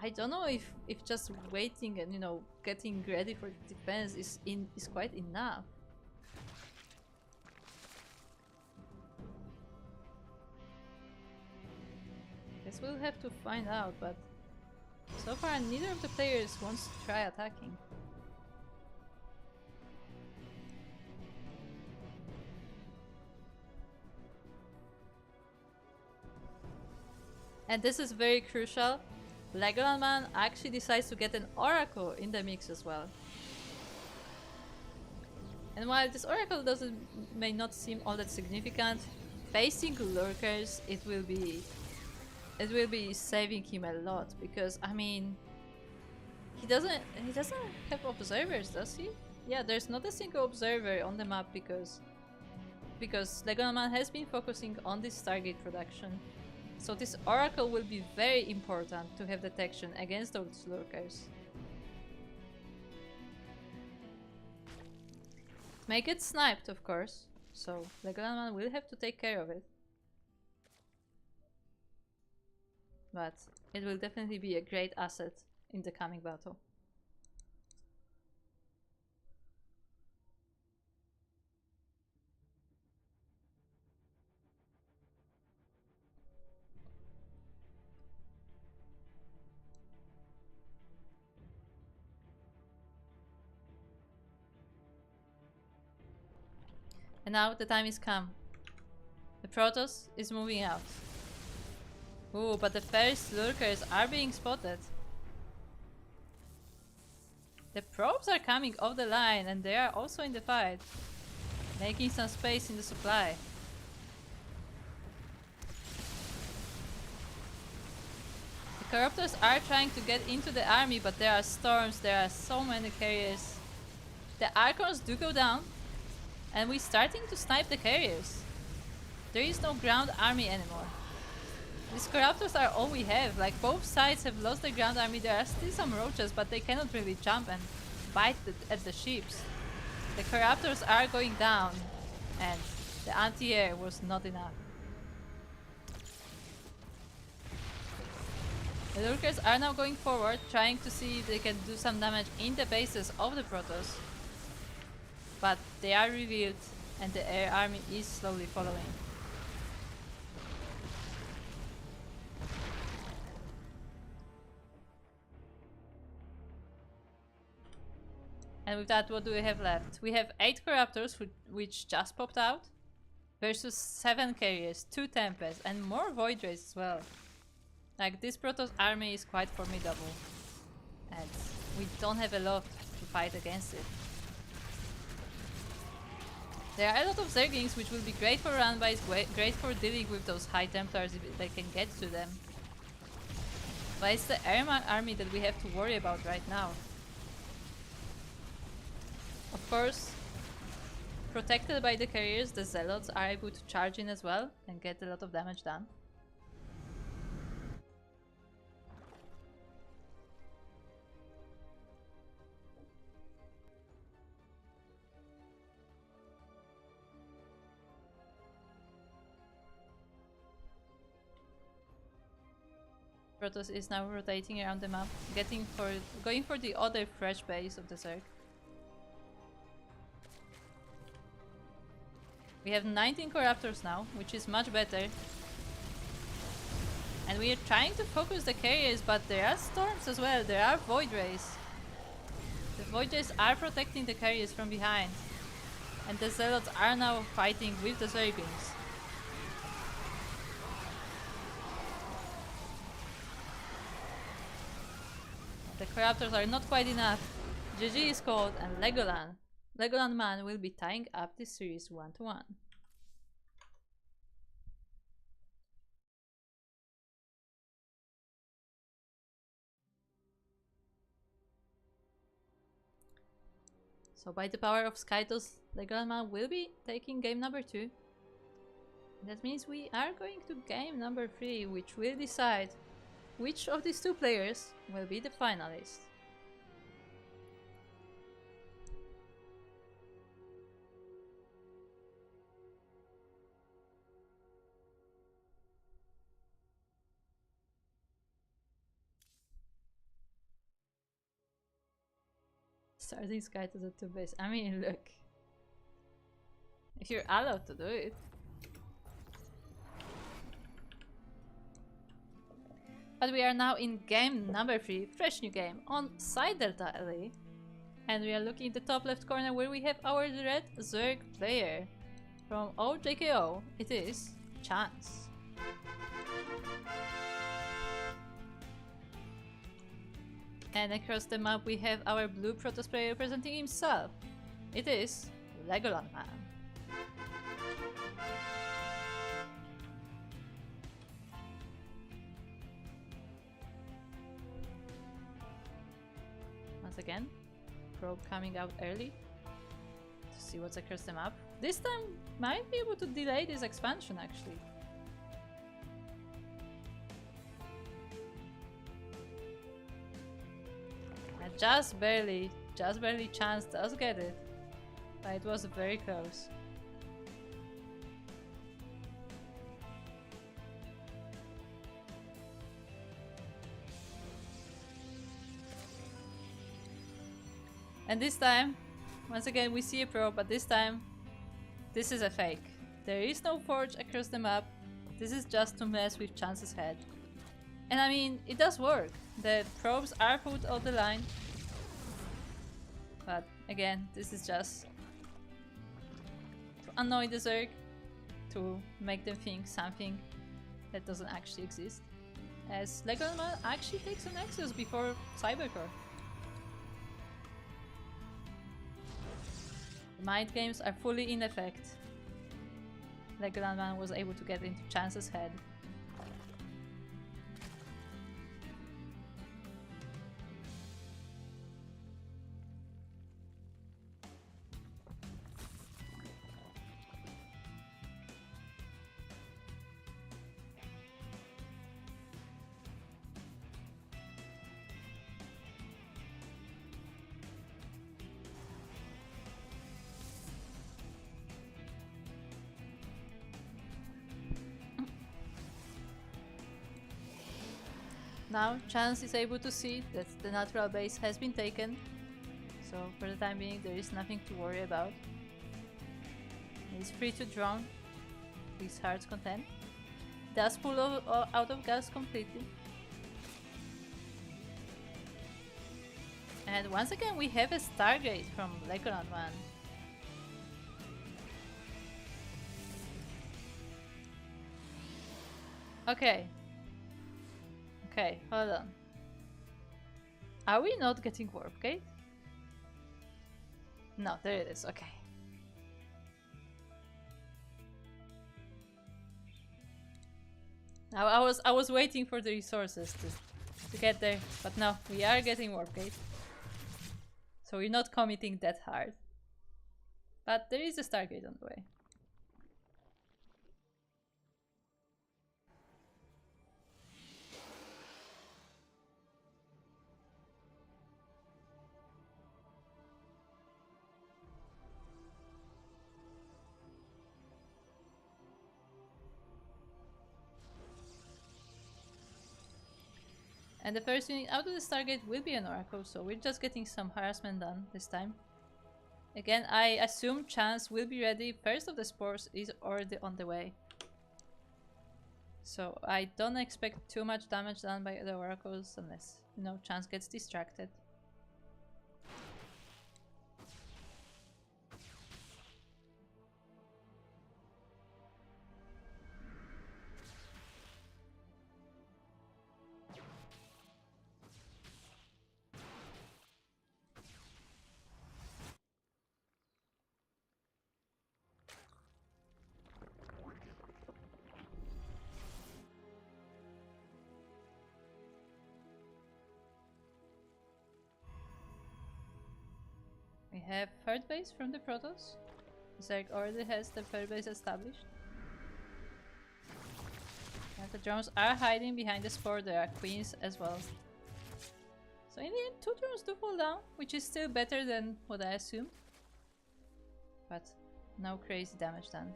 I don't know if just waiting and, you know, getting ready for defense is quite enough. Guess we'll have to find out, but so far neither of the players wants to try attacking. And this is very crucial. Legoland Man actually decides to get an Oracle in the mix as well. And while this Oracle may not seem all that significant, facing lurkers, it will be saving him a lot, because I mean, he doesn't have observers, does he? Yeah, there's not a single observer on the map because Legoland Man has been focusing on this Stargate production. So this Oracle will be very important to have detection against those lurkers. May get sniped, of course, so Legoland Man will have to take care of it. But it will definitely be a great asset in the coming battle. And now the time is come. The Protoss is moving out. Ooh, but the first lurkers are being spotted. The probes are coming off the line and they are also in the fight, making some space in the supply. The Corruptors are trying to get into the army, but there are storms, there are so many carriers. The Archons do go down, and we're starting to snipe the carriers. There is no ground army anymore. These Corruptors are all we have. Like, both sides have lost their ground army. There are still some roaches, but they cannot really jump and bite at the ships. The Corruptors are going down, and the anti-air was not enough. The Lurkers are now going forward, trying to see if they can do some damage in the bases of the Protoss. But they are revealed, and the air army is slowly following. And with that, what do we have left? We have 8 Corruptors, which just popped out, versus 7 carriers, 2 Tempests, and more Void Rays as well. Like, this Protoss army is quite formidable, and we don't have a lot to fight against it. There are a lot of Zerglings, which will be great for runbys, great for dealing with those High Templars if they can get to them. But it's the air army that we have to worry about right now. Of course, protected by the carriers, the Zealots are able to charge in as well and get a lot of damage done. Protoss is now rotating around the map, going for the other fresh base of the Zerg. We have 19 Corruptors now, which is much better. And we are trying to focus the carriers, but there are storms as well, there are Void Rays. The Void Rays are protecting the carriers from behind. And the Zealots are now fighting with the Zerglings. The Corruptors are not quite enough. GG is called, and Legoland Man will be tying up this series 1-1. So by the power of Skytos, Legoland Man will be taking game number 2. That means we are going to game number 3, which will decide which of these 2 players will be the finalist. Starting Sky to the 2 base. I mean, look. If you're allowed to do it. But we are now in game number 3, fresh new game, on Side Delta LA. And we are looking at the top left corner where we have our red Zerg player. From OJKO, it is Chance. And across the map we have our blue Protoss player representing himself. It is Legoland Man. Once again, probe coming out early to see what's across the map. This time might be able to delay this expansion actually. Just barely Chance does get it, but it was very close. And this time, once again we see a probe, but this time, this is a fake. There is no forge across the map, this is just to mess with Chance's head. And I mean, it does work. The probes are put on the line. But again, this is just to annoy the Zerg, to make them think something that doesn't actually exist. As Legoland Man actually takes a Nexus before Cybercore. The mind games are fully in effect. The Grandman was able to get into Chance's head. Now Chance is able to see that the natural base has been taken, so for the time being there is nothing to worry about. He's free to draw his heart's content. Does pull out of gas completely. And once again we have a Stargate from Legoland Man. Okay. Okay, hold on. Are we not getting Warp Gate? No, there it is, okay. Now I was waiting for the resources to get there, but no, we are getting Warp Gate. So we're not committing that hard. But there is a Stargate on the way. And the first unit out of the Stargate will be an Oracle, so we're just getting some harassment done this time. Again, I assume Chance will be ready. First of the Spores is already on the way. So I don't expect too much damage done by the Oracles unless, you know, Chance gets distracted. We have third base from the Protoss. Zerg already has the third base established. And the drones are hiding behind the Spore. There are queens as well. So in the end, 2 drones do fall down, which is still better than what I assumed. But no crazy damage done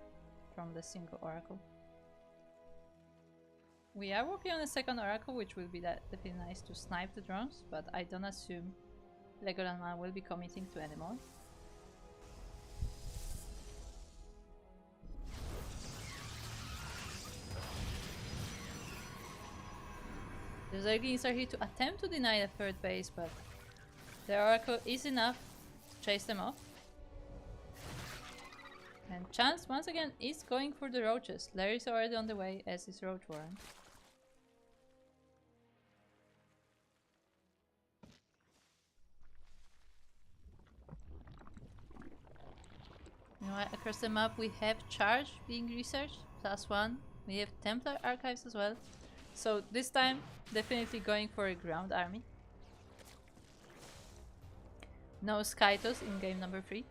from the single Oracle. We are working on a second Oracle, which will be definitely nice to snipe the drones, but I don't assume Legoland Man will be committing to anymore. The Zerglings are here to attempt to deny the third base, but the Oracle is enough to chase them off. And Chance once again is going for the roaches. Larry's already on the way, as is Roach Warren. You know, across the map we have Charge being researched, +1. We have Templar Archives as well. So this time, definitely going for a ground army. No Skytos in game number 3.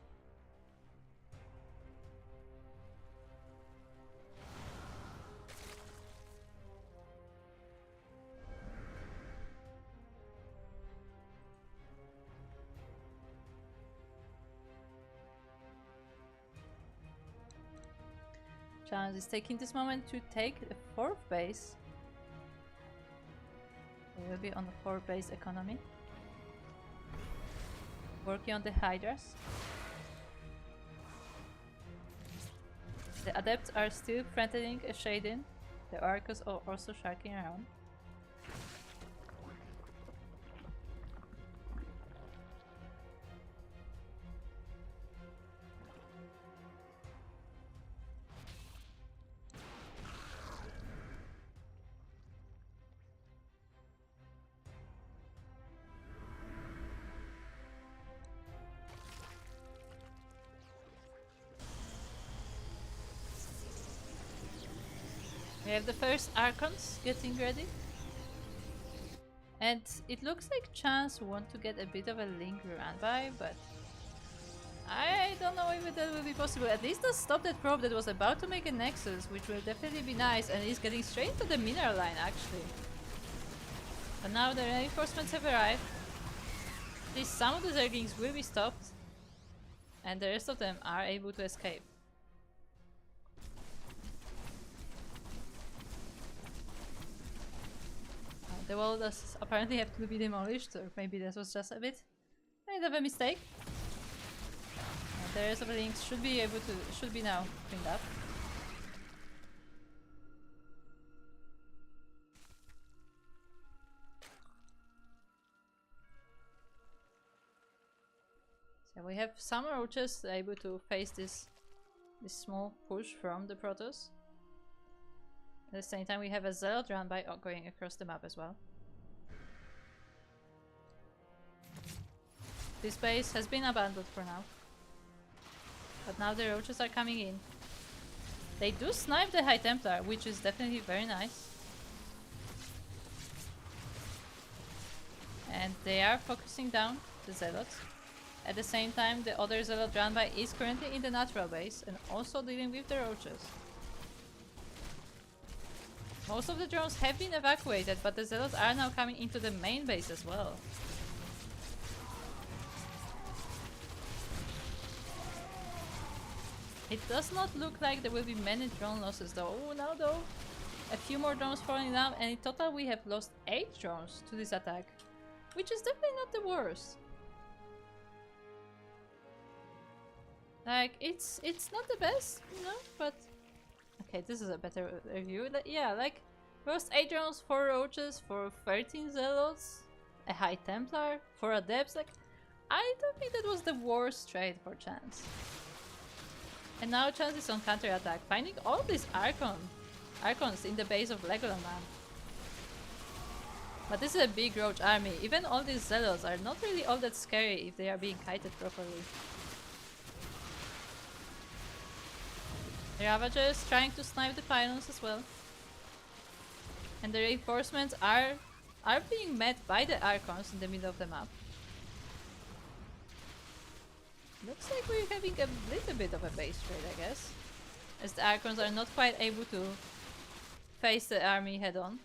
Challenge is taking this moment to take the 4th base. We will be on the 4th base economy. Working on the Hydras. The Adepts are still threatening a shade-in. The Oracles are also sharking around. We have the first Archons getting ready. And it looks like Chance want to get a bit of a link run by, but I don't know if that will be possible. At least to stop that probe that was about to make a Nexus, which will definitely be nice, and he's getting straight to the mineral line actually. But now the reinforcements have arrived. At least some of the Zerglings will be stopped, and the rest of them are able to escape. The wall does apparently have to be demolished, or maybe that was just a bit of a mistake. And the rest of the links should be now cleaned up. So we have some roaches able to face this small push from the Protoss. At the same time, we have a Zealot run by going across the map as well. This base has been abandoned for now. But now the roaches are coming in. They do snipe the High Templar, which is definitely very nice. And they are focusing down the Zealots. At the same time, the other Zealot run by is currently in the natural base and also dealing with the roaches. Most of the drones have been evacuated, but the Zealots are now coming into the main base as well. It does not look like there will be many drone losses though. Oh, now though, a few more drones falling down, and in total we have lost 8 drones to this attack, which is definitely not the worst. Like, it's not the best, you know, but okay, this is a better review. Yeah, like, lost 8 drones, 4 roaches, for 13 zealots, a High Templar, 4 adepts. Like, I don't think that was the worst trade for Chance. And now Chance is on counter-attack, finding all these Archons in the base of Legoland Man. But this is a big roach army. Even all these zealots are not really all that scary if they are being kited properly. The Ravagers trying to snipe the pylons as well. And the reinforcements are being met by the Archons in the middle of the map. Looks like we're having a little bit of a base trade, I guess. As the Archons are not quite able to face the army head on.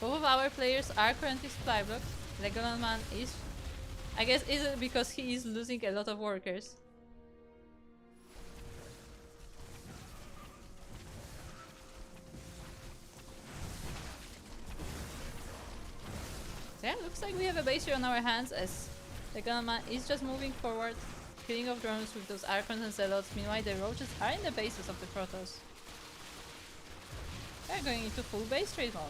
Both of our players are currently supply blocked. Legoland Man is... I guess is it because he is losing a lot of workers. So yeah, looks like we have a base here on our hands as Legoland Man is just moving forward, killing off drones with those Archons and Zealots. Meanwhile, the roaches are in the bases of the Protoss. They're going into full base trade mode.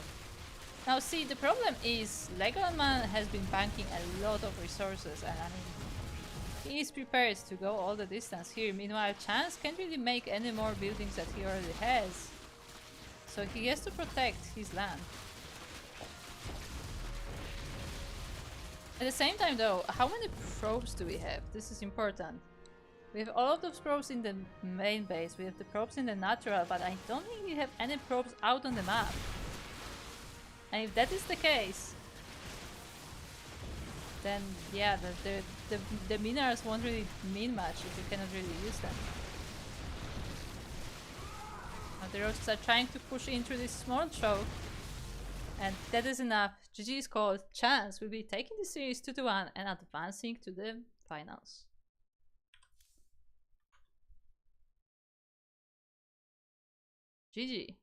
Now see, the problem is Legoland Man has been banking a lot of resources, and I mean, he is prepared to go all the distance here. Meanwhile, Chance can't really make any more buildings that he already has, so he has to protect his land. At the same time though, how many probes do we have? This is important. We have all of those probes in the main base, we have the probes in the natural, but I don't think we have any probes out on the map. And if that is the case, then yeah, the minerals won't really mean much if you cannot really use them. Now the roaches are trying to push in through this small choke, and that is enough. GG is called. Chance will be taking the series 2-1 and advancing to the finals. GG.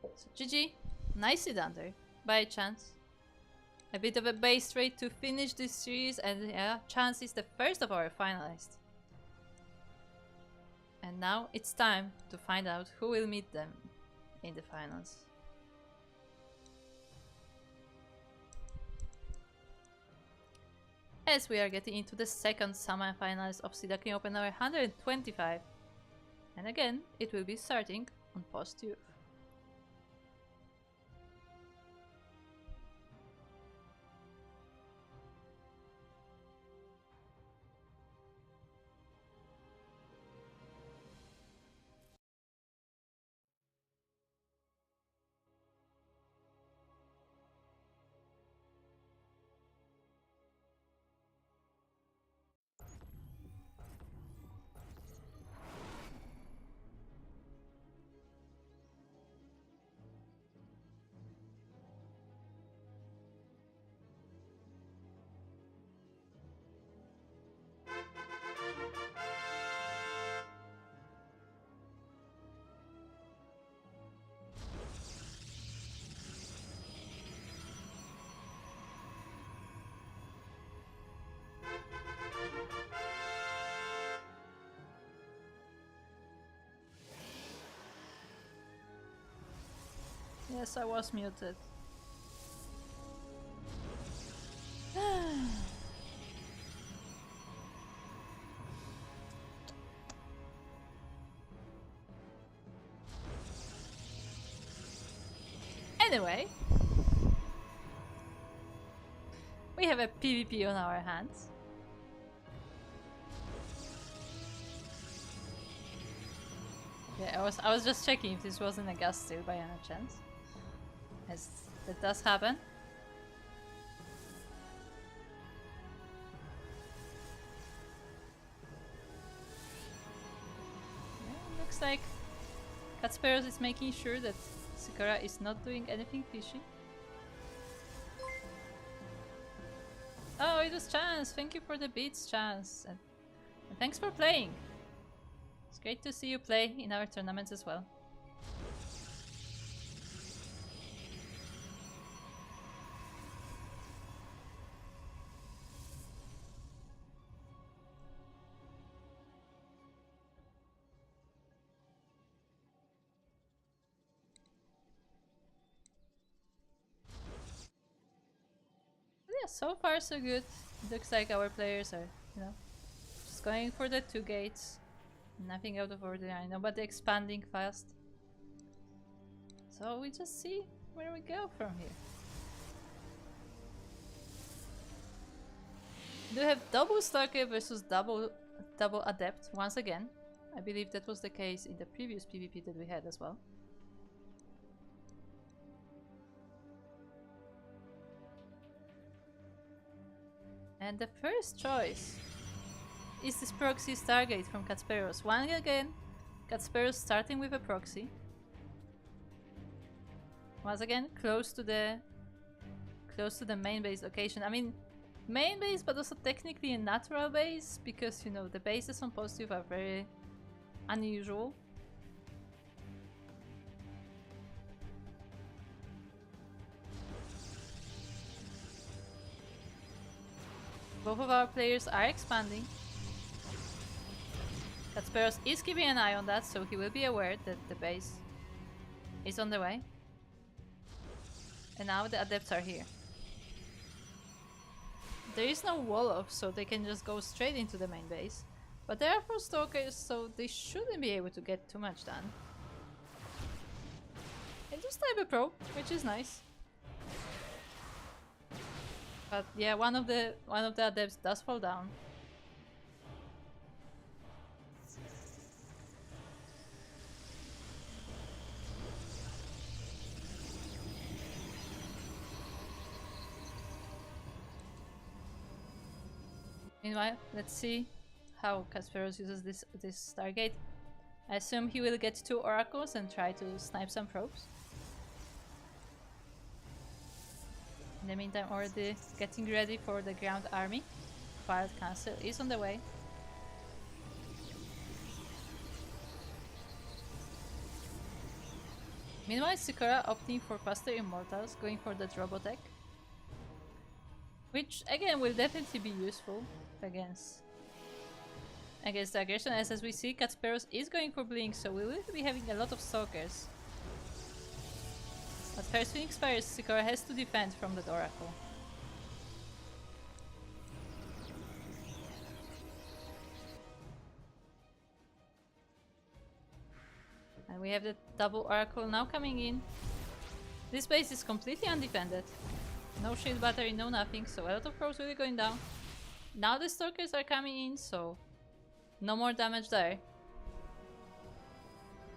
So GG. Nicely done there. By chance. A bit of a base trade to finish this series, and yeah, Chance is the first of our finalists. And now it's time to find out who will meet them in the finals. As we are getting into the second semi-finals of the Duckling Open number 125. And again, it will be starting on post youth. Yes, I was muted. Anyway, we have a PvP on our hands. Yeah, I was just checking if this wasn't a gas steal by any chance. As that does happen. Yeah, looks like Katsperos is making sure that Sakura is not doing anything fishy. Oh, it was Chance! Thank you for the beats, Chance! And thanks for playing! It's great to see you play in our tournaments as well. Yeah, so far so good. It looks like our players are, you know, just going for the 2 gates. Nothing out of ordinary, nobody expanding fast. So we just see where we go from here. We do have double Stalker versus double Adept once again. I believe that was the case in the previous PvP that we had as well. And the first choice is this proxy Stargate from Katsperos. Once again, Katsperos starting with a proxy. Once again, close to the main base location. I mean, main base, but also technically a natural base, because, you know, the bases on positive are very unusual. Both of our players are expanding. Katsperos is keeping an eye on that, so he will be aware that the base is on the way. And now the Adepts are here. There is no wall off, so they can just go straight into the main base. But they are 4 Stalkers, so they shouldn't be able to get too much done. And just type a probe, which is nice. But yeah, one of the Adepts does fall down. Meanwhile, let's see how Katsperos uses this Stargate. I assume he will get 2 Oracles and try to snipe some probes. In the meantime, already getting ready for the ground army. Wild Council is on the way. Meanwhile, Sakura opting for faster Immortals, going for that Robotech. Which, again, will definitely be useful against the aggression. As we see, Katsperos is going for Blink, so we will be having a lot of Stalkers. But first Phoenix Fires, Sakura has to defend from that Oracle. And we have the double Oracle now coming in. This base is completely undefended. No shield battery, no nothing, so a lot of probes will be going down. Now the Stalkers are coming in, so no more damage there.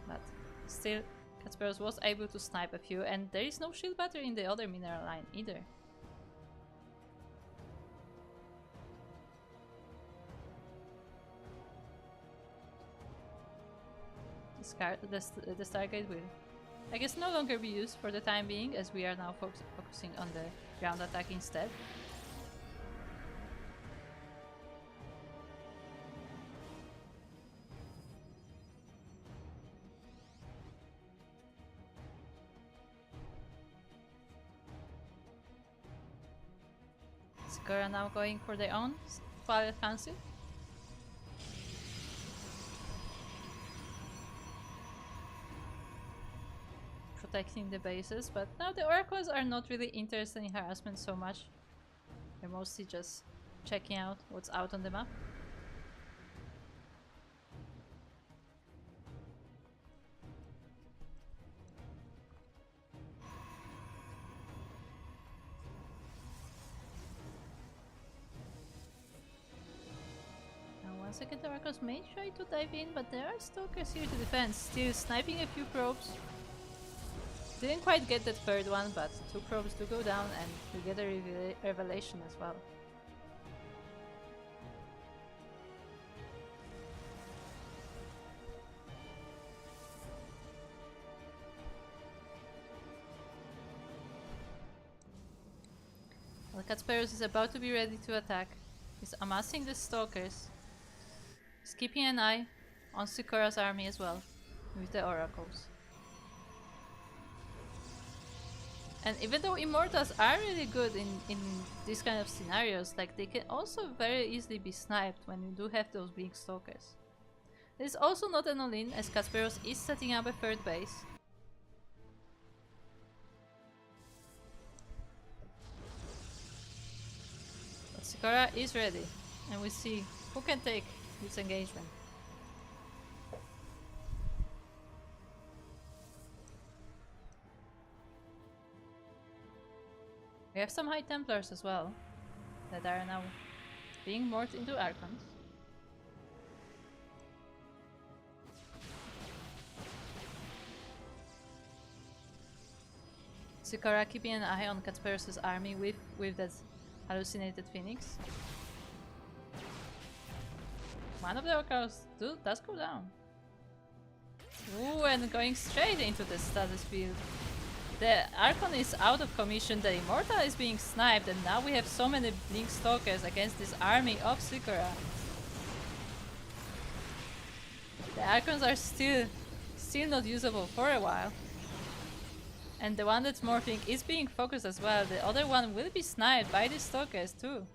But still, Katsperos was able to snipe a few, and there is no shield battery in the other mineral line either. The Stargate will, I guess, no longer be used for the time being, as we are now focusing on the ground attack instead. Sakura now going for their own Fire Council. Protecting the bases, but now the Oracles are not really interested in harassment so much. They're mostly just checking out what's out on the map. Now once again the Oracles may try to dive in, but there are Stalkers here to defend, still sniping a few probes. Didn't quite get that third one, but 2 probes do go down and we get a revelation as well. Well, Katsperos is about to be ready to attack. He's amassing the Stalkers. He's keeping an eye on Sakura's army as well, with the Oracles. And even though Immortals are really good in these kind of scenarios, like they can also very easily be sniped when you do have those Blink Stalkers. This is also not an all-in, as Katsperos is setting up a third base. But Sakura is ready, and we see who can take this engagement. We have some High Templars as well, that are now being morphed into Archons. Sakura keeping an eye on Katsperos' army with that hallucinated Phoenix. One of the Oracles does go down. Ooh, and going straight into the status field. The Archon is out of commission, the Immortal is being sniped, and now we have so many Blink Stalkers against this army of Sakura. The Archons are still not usable for a while. And the one that's morphing is being focused as well. The other one will be sniped by the Stalkers too.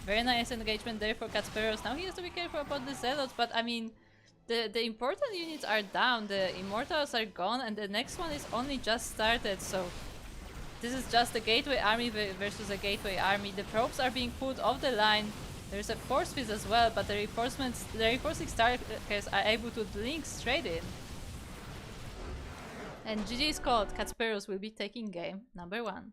Very nice engagement there for Katsperos. Now he has to be careful about the Zealots, but I mean, the important units are down, the Immortals are gone, and the next one is only just started, so this is just a Gateway army versus a Gateway army. The probes are being pulled off the line. There's a force field as well, but the reinforcing Stalkers are able to blink straight in. And GG is called. Katsperos will be taking game number 1.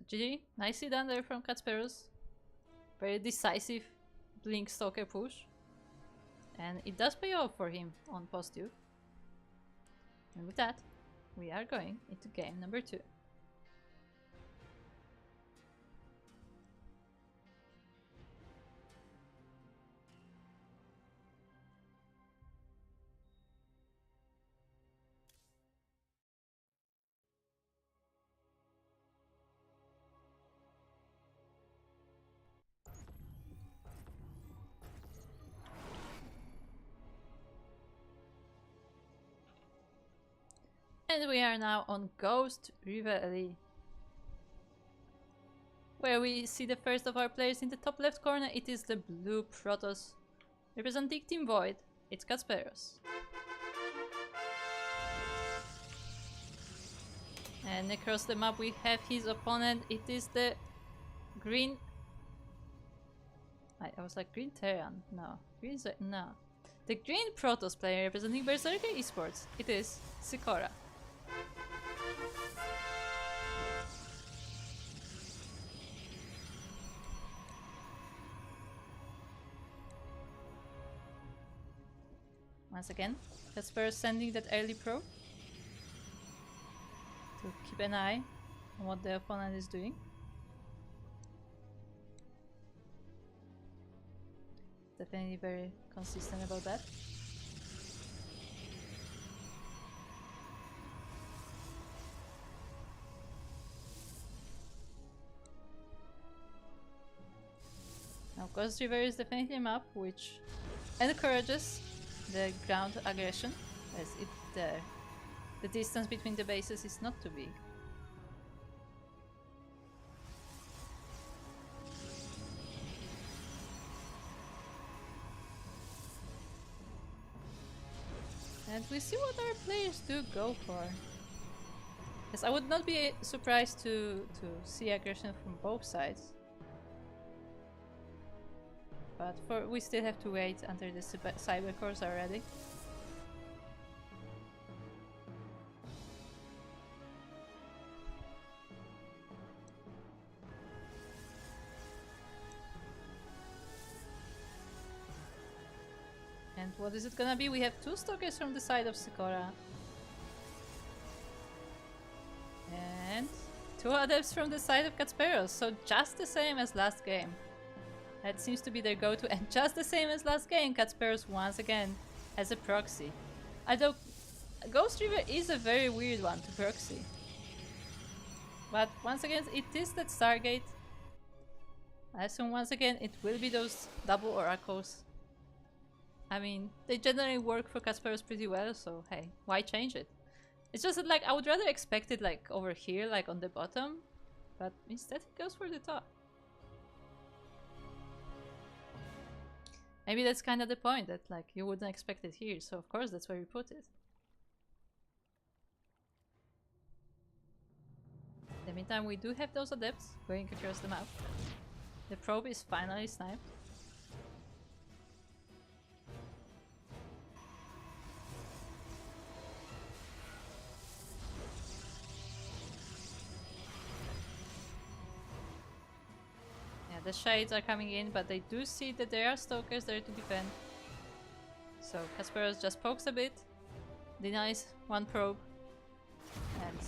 GG, nicely done there from Katsperos. Very decisive Blink Stalker push. And it does pay off for him on post-duke. And with that, we are going into game number 2. And we are now on Ghost River, where we see the first of our players in the top left corner. It is the blue Protoss, representing Team Void. It's Kasperos. And across the map we have his opponent. It is the green... I was like Green Terran. No. No. The green Protoss player representing Berserker Esports. It is Sikora. Once again, Kasper sending that early probe to keep an eye on what the opponent is doing. Definitely very consistent about that. Now Ghost River is definitely a map which encourages the ground aggression, as the distance between the bases is not too big. And we see what our players do go for. Yes, I would not be surprised to see aggression from both sides. But we still have to wait until the cybercores are ready. And what is it gonna be? We have two stalkers from the side of Sikora. And two adepts from the side of Kasperos, so just the same as last game. That seems to be their go-to, and just the same as last game, Kasperos once again has a proxy. Although Ghost River is a very weird one to proxy. But once again, it is that Stargate. I assume once again it will be those double oracles. I mean, they generally work for Kasperos pretty well, so hey, why change it? It's just that, like, I would rather expect it like over here, like on the bottom, but instead it goes for the top. Maybe that's kind of the point, that like you wouldn't expect it here, so of course that's where we put it. In the meantime, we do have those adepts going across the map. The probe is finally sniped. The shades are coming in, but they do see that there are stalkers there to defend. So Kasperos just pokes a bit, denies one probe, and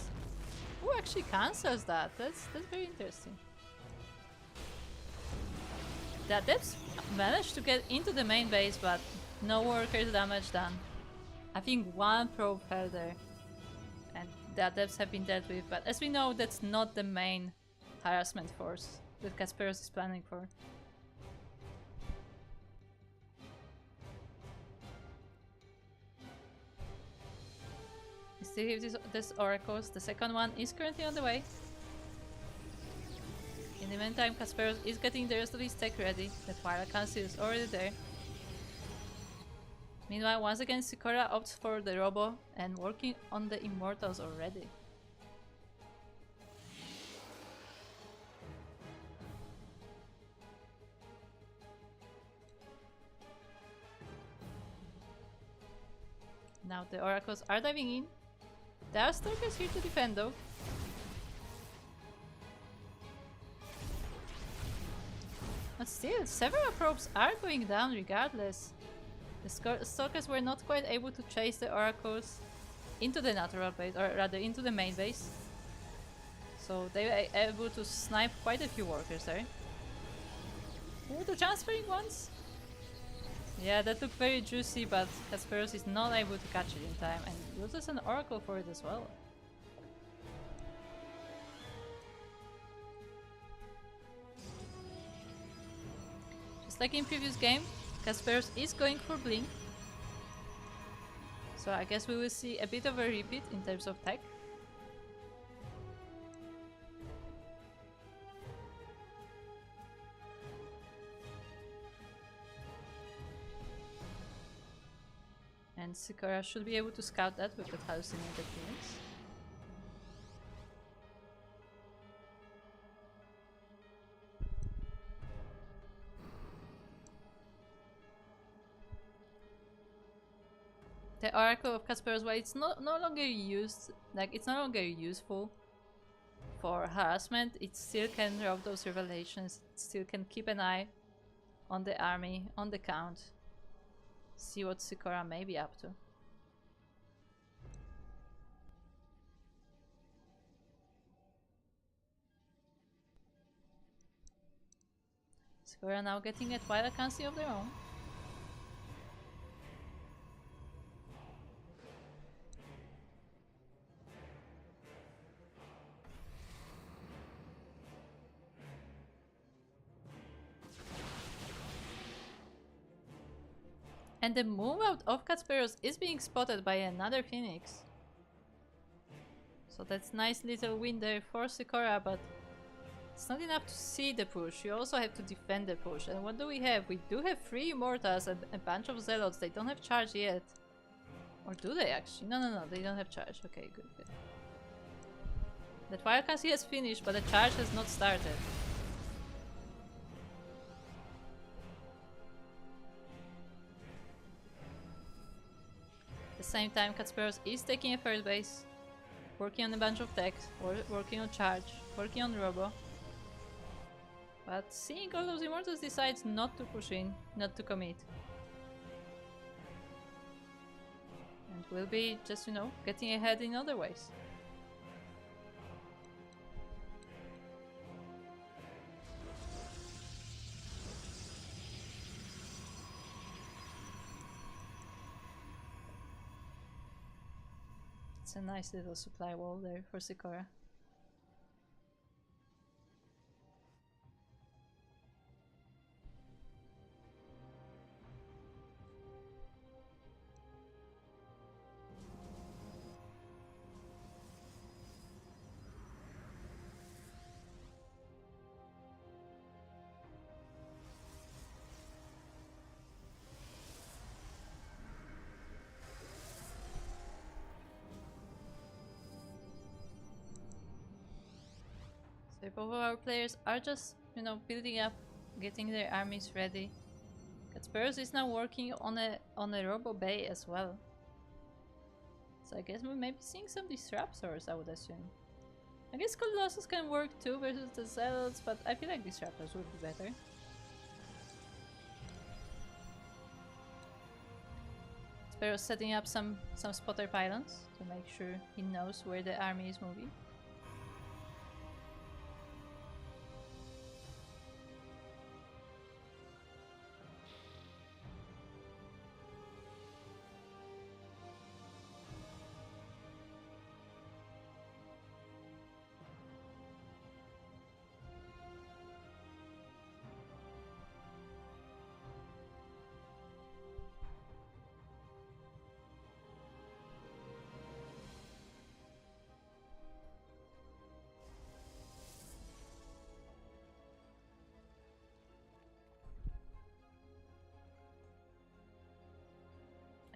who actually cancels that? That's very interesting. The adepts managed to get into the main base, but no workers damage done. I think one probe fell there, and the adepts have been dealt with. But as we know, that's not the main harassment force that Kasperos is planning for. We still have this oracles. The second one is currently on the way. In the meantime, Kasperos is getting the rest of his tech ready. The Twilight Council is already there. Meanwhile, once again, Sikora opts for the Robo and working on the Immortals already. Now the oracles are diving in. There are stalkers here to defend though. But still, several probes are going down regardless. The stalkers were not quite able to chase the oracles into the natural base, or rather into the main base. So they were able to snipe quite a few workers there. Ooh, the transferring ones! Yeah, that looked very juicy, but Kasperos is not able to catch it in time and uses an oracle for it as well. Just like in previous game, Kasperos is going for Blink. So I guess we will see a bit of a repeat in terms of tech. And Sakura should be able to scout that with that hallucinated Phoenix. The Oracle of Casperos, well, it's no longer used, like, it's no longer useful for harassment. It still can rob those revelations, it still can keep an eye on the army, on the count. See what Sakura may be up to. Sakura now getting a Twilight Currency of their own. And the move out of Casperos is being spotted by another Phoenix. So that's nice little win there for Sakura, but it's not enough to see the push. You also have to defend the push. And what do we have? We do have 3 Immortals and a bunch of Zealots. They don't have charge yet. Or do they actually? No, they don't have charge. Okay, good. The Twilight Currency has finished, but the charge has not started. At the same time, Casperos is taking a third base, working on a bunch of techs, working on charge, working on robo. But seeing all those Immortals, decides not to push in, not to commit. And will be just, you know, getting ahead in other ways. It's a nice little supply wall there for Sakura. So both of our players are just, you know, building up, getting their armies ready. Casperos is now working on a robo bay as well. So I guess we may be seeing some disruptors, I would assume. I guess Colossus can work too versus the Zealots, but I feel like disruptors would be better. Casperos setting up some spotter pylons to make sure he knows where the army is moving.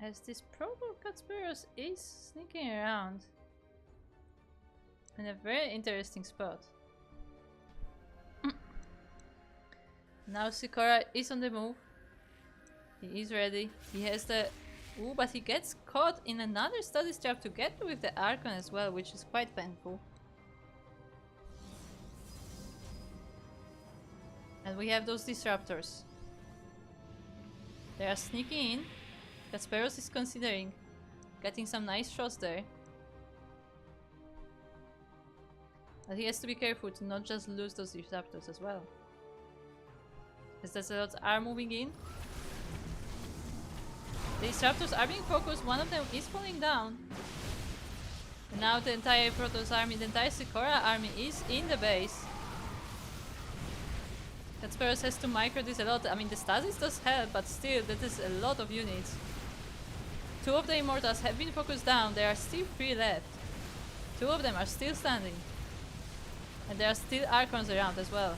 As this Probo Casperos is sneaking around in a very interesting spot. Now Sakura is on the move. He is ready. He has the... Ooh, but he gets caught in another study trap to get with the Archon as well, which is quite painful. And we have those disruptors. They are sneaking in. Casperos is considering getting some nice shots there. But he has to be careful to not just lose those disruptors as well. As the Zealots are moving in. The disruptors are being focused, one of them is falling down. And now the entire Protoss army, the entire Sakura army is in the base. Casperos has to micro this a lot. I mean, the stasis does help, but still, that is a lot of units. Two of the Immortals have been focused down. There are still 3 left. 2 of them are still standing. And there are still Archons around as well.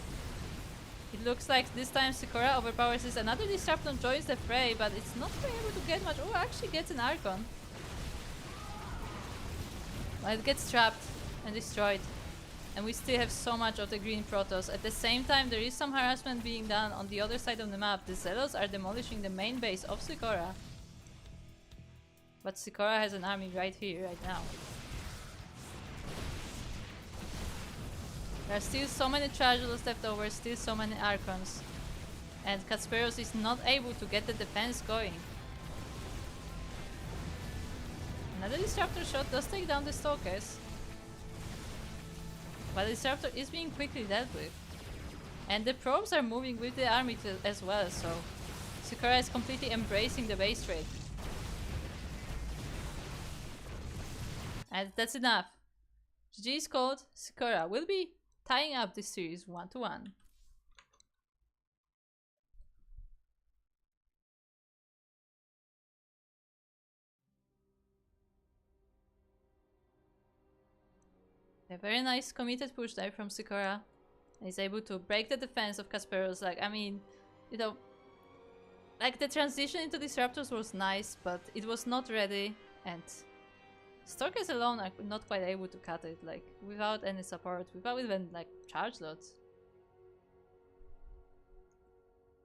It looks like this time Sikora overpowers this. Another Disruptor joins the fray, but it's not really able to get much. Oh, actually gets an Archon. Well, it gets trapped and destroyed. And we still have so much of the green Protoss. At the same time, there is some harassment being done on the other side of the map. The Zealots are demolishing the main base of Sikora. But Sikora has an army right here, right now. There are still so many Tradulas left over, still so many Archons. And Kasperos is not able to get the defense going. Another Disruptor shot does take down the Stalkers. But the Disruptor is being quickly dealt with. And the probes are moving with the army as well, so Sikora is completely embracing the base trade. And that's enough. GG is called. Sikora will be tying up this series 1-1. A very nice committed push there from Sikora. He's able to break the defense of Kasperos. Like, I mean, you know, like the transition into Disruptors was nice, but it was not ready, and Stalkers alone are not quite able to cut it, like, without any support, without even, like, charge loads.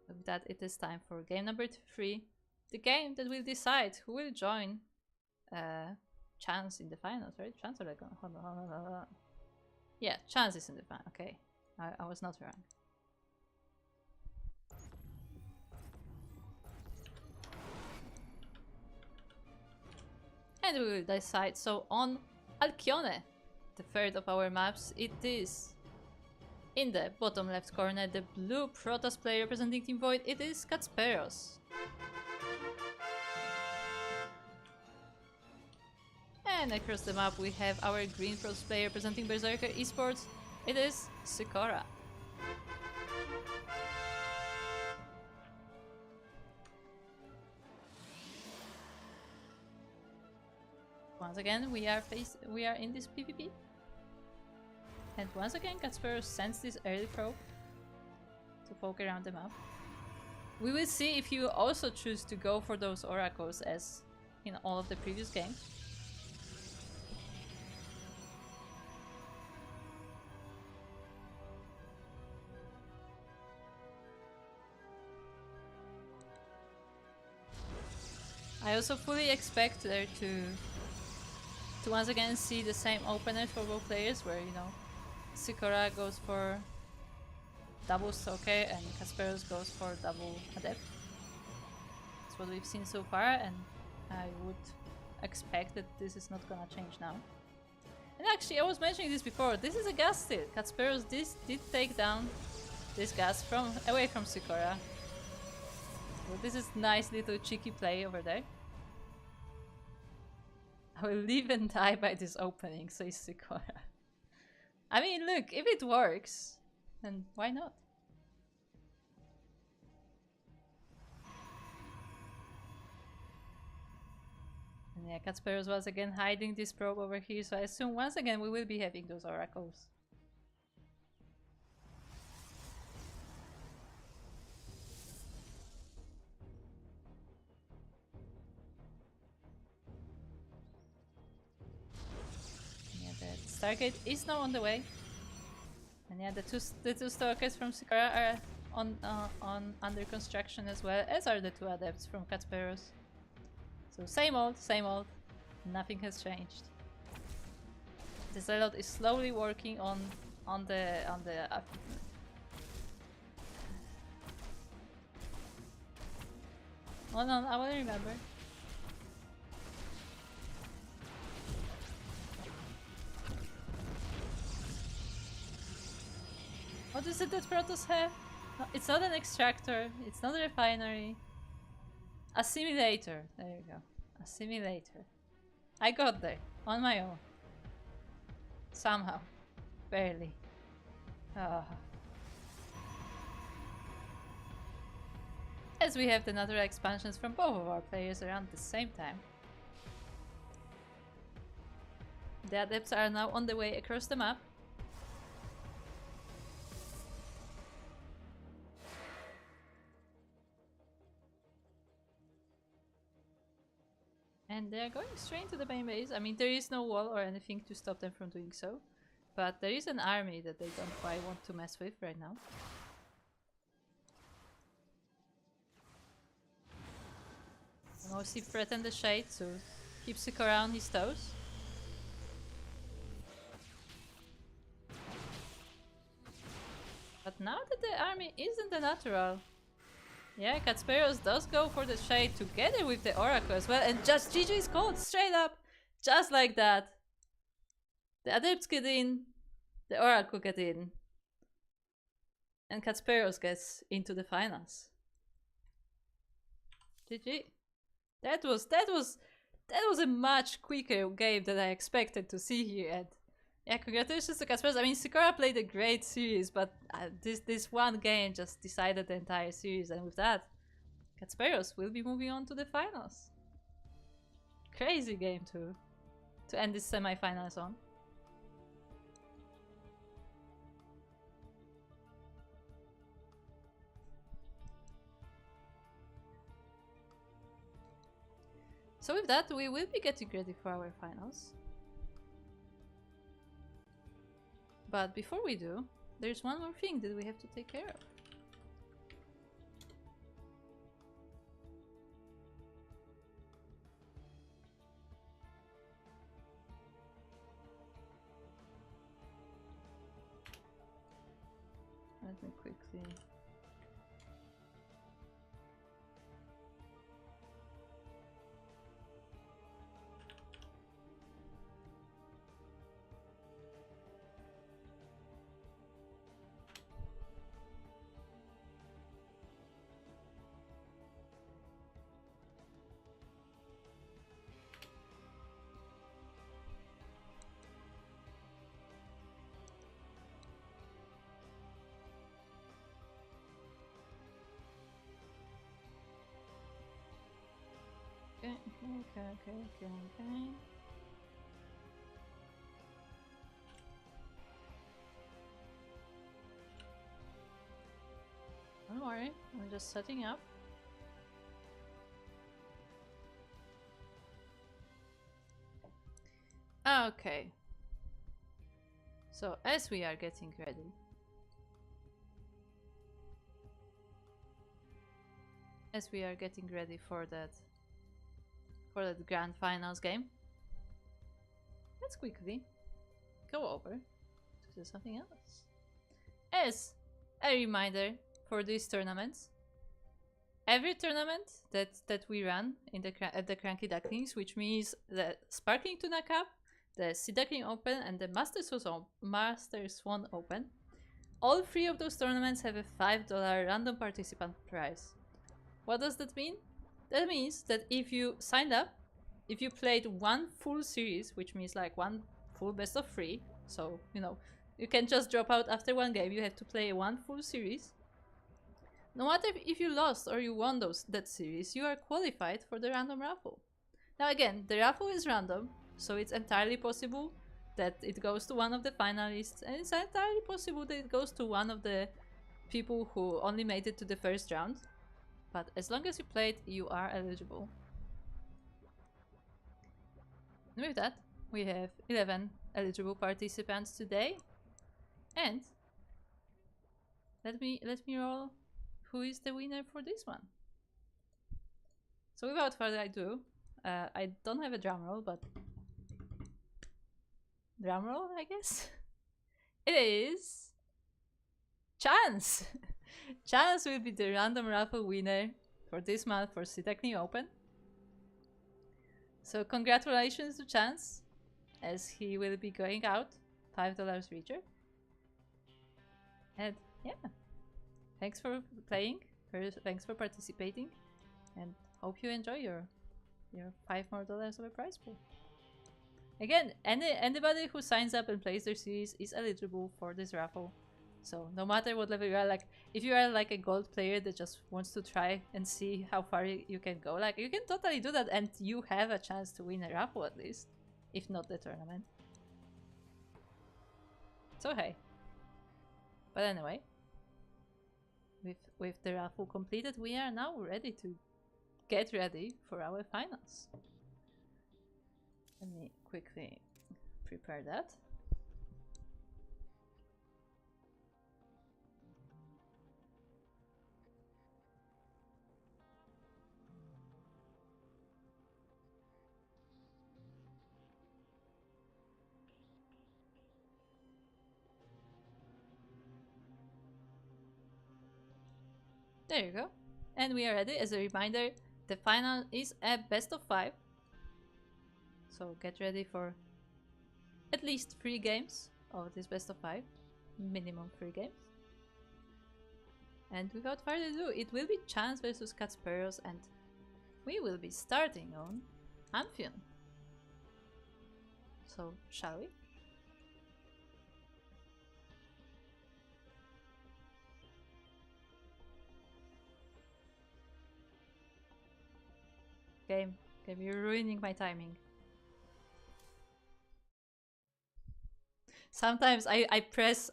With that, it is time for game number 3. The game that will decide who will join Chance in the finals, right? Chance or like, hold on. Yeah, Chance is in the final. Okay, I was not wrong. And we will decide. So on Alcyone, the third of our maps, it is in the bottom left corner, the blue Protoss player representing Team Void. It is Kasperos. And across the map we have our green Protoss player representing Berserker Esports. It is Sikora. Once again, we are in this PvP. And once again, Kasperos sends this early probe to poke around the map. We will see if you also choose to go for those oracles as in all of the previous games. I also fully expect there to once again see the same openers for both players, where, you know, Sikora goes for double Stalker and Kasperos goes for double Adept. That's what we've seen so far, and I would expect that this is not gonna change now. And actually, I was mentioning this before, this is a gas steal. Kasperos did take down this gas away from Sikora. So this is nice little cheeky play over there. I will live and die by this opening, says Sikora. I mean, look, if it works, then why not? And yeah, Kasperos was again hiding this probe over here, so I assume once again we will be having those oracles. Stargate is now on the way, and yeah, the two Stalkers from Sikora are under construction, as well as are the 2 Adepts from Kasperos. So same old, nothing has changed. The Zealot is slowly working on the oh no, I will remember. What is it that Protoss have? No, it's not an extractor, it's not a refinery. Assimilator, there you go. Assimilator. I got there, on my own. Somehow. Barely. As we have the Natura expansions from both of our players around the same time. The adepts are now on the way across the map. And they're going straight to the main base. I mean, there is no wall or anything to stop them from doing so. But there is an army that they don't quite want to mess with right now. Mostly threaten the shade to keep Sikora on his toes. But now that the army isn't a natural, yeah, Katsperos does go for the shade together with the Oracle as well, and just GG is called straight up, just like that. The Adepts get in, the Oracle get in, and Katsperos gets into the finals. GG. That was a much quicker game than I expected to see here. And yeah, congratulations to Katsperos. I mean, Sikora played a great series, but this one game just decided the entire series, and with that, Katsperos will be moving on to the finals. Crazy game to end this semi-finals on. So with that, we will be getting ready for our finals. But before we do, there's one more thing that we have to take care of. Let me quickly... Okay. Don't worry, I'm just setting up. Okay. So as we are getting ready, for that grand finals game, let's quickly go over to do something else. As a reminder for these tournaments, every tournament that we run in at the CranKy Ducklings, which means the Sparkling Tuna Cup, the Duckling Open, and the Master Swan Open, all three of those tournaments have a $5 random participant prize. What does that mean? That means that if you signed up, if you played one full series, which means like one full best of 3, so you know, you can just drop out after one game, you have to play one full series. No matter if you lost or you won that series, you are qualified for the random raffle. Now again, the raffle is random, so it's entirely possible that it goes to one of the finalists, and it's entirely possible that it goes to one of the people who only made it to the first round. But as long as you played, you are eligible. And with that, we have 11 eligible participants today. And let me roll who is the winner for this one. So without further ado, I don't have a drum roll, but drum roll, I guess. It is Chance. Chance will be the random raffle winner for this month for Duckling Open. So congratulations to Chance, as he will be going out $5 richer. And yeah, thanks for playing, thanks for participating, and hope you enjoy your $5 more of a prize pool. Again, anybody who signs up and plays their series is eligible for this raffle. So no matter what level you are, like if you are like a gold player that just wants to try and see how far you can go, like you can totally do that, and you have a chance to win a raffle at least, if not the tournament. So hey. But anyway, with the raffle completed, we are now ready to get ready for our finals. Let me quickly prepare that. There you go. And we are ready. As a reminder, the final is a best of 5. So get ready for at least 3 games of this best of 5. Minimum 3 games. And without further ado, it will be Chance versus Katsperos, and we will be starting on Amphion. So, shall we? Game, you're ruining my timing. Sometimes I press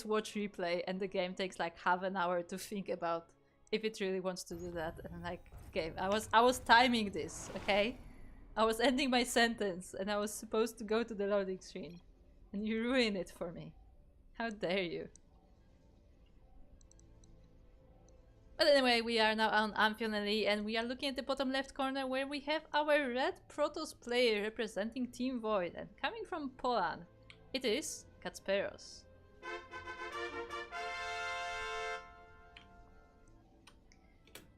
watch replay and the game takes like half an hour to think about if it really wants to do that, and I'm like, game, I was timing this, okay? I was ending my sentence and I was supposed to go to the loading screen and you ruin it for me. How dare you? But anyway, we are now on Amphion Elite and we are looking at the bottom left corner where we have our red Protoss player representing Team Void, and coming from Poland, it is Katsperos.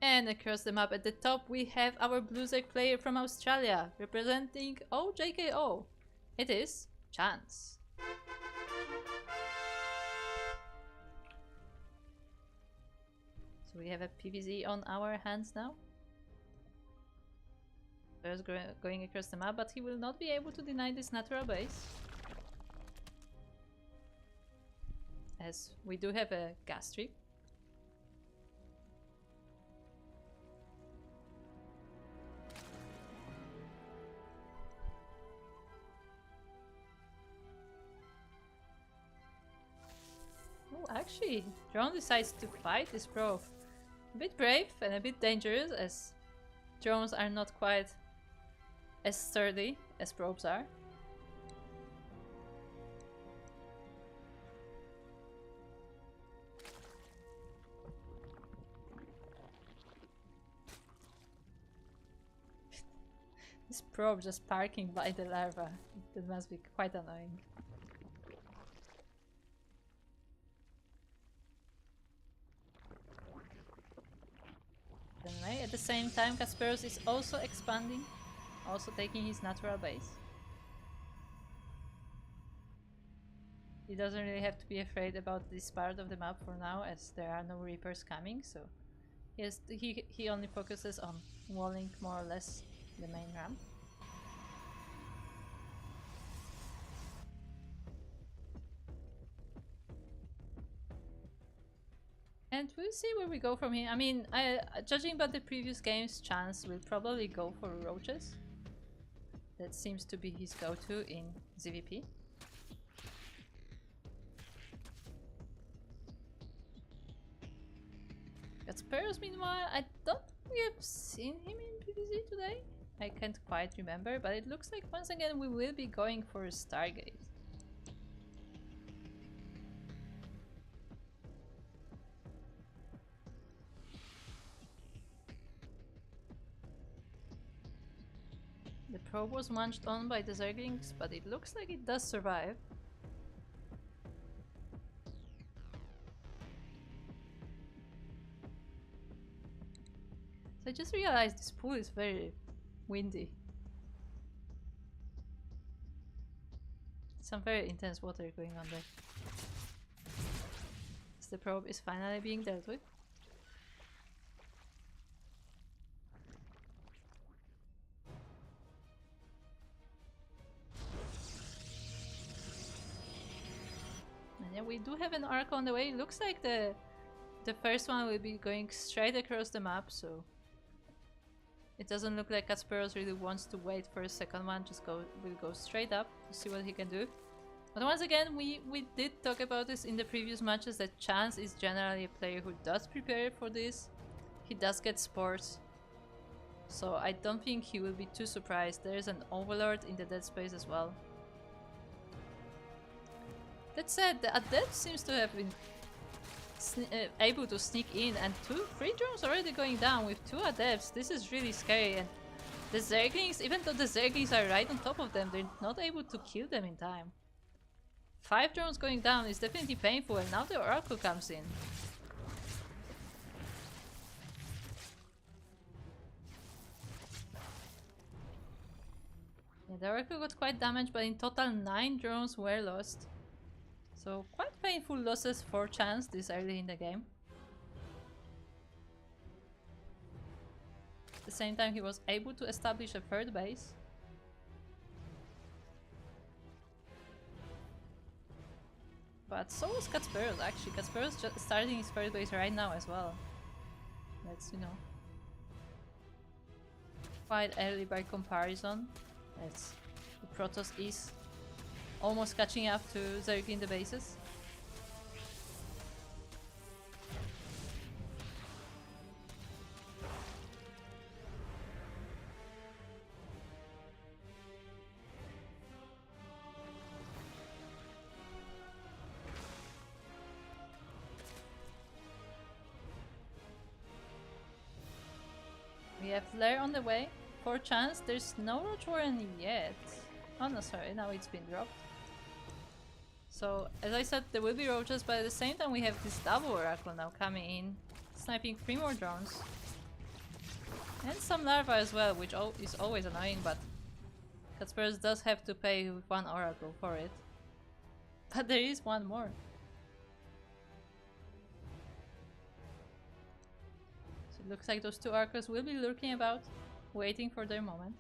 And across the map at the top we have our blue Zerg player from Australia representing OJKO. It is Chance. So we have a PvZ on our hands now. There's going across the map, but he will not be able to deny this natural base, as we do have a gas strip. Oh, actually, Drone decides to fight this probe. A bit brave and a bit dangerous, as drones are not quite as sturdy as probes are. This probe just parking by the larva. That must be quite annoying. Anyway, at the same time, Katsperos is also expanding, also taking his natural base. He doesn't really have to be afraid about this part of the map for now, as there are no Reapers coming, so yes, he only focuses on walling more or less the main ramp. And we'll see where we go from here. I mean, judging by the previous games, Chance will probably go for roaches. That seems to be his go-to in ZVP. Katsperos, meanwhile, I don't think we have seen him in PvZ today. I can't quite remember, but it looks like once again we will be going for a Stargate. The probe was munched on by the Zerglings, but it looks like it does survive. So I just realized this pool is very windy. Some very intense water going on there. So the probe is finally being dealt with. And yeah, we do have an arc on the way. It looks like the first one will be going straight across the map, so it doesn't look like Katsperos really wants to wait for a second one, will go straight up to see what he can do. But once again, we did talk about this in the previous matches, that Chance is generally a player who does prepare for this. He does get sports. So I don't think he will be too surprised. There is an Overlord in the dead space as well. That said, the Adept seems to have been able to sneak in, and 3 drones already going down with 2 Adepts. This is really scary, and the Zerglings, even though the Zerglings are right on top of them, they're not able to kill them in time. 5 drones going down is definitely painful, and now the Oracle comes in. Yeah, the Oracle got quite damaged, but in total 9 drones were lost. So quite painful losses for Chance this early in the game. At the same time, he was able to establish a 3rd base. But so was Katsperos actually. Katsperos just starting his 3rd base right now as well. That's, you know, quite early by comparison. That's, the Protoss is almost catching up to Zerg in the bases. We have Lair on the way. For Chance, there's no Roach Warren yet. Oh no, sorry, now it's been dropped. So, as I said, there will be roaches, but at the same time we have this double Oracle now coming in, sniping 3 more drones. And some larvae as well, which is always annoying, but Katsperos does have to pay with 1 Oracle for it. But there is 1 more. So it looks like those 2 Oracles will be lurking about, waiting for their moment.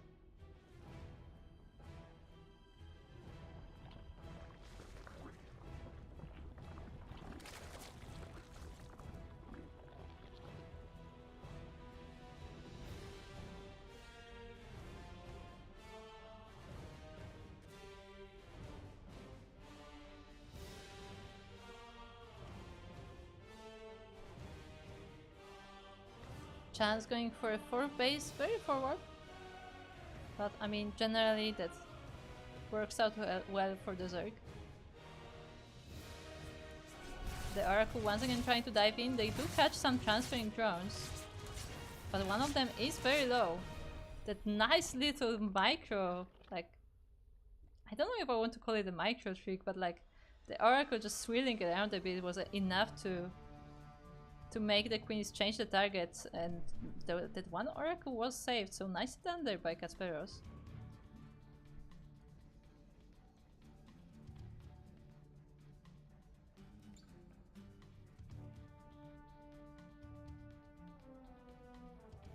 Chance going for a 4th base, very forward. But I mean, generally that works out well for the Zerg. The Oracle once again trying to dive in. They do catch some transferring drones, but one of them is very low. That nice little micro, like, I don't know if I want to call it a micro trick, but like the Oracle just swirling around a bit was enough to make the Queens change the targets, and that 1 Oracle was saved, so nicely done there by Katsperos.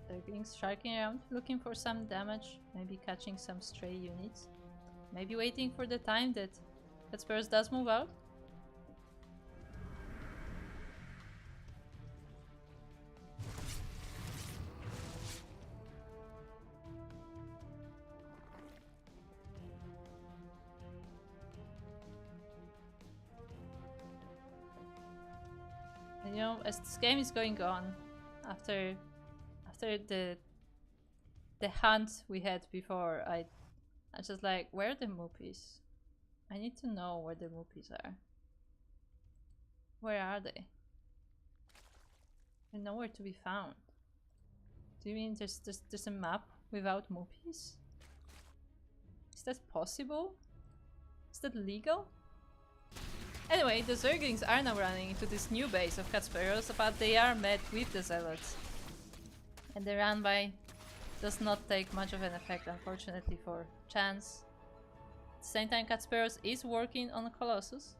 They're being sharking around, looking for some damage, maybe catching some stray units. Maybe waiting for the time that Katsperos does move out. And, you know, as this game is going on, after the hunt we had before, I just like, where are the Moopies? I need to know where the Moopies are. Where are they? They're nowhere to be found. Do you mean there's a map without Moopies? Is that possible? Is that legal? Anyway, the Zerglings are now running into this new base of Katsperos, but they are met with the Zealots. And the run by does not take much of an effect, unfortunately, for Chance. At the same time, Katsperos is working on Colossus.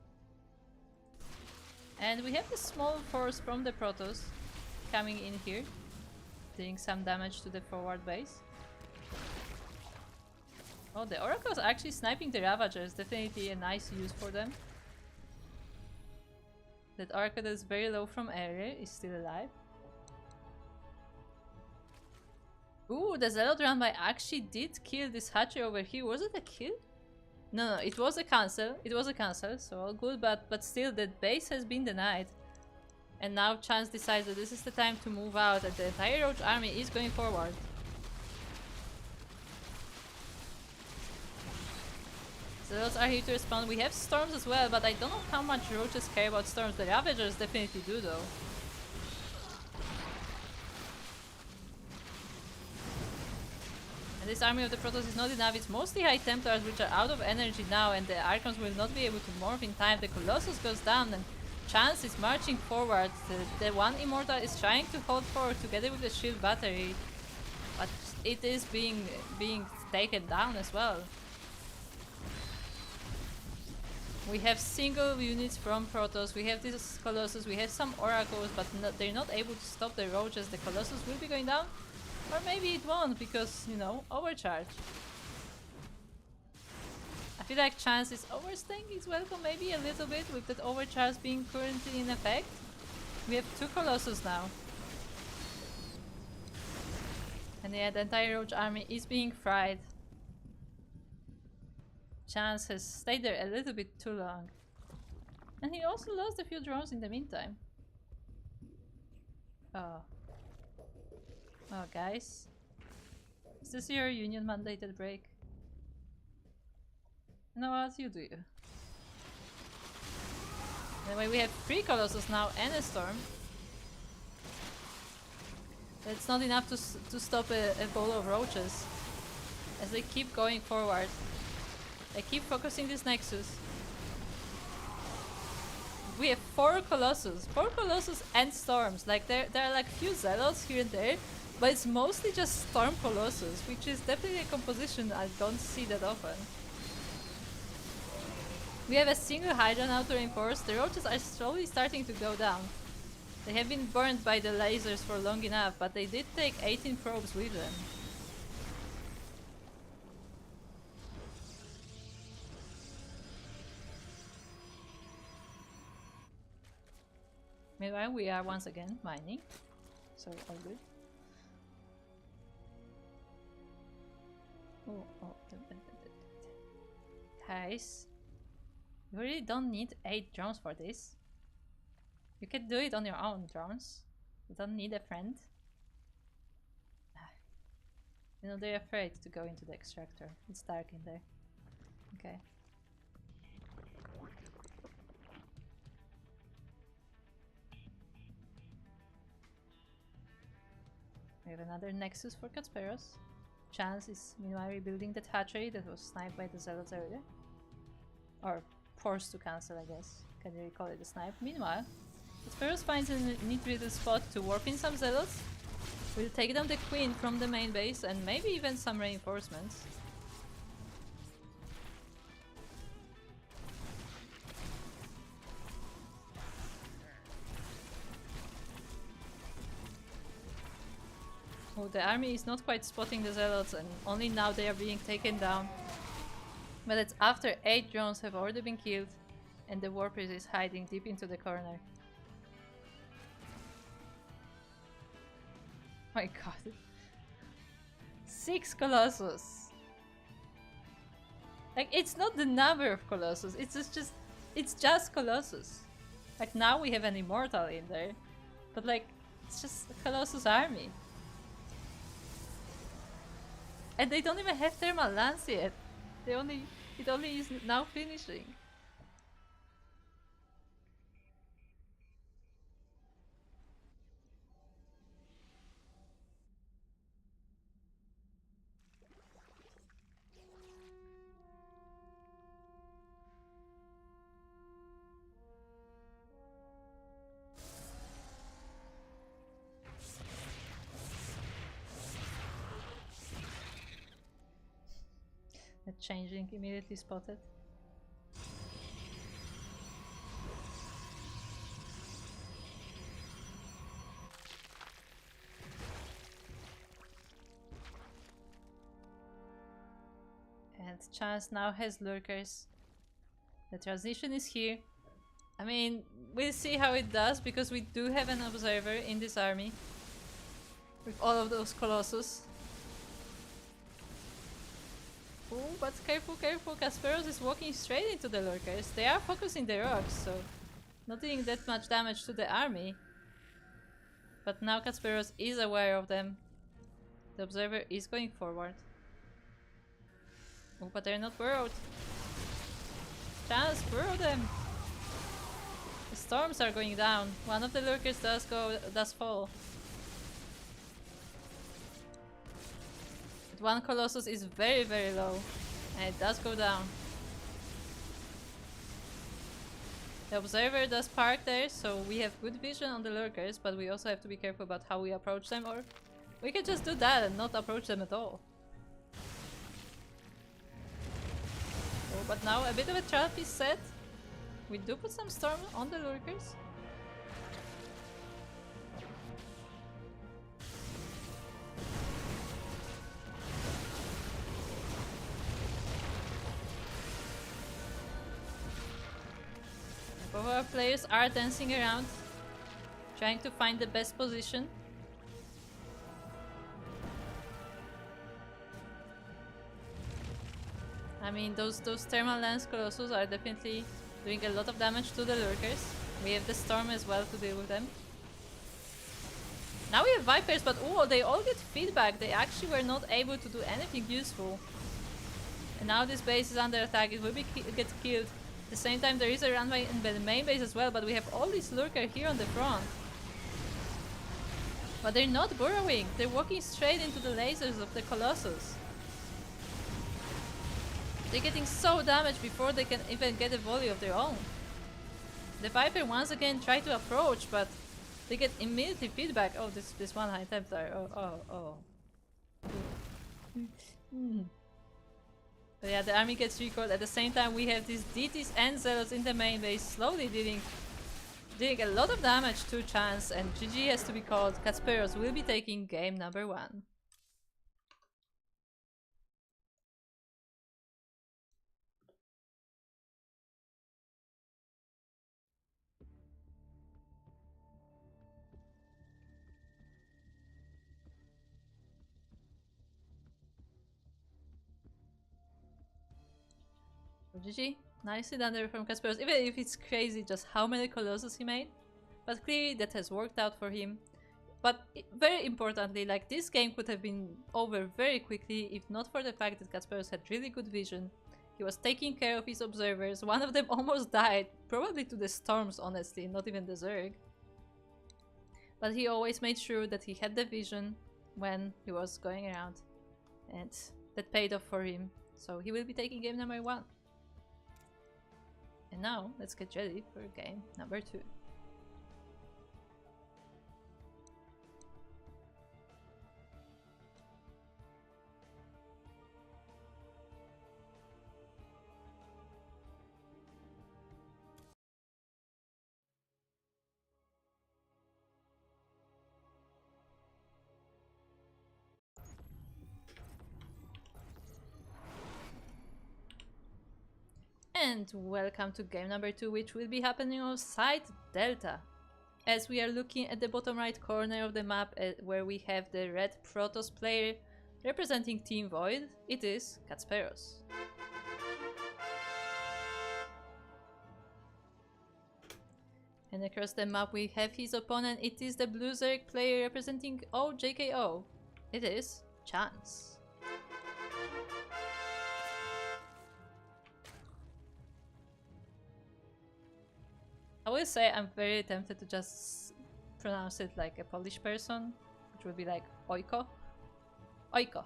And we have a small force from the Protoss coming in here, doing some damage to the forward base. Oh, the Oracles are actually sniping the Ravagers, definitely a nice use for them. That Oracle that is very low from area is still alive. Ooh, the Zealot run by actually did kill this Hatcher over here. Was it a kill? No, it was a cancel. It was a cancel, so all good, but still the base has been denied. And now Chance decides that this is the time to move out and the entire Roach army is going forward. Zealots are here to respond. We have storms as well, but I don't know how much Roaches care about storms. The Ravagers definitely do though. And this army of the Protoss is not enough. It's mostly High Templars which are out of energy now, and the Archons will not be able to morph in time. The Colossus goes down and Chance is marching forward. The one Immortal is trying to hold forward together with the shield battery, but it is being taken down as well. We have single units from Protoss, we have this Colossus, we have some Oracles, but they're not able to stop the Roaches. The Colossus will be going down, or maybe it won't because, you know, overcharge. I feel like Chance is overstaying his welcome maybe a little bit with that overcharge being currently in effect. We have 2 Colossus now. And yeah, the entire Roach army is being fried. Chance has stayed there a little bit too long. And he also lost a few drones in the meantime. Oh. Oh, guys. Is this your union mandated break? You know what? You do you. Anyway, we have 3 Colossus now and a Storm. It's not enough to stop a ball of Roaches. As they keep going forward. They keep focusing this Nexus. We have 4 Colossus. 4 Colossus and Storms. Like there are like few Zealots here and there, but it's mostly just Storm Colossus, which is definitely a composition I don't see that often. We have a single Hydra now to reinforce. The Roaches are slowly starting to go down. They have been burned by the lasers for long enough, but they did take 18 probes with them. Meanwhile, we are once again mining, so all good. Oh, guys, you really don't need 8 drones for this. You can do it on your own, drones. You don't need a friend. You know, they're afraid to go into the extractor. It's dark in there. Okay. We have another Nexus for Catsperos. Chance is meanwhile rebuilding that hatchery that was sniped by the Zealots earlier. Or forced to cancel, I guess. Can you call it a snipe? Meanwhile, Catsperos finds a neat little spot to warp in some Zealots. We'll take down the Queen from the main base and maybe even some reinforcements. Oh, the army is not quite spotting the Zealots and only now they are being taken down. But it's after 8 drones have already been killed and the Warpriest is hiding deep into the corner. My god. 6 Colossus! Like, it's not the number of Colossus, it's just Colossus. Like, now we have an Immortal in there, but like, it's just a Colossus army. And they don't even have Thermal Lance yet. It only is now finishing. The changing immediately spotted. And Chance now has lurkers. The transition is here. I mean, we'll see how it does because we do have an observer in this army. With all of those Colossus. Oh, but careful, careful. Kasperos is walking straight into the lurkers. They are focusing the rocks, so not doing that much damage to the army. But now Kasperos is aware of them. The observer is going forward. Oh, but they're not burrowed. Chance, burrow them! The storms are going down. One of the lurkers does fall. But one Colossus is very, very low. And it does go down. The observer does park there, so we have good vision on the lurkers, but we also have to be careful about how we approach them, or we can just do that and not approach them at all. Oh, but now a bit of a trap is set. We do put some storm on the lurkers. Both our players are dancing around, trying to find the best position. I mean, those thermal lance colossus are definitely doing a lot of damage to the lurkers. We have the storm as well to deal with them. Now we have vipers, but oh, they all get feedback. They actually were not able to do anything useful. And now this base is under attack. It will get killed. At the same time, there is a runway in the main base as well, but we have all these lurkers here on the front. But they're not burrowing. They're walking straight into the lasers of the colossus. They're getting so damaged before they can even get a volley of their own. The Viper once again tried to approach, but they get immediately feedback. Oh, this one high Templar. Oh. But yeah, the army gets recalled. At the same time, we have these DTs and Zealots in the main base, slowly dealing a lot of damage to Chance, and GG has to be called. Kasperos will be taking game number 1. GG, nicely done there from Kasperos, even if it's crazy just how many Colossus he made. But clearly that has worked out for him. But very importantly, like, this game could have been over very quickly if not for the fact that Kasperos had really good vision. He was taking care of his observers. One of them almost died, probably to the storms, honestly, not even the Zerg. But he always made sure that he had the vision when he was going around, and that paid off for him. So he will be taking game number 1. And now, let's get ready for game number 2. And welcome to game number 2, which will be happening on site Delta. As we are looking at the bottom right corner of the map, where we have the red Protoss player representing Team Void, it is Kasperos. And across the map we have his opponent, it is the blue Zerg player representing OJKO. It is Chance. I will say I'm very tempted to just pronounce it like a Polish person, which would be like Ojko. Ojko.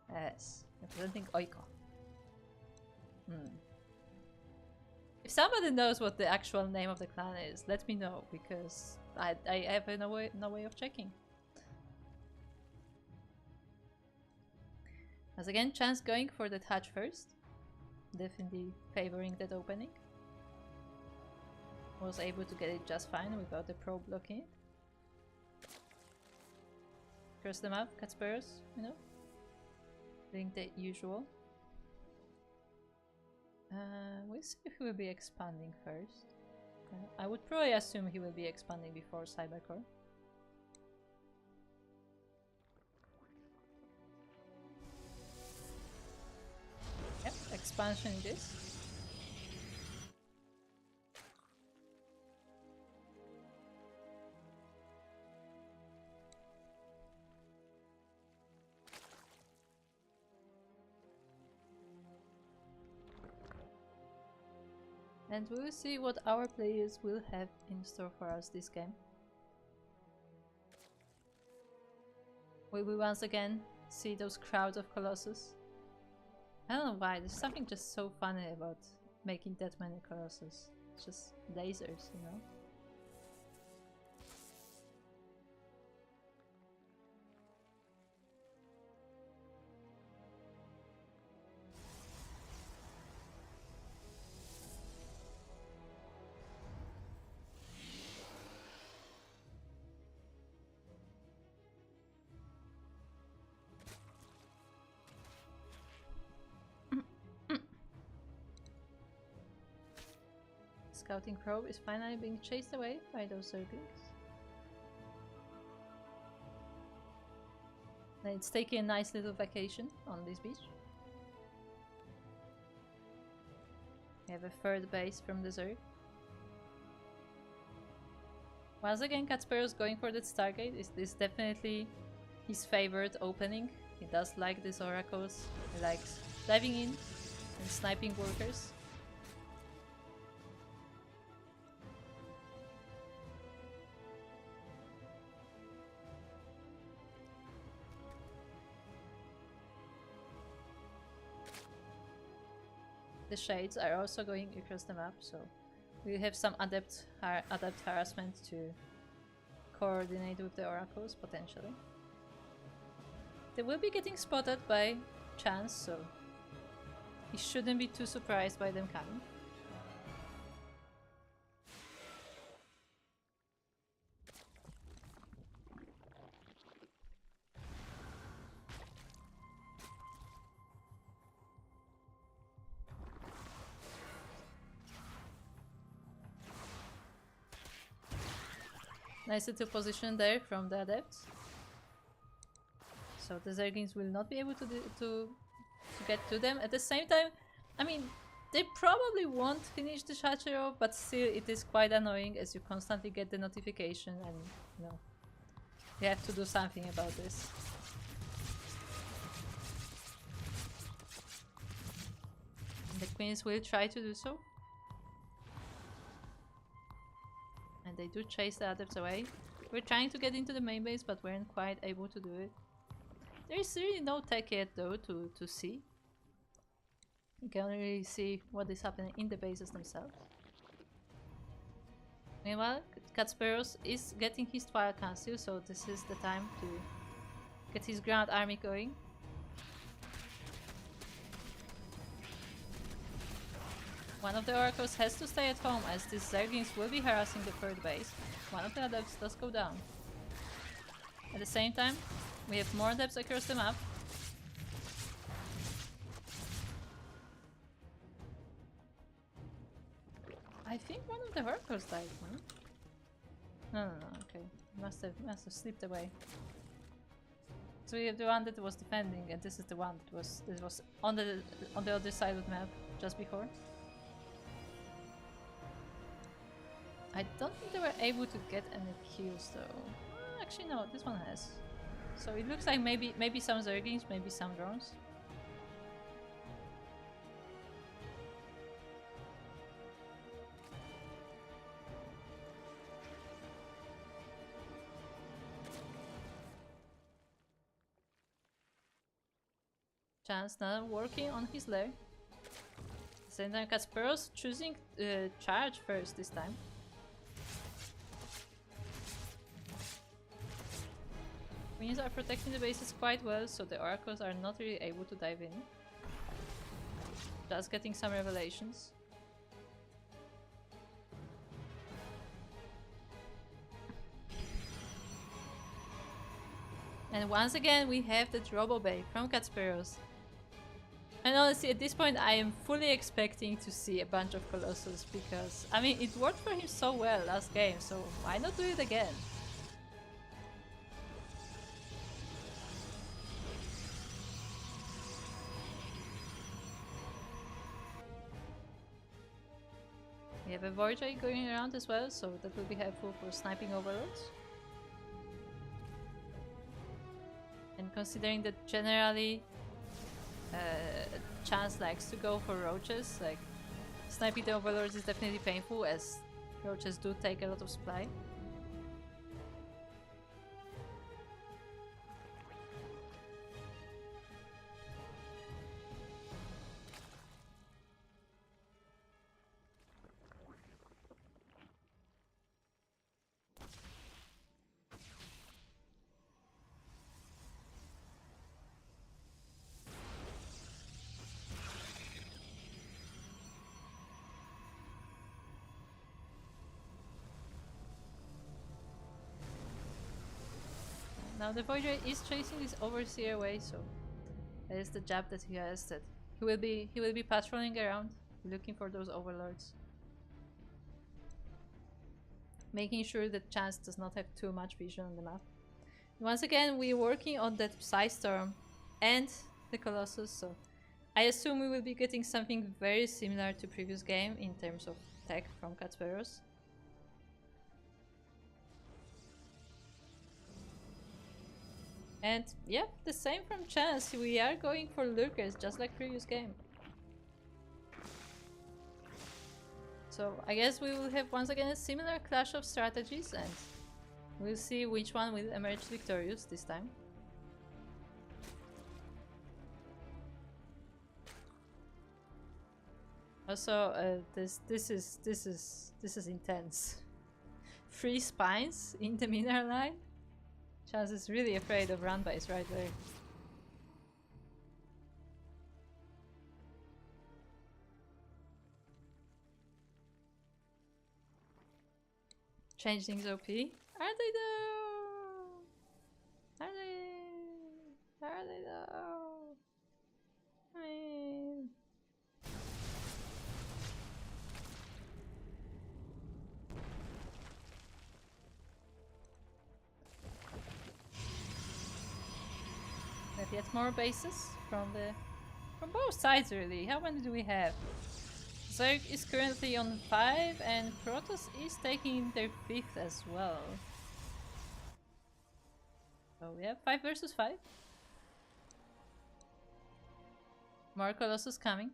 Yes, representing Ojko. If somebody knows what the actual name of the clan is, let me know, because I have no way of checking. As again, Chance going for that hatch first. Definitely favoring that opening. Was able to get it just fine without the probe blocking it. Across the map, Kasperos, you know, doing the usual. We'll see if he will be expanding first. I would probably assume he will be expanding before Cybercore. expansion it is. And we'll see what our players will have in store for us this game. Will we once again see those crowds of Colossus? I don't know why, there's something just so funny about making that many Colossus. It's just lasers, you know? Scouting probe is finally being chased away by those Zerglings. And it's taking a nice little vacation on this beach. We have a third base from the Zerg. Once again, Katsperos going for that Stargate. Is this definitely his favorite opening? He does like these oracles. He likes diving in and sniping workers. The shades are also going across the map, so we have some adept harassment to coordinate with the oracles, potentially. They will be getting spotted by chance, so he shouldn't be too surprised by them coming. Nice little position there from the adepts. So the Zerglings will not be able to get to them. At the same time, I mean, they probably won't finish the Shachero, but still it is quite annoying as you constantly get the notification and, you know, you have to do something about this. And the Queens will try to do so. And they do chase the adepts away. We're trying to get into the main base, but weren't quite able to do it. There is really no tech yet though to see. You can only really see what is happening in the bases themselves. Meanwhile, Katsperos is getting his trial council, so this is the time to get his ground army going. One of the oracles has to stay at home as these Zerglings will be harassing the third base. One of the adepts does go down. At the same time, we have more adepts across the map. I think one of the oracles died, huh? No, okay. Must have slipped away. So we have the one that was defending, and this is the one that was on the other side of the map just before. I don't think they were able to get any kills though. Actually no, this one has. So it looks like maybe some Zerglings, maybe some drones. Chance now working on his lair. Same time Katsperos choosing charge first this time. Queens are protecting the bases quite well, so the oracles are not really able to dive in. Just getting some revelations. And once again we have the Robo Bay from Katsperos. And honestly, at this point I am fully expecting to see a bunch of Colossus because, I mean, it worked for him so well last game, so why not do it again? have a Void Ray going around as well, so that will be helpful for sniping overlords. And considering that generally Chance likes to go for roaches, like sniping the overlords is definitely painful as roaches do take a lot of supply. Now the Void Ray is chasing this Overseer away, so that is the jab that he has. That he will be patrolling around, looking for those overlords, making sure that Chance does not have too much vision on the map. Once again, we're working on that Psystorm and the Colossus, so I assume we will be getting something very similar to previous game in terms of tech from Katveros. And yeah, the same from Chance. We are going for lurkers just like previous game. So I guess we will have once again a similar clash of strategies, and we'll see which one will emerge victorious this time. Also, this is intense. 3 spines in the mineral line. Chance is really afraid of run-bys right there. Change things OP. Are they though? Are they? Are they though? I mean... We have yet more bases from both sides really. How many do we have? Zerg is currently on 5 and Protoss is taking their 5th as well. So we have 5 versus 5. More Colossus coming.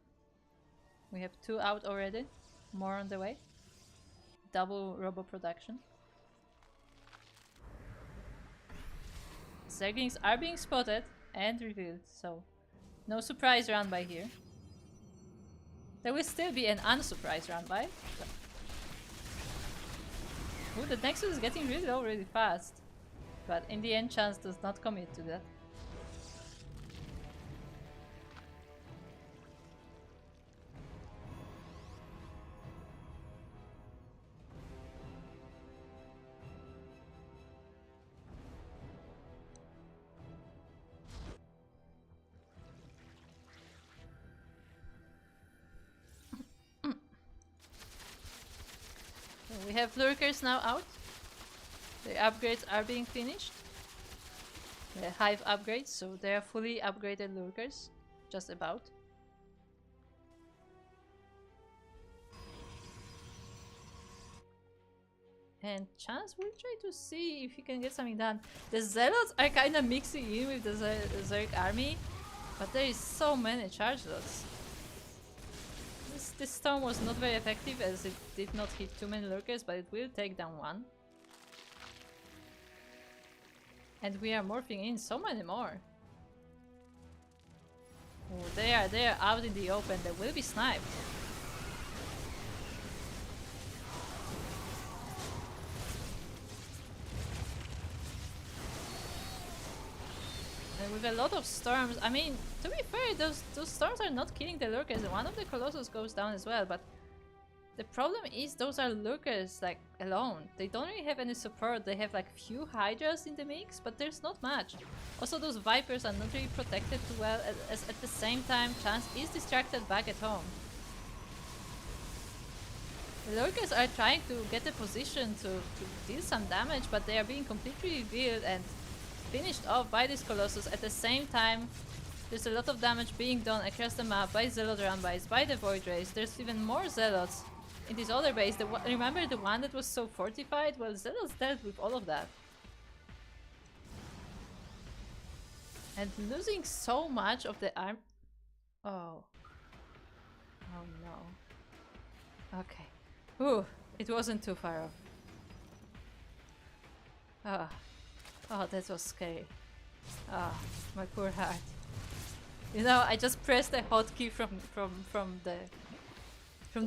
We have 2 out already. More on the way. Double robo production. Zerglings are being spotted and revealed, so no surprise round by here. There will still be an unsurprise round by. Ooh, the Nexus is getting really low really fast. But in the end, Chance does not commit to that. We have lurkers now out. The upgrades are being finished. The hive upgrades, so they are fully upgraded lurkers. Just about. And Chance will try to see if he can get something done. The Zealots are kind of mixing in with the Zerg army, but there is so many charge lots. This storm was not very effective as it did not hit too many lurkers, but it will take down one. And we are morphing in so many more. Oh, they are out in the open. They will be sniped. And with a lot of storms, I mean, to be fair, those storms are not killing the lurkers. One of the Colossus goes down as well, but the problem is those are lurkers like alone. They don't really have any support. They have like few Hydras in the mix, but there's not much. Also, those Vipers are not really protected too well, as at the same time Chance is distracted back at home. The lurkers are trying to get a position to deal some damage, but they are being completely revealed and finished off by this Colossus. At the same time, there's a lot of damage being done across the map by Zealot Run-bys, by the Void Rays. There's even more Zealots in this other base. Remember the one that was so fortified? Well, Zealots dealt with all of that. And losing so much of the arm... Oh. Oh no. Okay. Ooh, it wasn't too far off. Ah. Oh, that was scary. Ah, my poor heart. You know, I just pressed the hotkey from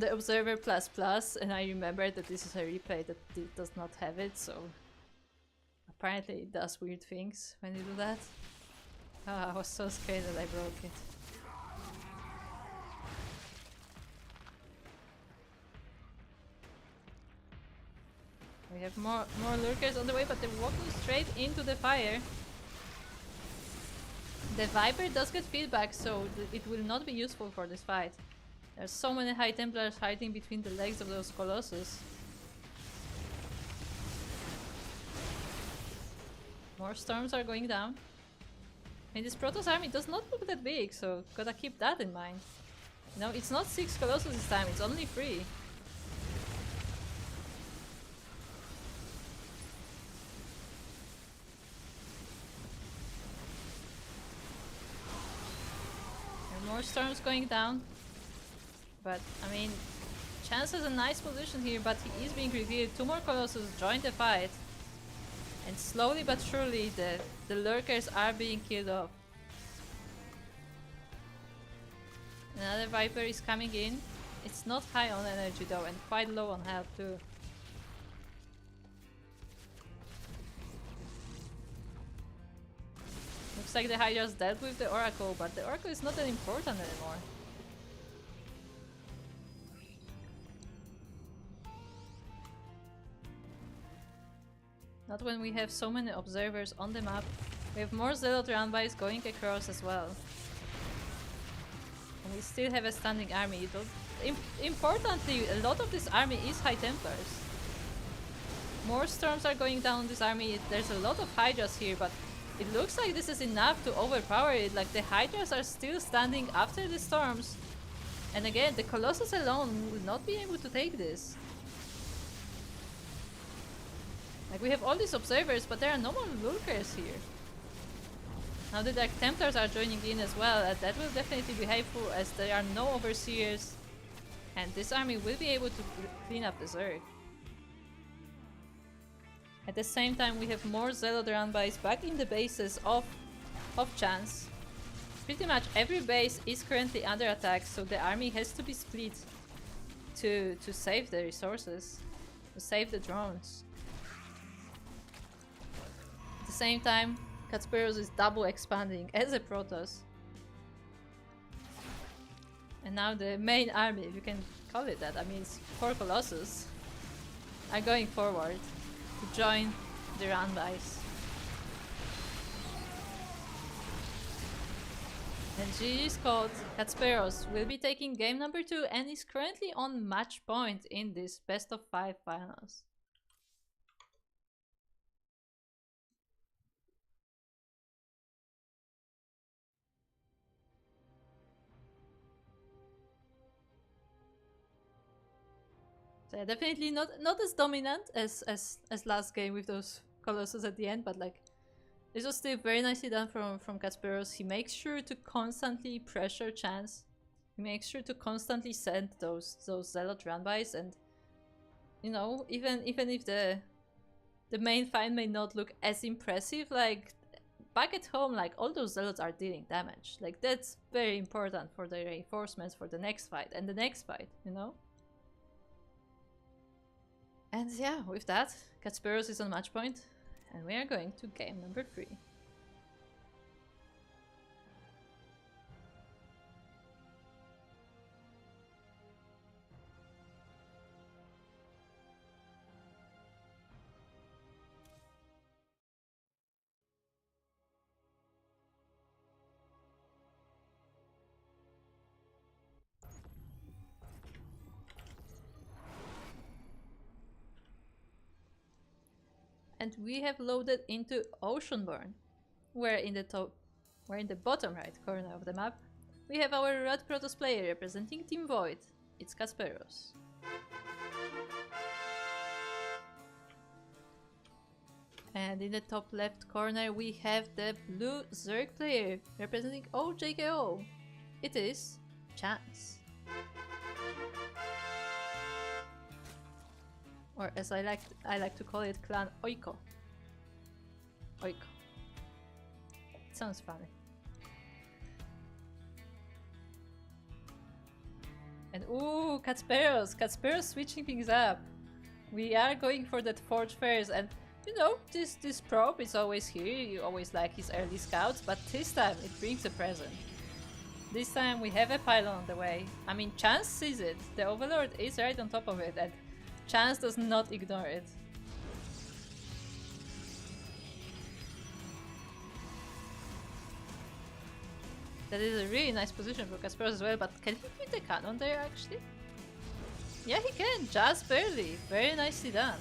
the Observer ++, and I remembered that this is a replay that does not have it, so apparently it does weird things when you do that. Oh, I was so scared that I broke it. We have more lurkers on the way, but they're walking straight into the fire. The Viper does get feedback, so it will not be useful for this fight. There's so many High Templars hiding between the legs of those Colossus. More storms are going down. I mean, this Protoss army does not look that big, so gotta keep that in mind. No, it's not 6 Colossus this time, it's only 3. More storms going down, but I mean, Chance has a nice position here, but he is being revealed. 2 more Colossus join the fight, and slowly but surely the lurkers are being killed off. Another Viper is coming in. It's not high on energy though, and quite low on health too. Looks like the Hydra's dealt with the Oracle, but the Oracle is not that important anymore. Not when we have so many observers on the map. We have more Zealot roundbys going across as well. And we still have a standing army. Importantly, a lot of this army is High Templars. More storms are going down this army. There's a lot of Hydras here, but it looks like this is enough to overpower it. Like, the Hydras are still standing after the storms. And again, the Colossus alone will not be able to take this. Like, we have all these observers, but there are no more lurkers here. Now the Dark Templars are joining in as well, and that will definitely be helpful as there are no overseers. And this army will be able to clean up the Zerg. At the same time, we have more Zealot roundbys back in the bases of Chance. Pretty much every base is currently under attack, so the army has to be split to save the resources, to save the drones. At the same time, Kasperos is double expanding as a Protoss. And now the main army, if you can call it that, I mean, it's 4 Colossus, are going forward to join the roundbys. And GG's called. Kasperos will be taking game number 2 and is currently on match point in this best of 5 finals. So yeah, definitely not as dominant as last game with those Colossus at the end, but like, this was still very nicely done from Kasperos. He makes sure to constantly pressure Chance. He makes sure to constantly send those Zealot roundbys, and you know, even if the main fight may not look as impressive, like back at home, like all those Zealots are dealing damage. Like, that's very important for the reinforcements for the next fight and the next fight, you know? And yeah, with that, Kasperos is on match point, and we are going to game number 3. And we have loaded into Oceanborn, where in the bottom right corner of the map, we have our red Protoss player representing Team Void. It's Kasperos. And in the top left corner we have the blue Zerg player representing OJKO. It is Chance. Or as I like to call it, Clan Oiko. Oiko. It sounds funny. And ooh, Catsperos switching things up. We are going for that Forge first, and you know, this probe is always here. You always like his early scouts, but this time it brings a present. This time we have a pylon on the way. I mean, Chance sees it. The Overlord is right on top of it, and Chance does not ignore it. That is a really nice position for Casperos as well, but can he fit the cannon there actually? Yeah, he can, just barely. Very nicely done.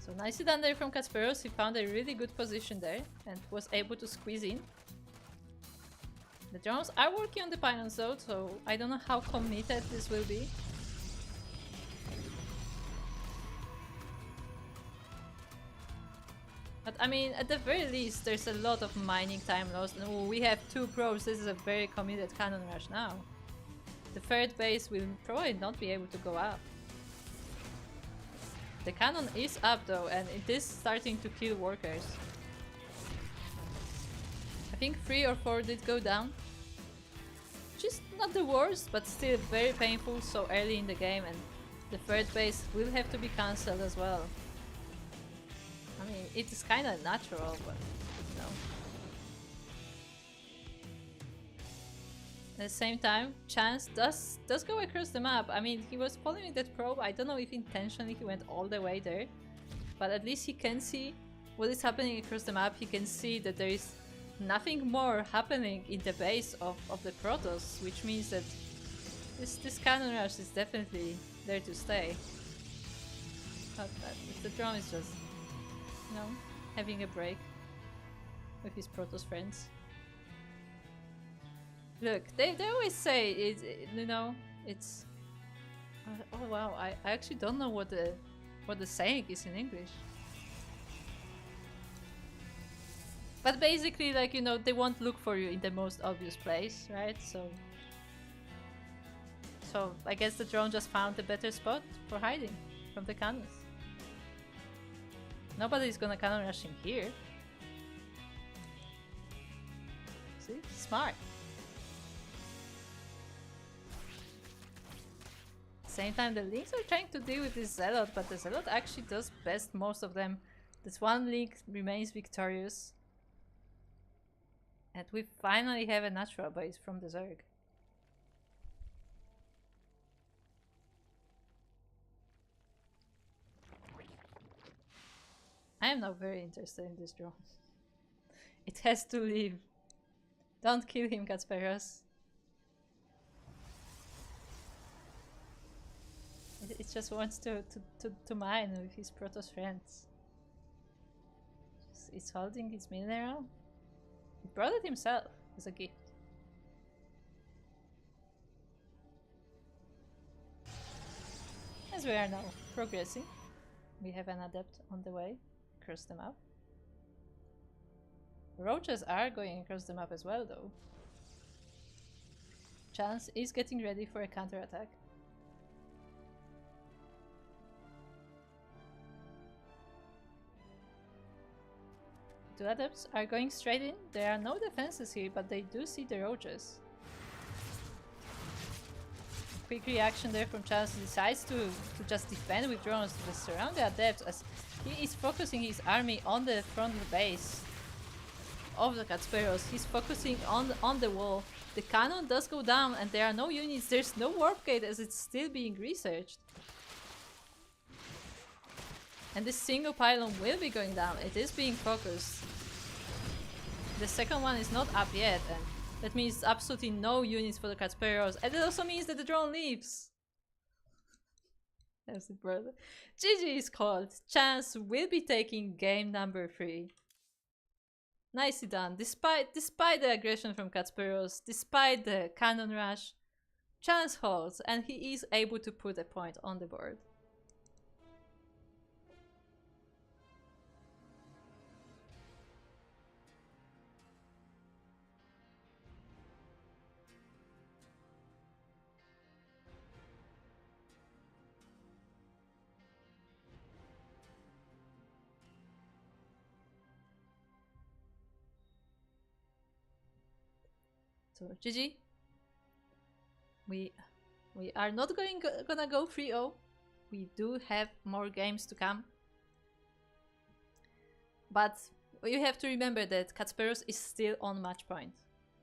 So nicely done there from Casperos. He found a really good position there and was able to squeeze in. The drones are working on the pylons though, so I don't know how committed this will be. But I mean, at the very least, there's a lot of mining time lost. And ooh, we have 2 probes. This is a very committed cannon rush now. The third base will probably not be able to go up. The cannon is up though, and it is starting to kill workers. I think 3 or 4 did go down. Which is not the worst, but still very painful so early in the game, and the third base will have to be cancelled as well. I mean, it is kind of natural, but you know. At the same time, Chance does go across the map. I mean, he was following that probe. I don't know if intentionally he went all the way there, but at least he can see what is happening across the map. He can see that there is nothing more happening in the base of the Protoss, which means that this cannon rush is definitely there to stay. But if the drone is just, you know, having a break with his Protoss friends. Look, they always say you know, it's oh wow, I actually don't know what the saying is in English. But basically, like, you know, they won't look for you in the most obvious place, right? So I guess the drone just found a better spot for hiding from the cannons. Nobody's gonna cannon rush him here. See? Smart. Same time, the Lynx are trying to deal with this Zealot, but the Zealot actually does best most of them. This one Lynx remains victorious. And we finally have a natural base from the Zerg. I am now very interested in this drone. It has to leave. Don't kill him, Catsperos. It just wants to mine with his Protoss friends. It's holding his mineral. He brought it himself as a gift. As we are now progressing, we have an adept on the way across the map. Roaches are going across the map as well though. Chance is getting ready for a counterattack. Two adepts are going straight in. There are no defenses here, but they do see the roaches. Quick reaction there from Chance. He decides to just defend with drones to just surround the adepts as he is focusing his army on the front base of the Catsperos. He's focusing on the wall. The cannon does go down and there are no units. There's no warp gate as it's still being researched. And this single pylon will be going down. It is being focused. The second one is not up yet, and that means absolutely no units for the Catsperos. And it also means that the drone leaves. That's it, brother. GG is called. Chance will be taking game number 3. Nicely done. Despite the aggression from Catsperos, despite the cannon rush, Chance holds, and he is able to put a point on the board. So GG. We are not gonna go 3-0. We do have more games to come. But you have to remember that Kasparos is still on match point.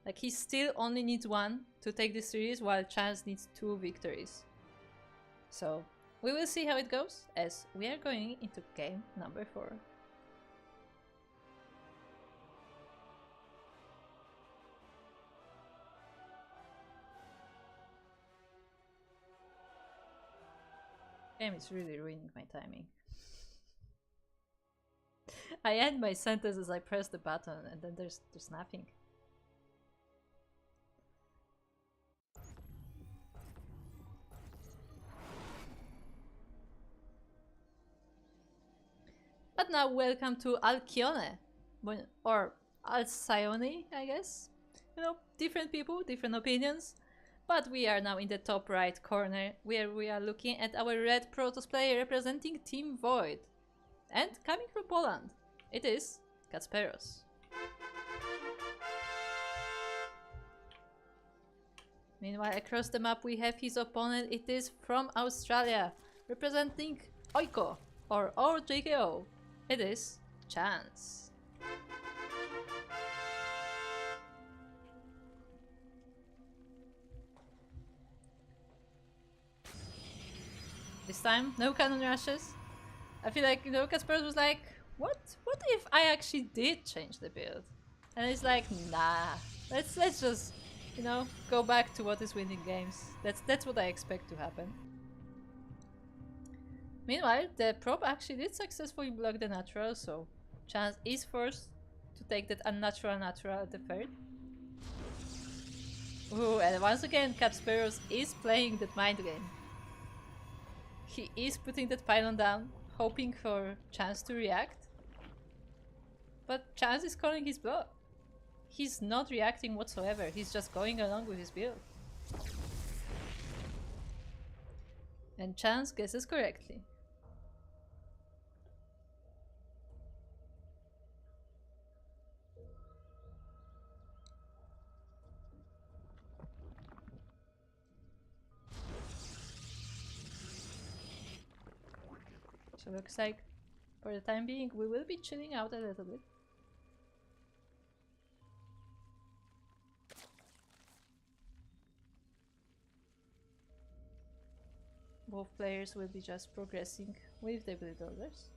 Like, he still only needs 1 to take this series, while Chance needs 2 victories. So we will see how it goes, as we are going into game number 4. Game is really ruining my timing. I end my sentence as I press the button, and then there's nothing. But now welcome to Alcyone, or Alcyone, I guess. You know, different people, different opinions. But we are now in the top right corner, where we are looking at our red Protoss player representing Team Void. And coming from Poland, it is Kasparos. Meanwhile, across the map we have his opponent. It is from Australia, representing Oiko, or JKO. It is Chance. This time, no cannon rushes. I feel like, you know, Kasparos was like, what if I actually did change the build? And it's like, nah, let's just, you know, go back to what is winning games. That's what I expect to happen. Meanwhile, the prop actually did successfully block the natural, so Chance is forced to take that unnatural natural at the third. Ooh, and once again, Kasparos is playing that mind game. He is putting that pylon down, hoping for Chance to react. But Chance is calling his bluff. He's not reacting whatsoever, he's just going along with his build. And Chance guesses correctly. So looks like for the time being we will be chilling out a little bit. Both players will be just progressing with the build orders.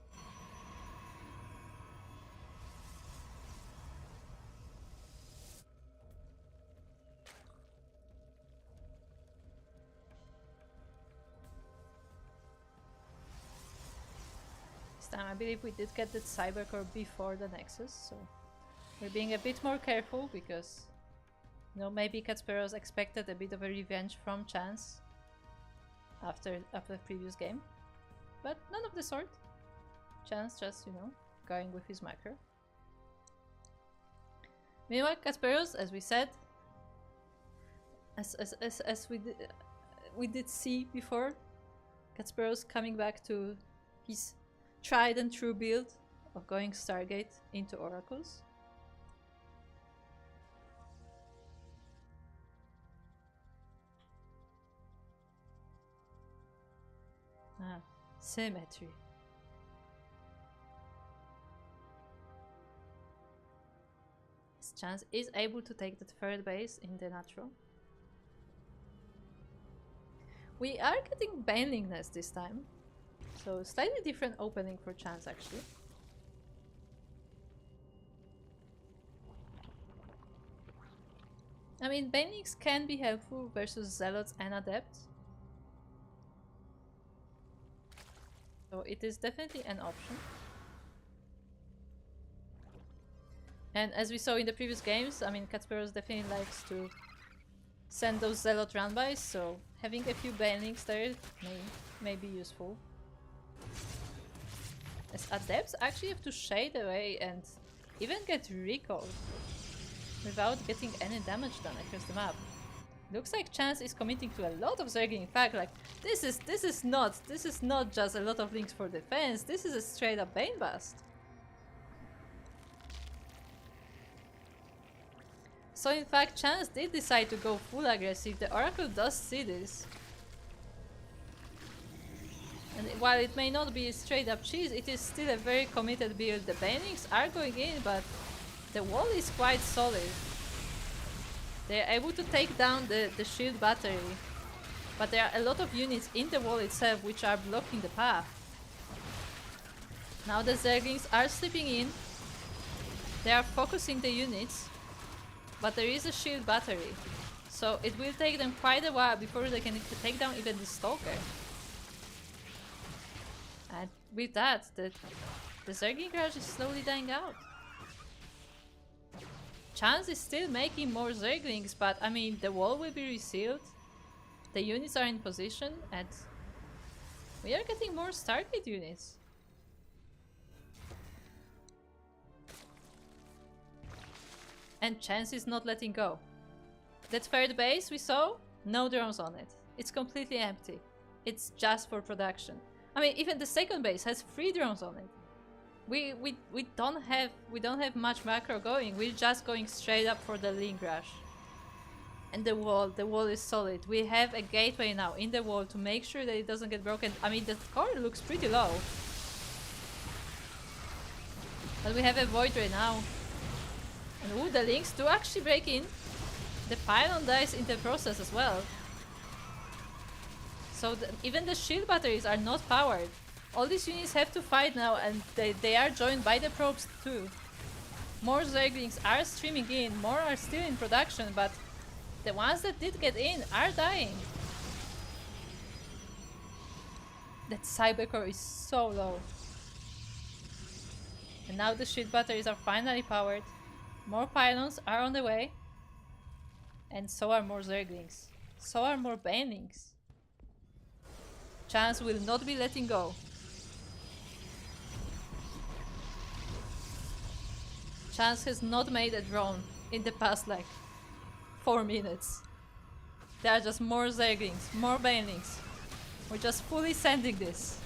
This time I believe we did get that Cybercore before the Nexus, so we're being a bit more careful because, you know, maybe Kasparos expected a bit of a revenge from Chance after the previous game, but none of the sort. Chance just, you know, going with his macro. Meanwhile, Kasparos, as we said, as we did see before, Kasparos coming back to his tried and true build of going Stargate into Oracles. Ah, symmetry. This Chance is able to take that third base in the natural. We are getting Baneling Nest this time, so slightly different opening for Chance actually. I mean, Banelings can be helpful versus Zealots and Adepts, so it is definitely an option. And as we saw in the previous games, I mean, Kasparos definitely likes to send those Zealot run-bys, so having a few Banelings there may be useful. As Adepts actually have to shade away and even get recalled without getting any damage done across the map. Looks like Chance is committing to a lot of Zerging. In fact, like this is not just a lot of links for defense. This is a straight up Bane Bust. So in fact, Chance did decide to go full aggressive. The Oracle does see this. And while it may not be straight up cheese, it is still a very committed build. The Banings are going in, but the wall is quite solid. They're able to take down the shield battery. But there are a lot of units in the wall itself which are blocking the path. Now the Zerglings are slipping in. They are focusing the units. But there is a shield battery. So it will take them quite a while before they can take down even the Stalker. And with that, the Zergling Garage is slowly dying out. Chance is still making more Zerglings, but I mean, the wall will be resealed. The units are in position, and we are getting more Stargate units. And Chance is not letting go. That third base we saw, no drones on it. It's completely empty. It's just for production. I mean, even the second base has 3 drones on it. We don't have much macro going. We're just going straight up for the link rush. And the wall is solid. We have a gateway now in the wall to make sure that it doesn't get broken. I mean, the core looks pretty low. But we have a void right now. And ooh, the links do actually break in. The pylon dies in the process as well. So even the shield batteries are not powered. All these units have to fight now, and they are joined by the probes too. More Zerglings are streaming in, more are still in production, but the ones that did get in are dying. That Cybercore is so low. And now the shield batteries are finally powered. More pylons are on the way. And so are more Zerglings. So are more Banelings. Chance will not be letting go. Chance has not made a drone in the past like 4 minutes. There are just more Zerglings, more Banelings. We're just fully sending this.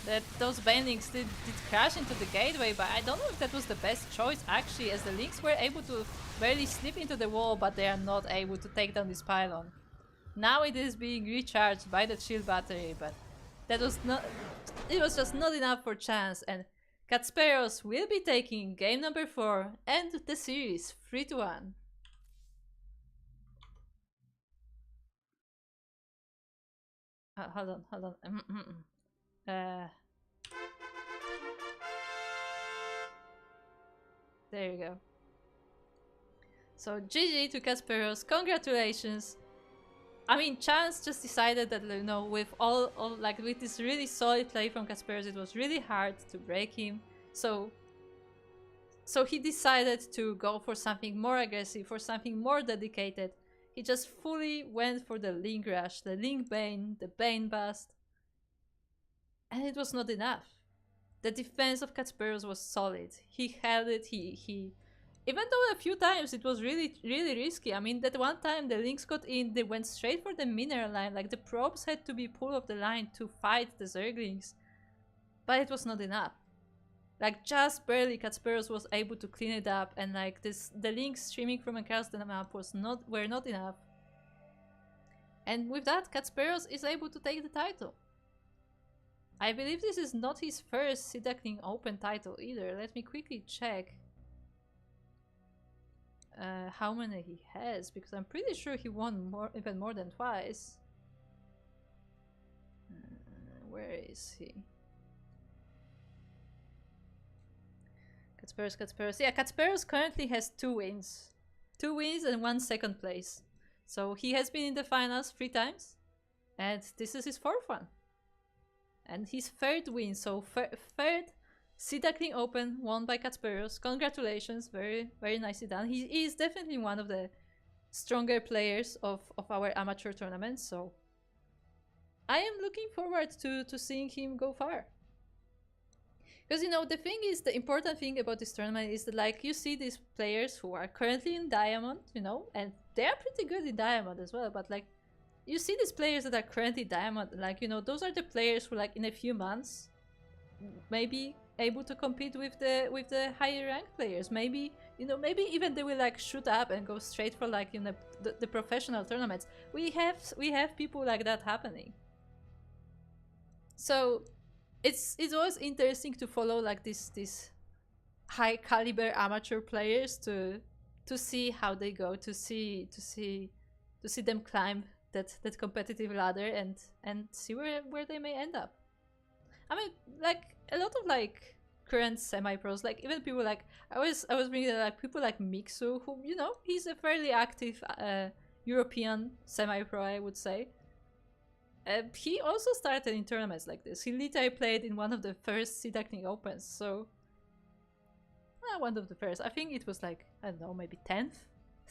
That those Banelings did crash into the gateway, but I don't know if that was the best choice actually, as the Lynx were able to barely slip into the wall, but they are not able to take down this pylon. Now it is being recharged by the shield battery, but that was not. It was just not enough for Chance, and Katsperos will be taking game number 4 and the series 3-1. Hold on. There you go. So GG to Kasperos, congratulations. I mean, Chance just decided that, you know, with with this really solid play from Kasperos, it was really hard to break him. So he decided to go for something more aggressive, for something more dedicated. He just fully went for the Link Rush, the Link Bane, the Bane Bust. And it was not enough. The defense of Kasperos was solid. He held it, he even though a few times it was really risky. I mean, that one time the Lynx got in, they went straight for the mineral line. Like, the probes had to be pulled off the line to fight the Zerglings. But it was not enough. Like, just barely Kasperos was able to clean it up, and like the Lynx streaming from across the map were not enough. And with that, Kasperos is able to take the title. I believe this is not his first Duckling Open title either. Let me quickly check how many he has, because I'm pretty sure he won even more than twice. Where is he? Katsperos. Yeah, Katsperos currently has 2 wins. 2 wins and 1 second place. So he has been in the finals 3 times. And this is his 4th one. And his 3rd win. So 3rd Duckling Open won by Katsperos. Congratulations. Very, very nicely done. He is definitely one of the stronger players of our amateur tournaments. So I am looking forward to seeing him go far. Because, you know, the thing is, the important thing about this tournament is that, like, you see these players who are currently in Diamond, you know, and they are pretty good in Diamond as well, but, like, you see these players that are currently Diamond, like, you know, those are the players who, like, in a few months, maybe able to compete with the higher ranked players. Maybe, you know, maybe even they will like shoot up and go straight for like, you know, the professional tournaments. We have people like that happening. So it's always interesting to follow like this high caliber amateur players to see how they go, to see them climb that competitive ladder and see where they may end up. I mean, like a lot of like current semi-pros, like even people like I was reading like people like Mixu, who, you know, he's a fairly active European semi-pro, I would say. He also started in tournaments like this. He literally played in one of the first Duckling Opens, so one of the first. I think it was like, I don't know, maybe 10th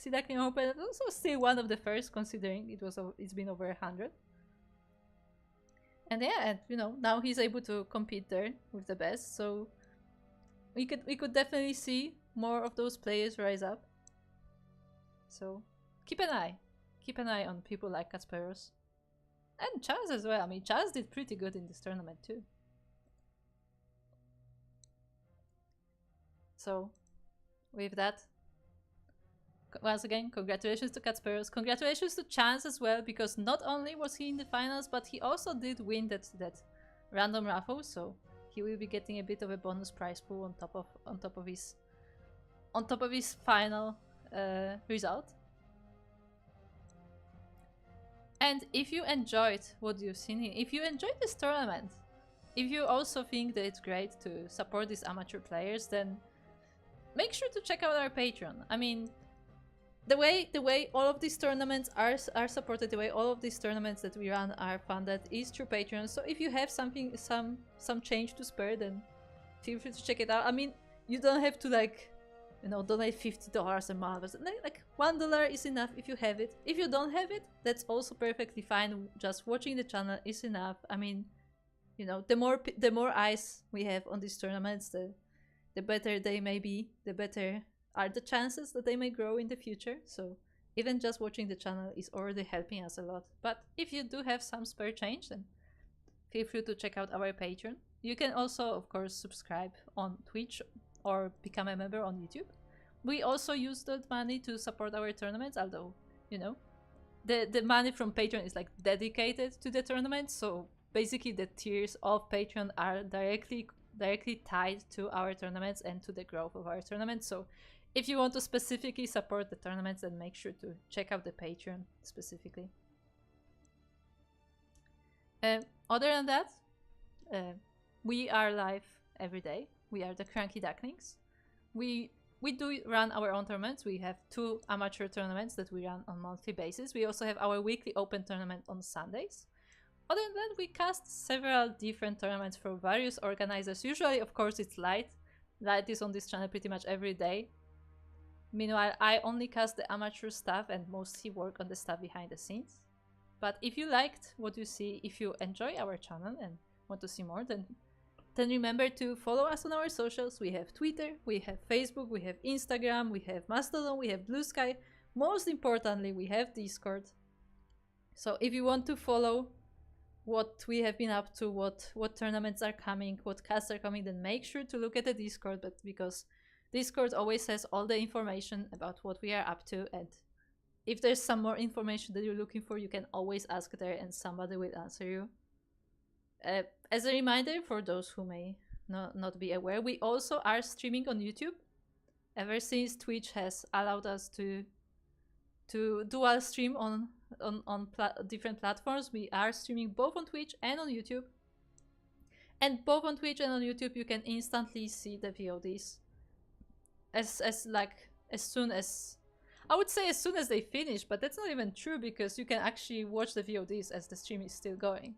Duckling Open. Also still one of the first, considering it's been over 100. And yeah, and you know, now he's able to compete there with the best. So we could definitely see more of those players rise up. So keep an eye on people like Kasparos and Chaz as well. I mean, Chaz did pretty good in this tournament too. So with that, once again, congratulations to Kasparos. Congratulations to Chance as well, because not only was he in the finals, but he also did win that random raffle. So he will be getting a bit of a bonus prize pool on top of his final result. And if you enjoyed what you've seen here, if you enjoyed this tournament, if you also think that it's great to support these amateur players, then make sure to check out our Patreon. I mean, the way all of these tournaments are supported, the way all of these tournaments that we run are funded is through Patreon. So if you have some change to spare, then feel free to check it out. I mean, you don't have to like, you know, donate $50 a month. Like $1 is enough if you have it. If you don't have it, that's also perfectly fine. Just watching the channel is enough. I mean, you know, the more eyes we have on these tournaments, the better they may be, the better are the chances that they may grow in the future. So even just watching the channel is already helping us a lot. But if you do have some spare change, then feel free to check out our Patreon. You can also, of course, subscribe on Twitch or become a member on YouTube. We also use that money to support our tournaments, although, you know, the money from Patreon is like dedicated to the tournament. So basically the tiers of Patreon are directly tied to our tournaments and to the growth of our tournaments. So if you want to specifically support the tournaments, then make sure to check out the Patreon specifically. Other than that, we are live every day. We are the CranKy Ducklings. We do run our own tournaments. We have 2 amateur tournaments that we run on a monthly basis. We also have our weekly open tournament on Sundays. Other than that, we cast several different tournaments for various organizers. Usually, of course, it's Light. Light is on this channel pretty much every day. Meanwhile, I only cast the amateur stuff and mostly work on the stuff behind the scenes. But if you liked what you see, if you enjoy our channel and want to see more, then remember to follow us on our socials. We have Twitter, we have Facebook, we have Instagram, we have Mastodon, we have Blue Sky. Most importantly, we have Discord. So if you want to follow what we have been up to, what tournaments are coming, what casts are coming, then make sure to look at the Discord, but because Discord always has all the information about what we are up to, and if there's some more information that you're looking for, you can always ask there and somebody will answer you. As a reminder, for those who may not be aware, we also are streaming on YouTube. Ever since Twitch has allowed us to dual stream on different platforms, we are streaming both on Twitch and on YouTube. And both on Twitch and on YouTube, you can instantly see the VODs. As soon as, I would say as soon as they finish, but that's not even true, because you can actually watch the VODs as the stream is still going.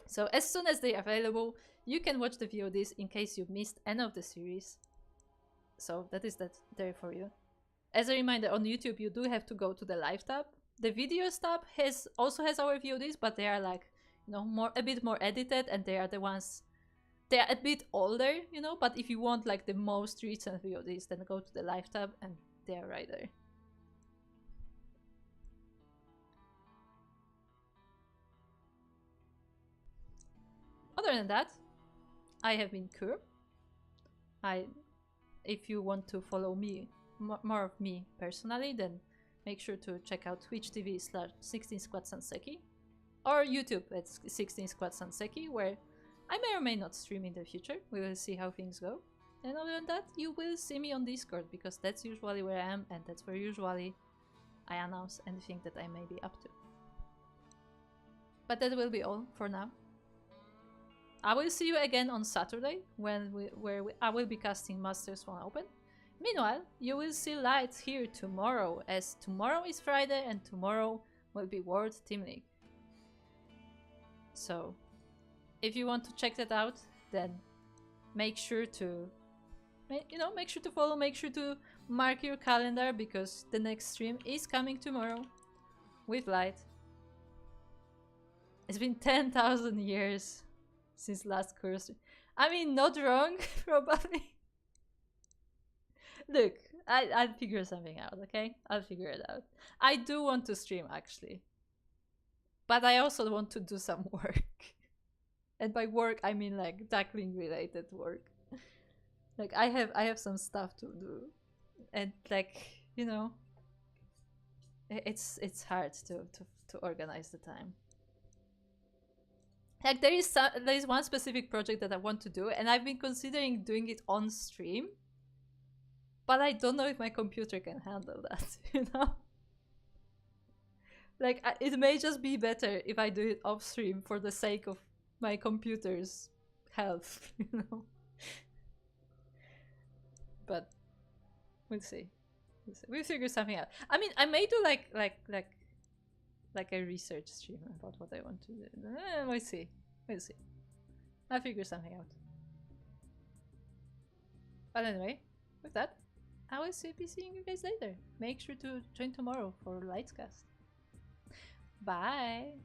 So as soon as they're available, you can watch the VODs in case you missed any of the series. So that is there for you. As a reminder, on YouTube, you do have to go to the live tab. The videos tab also has our VODs, but they are like, you know, a bit more edited, and they are the ones, they are a bit older, you know, but if you want like the most recent VODs, then go to the live tab and they are right there. Other than that, I have been Kur. If you want to follow me, more of me personally, then make sure to check out twitch.tv/16squadsanseki or YouTube at 16squadsanseki, where I may or may not stream in the future. We will see how things go. And other than that, you will see me on Discord, because that's usually where I am, and that's where usually I announce anything that I may be up to. But that will be all for now. I will see you again on Saturday, I will be casting Masters 1 Open. Meanwhile, you will see lights here tomorrow, as tomorrow is Friday and tomorrow will be World Team League. So, if you want to check that out, then make sure to, make sure to follow, make sure to mark your calendar, because the next stream is coming tomorrow with light. It's been 10,000 years since last course. I mean, not wrong, probably. Look, I'll figure something out, okay? I'll figure it out. I do want to stream, actually. But I also want to do some work. And by work, I mean like Duckling related work. Like I have some stuff to do. And like, you know, it's hard to organize the time. Like there is one specific project that I want to do, and I've been considering doing it on stream, but I don't know if my computer can handle that, you know? Like, it may just be better if I do it off stream for the sake of my computer's health, you know? But we'll see. We'll figure something out. I mean, I may do like a research stream about what I want to do. We'll see. We'll see. I'll figure something out. But anyway, with that, I will be seeing you guys later. Make sure to join tomorrow for Lightscast. Bye!